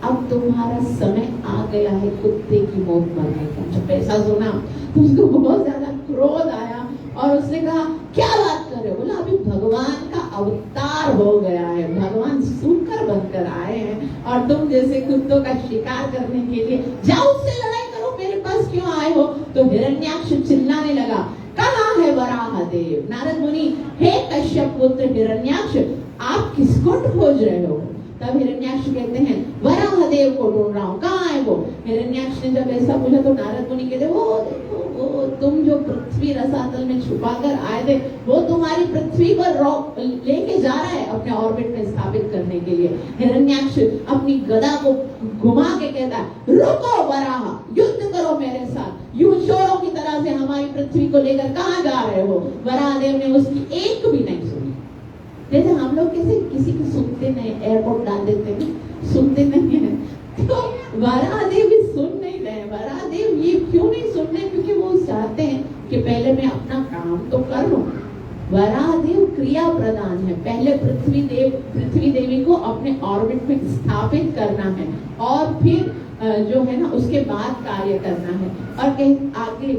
अब तुम्हारा समय आ गया है कुत्ते की मौत मरने का। जब ऐसा सुना तो उसको बहुत ज्यादा क्रोध आया और उसने कहा क्या बात कर रहे हो? बोला अभी भगवान का अवतार हो गया है, भगवान सूकर बनकर आए हैं और तुम जैसे कुत्तों का शिकार करने के लिए जाओ उससे लड़ाई करो, मेरे पास क्यों आए हो? तो हिरण्याक्ष चिल्लाने लगा, कहाँ है वराह देव? नारद मुनि, हे कश्यप पुत्र हिरण्याक्ष, आप किसको खोज रहे हो? तब हिरण्याक्ष कहते हैं वराह देव को ढूंढ रहा हूँ, कहाँ है वो? हिरण्याक्ष ने जब ऐसा बोला तो नारद मुनि कहते वो देखो वो तुम जो पृथ्वी रसातल में छुपा कर आए थे वो तुम्हारी पृथ्वी पर लेके जा रहा है अपने ऑर्बिट में स्थापित करने के लिए। हिरण्याक्ष अपनी गदा को घुमा के कहता है रुको वराह, युद्ध करो मेरे साथ, यूं चोरों की तरह से हमारी पृथ्वी को लेकर कहाँ जा रहे हो? वराह देव ने उसकी एक भी नहीं सुनी। जैसे हम लोग कैसे किसी की सुनते नहीं, एयरपोर्ट डाल देते हैं, सुनते नहीं है, तो वराहदेव भी सुन नहीं रहे। वराहदेव ये क्यों नहीं सुन रहे? क्योंकि वो चाहते हैं कि पहले मैं अपना काम तो कर लूं। वराहदेव क्रिया प्रधान है, पहले पृथ्वी देवी को अपने ऑर्बिट में स्थापित करना है और फिर जो है ना उसके बाद कार्य करना है। और आगे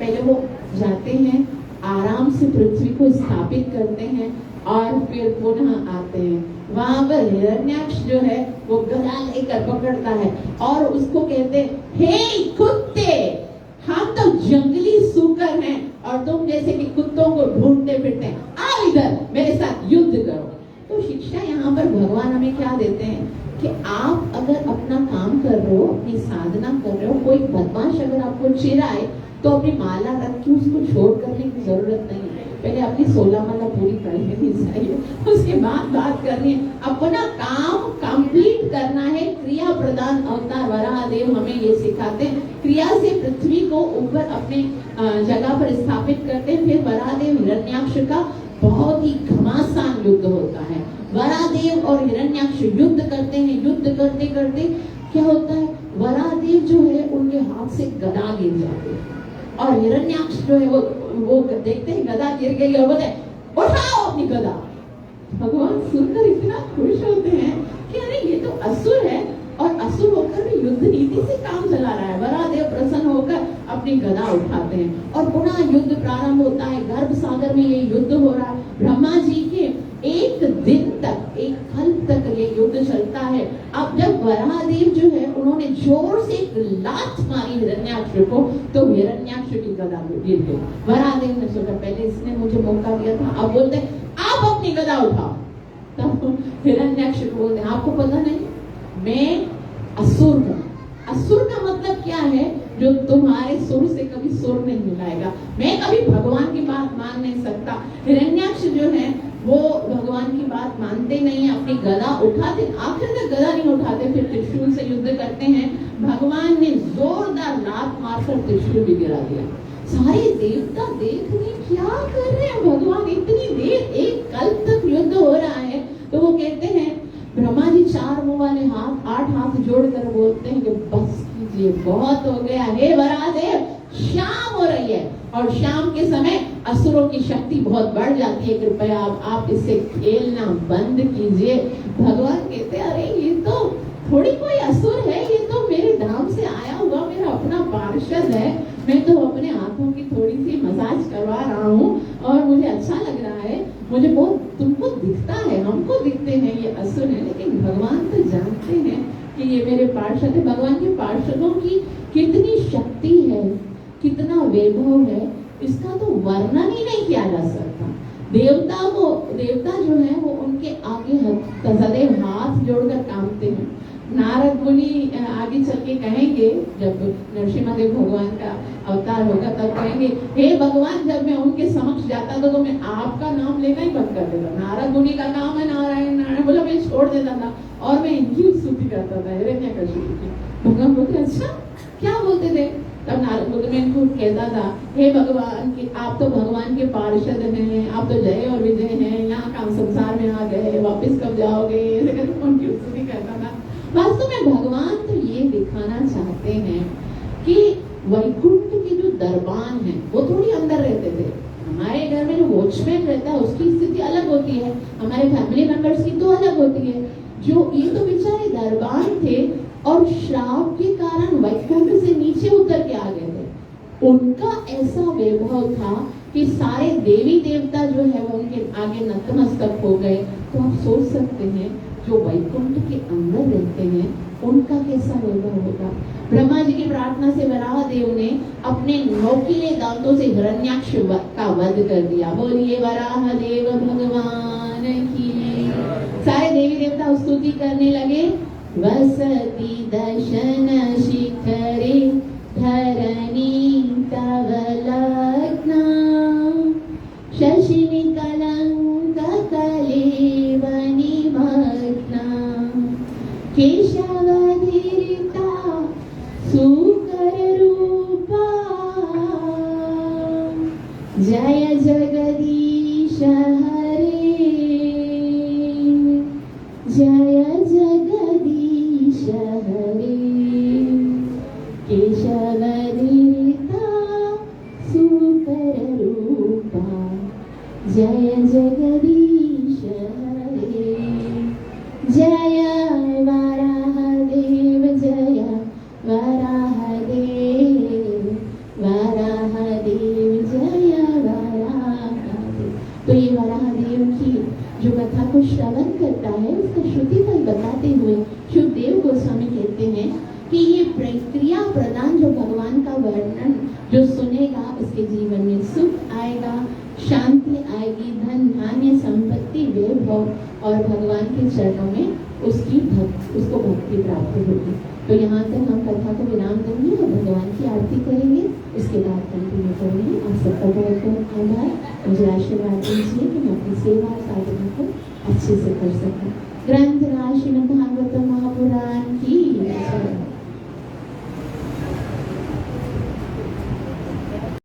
पहले वो जाते हैं, आराम से पृथ्वी को स्थापित करते हैं और फिर पुनः आते हैं। वहां पर हिरण्याक्ष जो है वो गदा लेकर पकड़ता है और उसको कहते हे कुत्ते, हम तो जंगली सूकर हैं और तुम जैसे कि कुत्तों को ढूंढते फिरते हैं, आओ इधर मेरे साथ युद्ध करो। तो शिक्षा यहाँ पर भगवान हमें क्या देते हैं कि आप अगर अपना काम कर रहे हो, अपनी साधना कर रहे हो, कोई बदमाश अगर आपको चिढ़ाए तो अपनी माला रख के उसको छोड़ करने की जरूरत नहीं है। पहले अपनी 16 माला पूरी कर लेनी चाहिए, उसके बाद बात करनी है। अपना काम कंप्लीट करना है। क्रिया प्रधान अवतार वराहदेव हमें ये सिखाते हैं। क्रिया से पृथ्वी को ऊपर अपने जगह पर स्थापित करते हैं। फिर वराहदेव हिरण्याक्ष का बहुत ही घमासान युद्ध होता है। वराहदेव और हिरण्याक्ष युद्ध करते हैं। युद्ध करते करते क्या होता है, वराहदेव जो है उनके हाथ से गदा गिर जाती है और हिरण्याक्ष जो है वो देखते हैं गदा गिर गई और बोलते उठाओ अपनी गदा। भगवान सुनकर इतना खुश होते हैं कि अरे ये तो असुर है और असुर होकर भी युद्ध नीति से काम चला रहा है। वरादेव प्रसन्न होकर अपनी गदा उठाते हैं और पुनः युद्ध प्रारंभ होता है। गर्भ सागर में ये युद्ध हो रहा है। ब्रह्मा जी के एक दिन तक, एक कल्प तक ये युद्ध चलता है। अब जब वरादेव जो है उन्होंने जोर से एक लात मारी हिरण्याक्ष को, तो हिरण्याक्ष की गदा गिर गई। वरादेव ने सोचा पहले इसने मुझे मौका दिया था, अब बोलते आप अपनी गदा उठाओ। तब हिरण्याक्ष को बोलते आपको पता नहीं मैं असुर हूँ। असुर का मतलब क्या है? जो तुम्हारे सुर से कभी सुर नहीं मिलाएगा। मैं कभी भगवान की बात मान नहीं सकता। हिरण्याक्ष जो है वो भगवान की बात मानते नहीं, अपनी गदा उठाते, आखिर तक गदा नहीं उठाते, फिर त्रिशूल से युद्ध करते हैं। भगवान ने जोरदार लात मारकर त्रिशूल भी गिरा दिया। सारे देवता देख रहे क्या कर रहे हैं भगवान, इतनी देर एक कल्प तक युद्ध हो रहा है। तो वो कहते हैं, ब्रह्मा जी चार मुंह वाले हाथ, 8 हाथ जोड़कर बोलते हैं कि बस कीजिए, बहुत हो गया। हे वरादेव, शाम हो रही है और शाम के समय असुरों की शक्ति बहुत बढ़ जाती है, कृपया आप इससे खेलना बंद कीजिए। भगवान कहते हैं अरे ये तो थोड़ी कोई असुर है, ये तो मेरे धाम से आया हुआ मेरा अपना पार्षद है। मैं तो अपने हाथों की थोड़ी सी मसाज करवा रहा हूँ और मुझे अच्छा लग रहा है। मुझे बहुत, तुमको दिखता है, हमको दिखते हैं ये असुर है, लेकिन भगवान तो जानते हैं कि ये मेरे पार्षद है। भगवान के पार्षदों की कितनी शक्ति है, कितना वैभव है, इसका तो वर्णन ही नहीं किया जा सकता। देवता जो है वो उनके आगे सदैव हाथ जोड़कर कांपते हैं। नारद मुनि आगे चल के कहेंगे, जब नरसिम्हा देव भगवान का अवतार होगा तब कहेंगे, हे भगवान, जब मैं उनके समक्ष जाता था तो मैं आपका नाम लेना ही बंद कर देता। नारद मुनि का नाम है नारायण, नारायण बोला मैं छोड़ देता था और मैं इनकी स्तुति करता था, हिरण्यकशिपु की। भगवान बोलते अच्छा क्या बोलते थे? तब नारद मुनि में इनको कहता था, हे भगवान कि आप तो भगवान के पार्षद हैं, आप तो जय और विजय हैं, यहाँ काम संसार में आ गए, वापस कब जाओगे? उनकी स्तुति करता था। वास्तव में भगवान तो ये दिखाना चाहते हैं कि वैकुंठ के जो दरबान हैं वो थोड़ी अंदर रहते थे। हमारे घर में जो वॉचमैन रहता है उसकी स्थिति अलग होती है, हमारे फैमिली मेंबर्स की तो अलग होती है। जो ये तो बेचारे दरबान थे और श्राप के कारण वैकुंठ से नीचे उतर के आ गए थे। उनका ऐसा वैभव था कि सारे देवी देवता जो है वो उनके आगे नतमस्तक हो गए। तो आप सोच सकते हैं जो वैकुंठ के अंदर रहते हैं उनका कैसा वैभव होगा। ब्रह्मा जी की प्रार्थना से वराह देव ने अपने नोकीले दांतों से हिरण्याक्ष का वध कर दिया। बोलिए वराह देव भगवान की। सारे देवी देवता स्तुति करने लगे। वसति दशन शिखरे धरणी तव लग्ना शशिनि कलंक कलेवनि मग्ना केशवधीरिता सुकर रूपा जय जगदीश हरे जय जगदीश हरे केशवधीरिता सुकर रूपा जय जगदीश हरे जय वराहदेव जय वराहदेव वराहदेव जय वराहदेव। तो ये वराहदेव की जो कथा को श्रवण करता है उसका श्रुति फल बताते हुए शुभदेव गोस्वामी कहते हैं कि ये प्रक्रिया प्रदान जो भगवान का वर्णन जो सुनेगा उसके जीवन में सुख आएगा, शांति आएगी, धन धान्य संपत्ति वैभव और भगवान के चरणों में उसको भक्ति प्राप्त होगी। तो यहाँ तक हम कथा को विराम देंगे और भगवान की आरती करेंगे, इसके बाद कंटिन्यू करेंगे। आप सबका बहुत बहुत आभार। मुझे आशीर्वाद दीजिए कि मैं अपनी सेवा साधना को अच्छे से कर सकूं। ग्रंथ राज श्रीमद् भागवत महापुराण की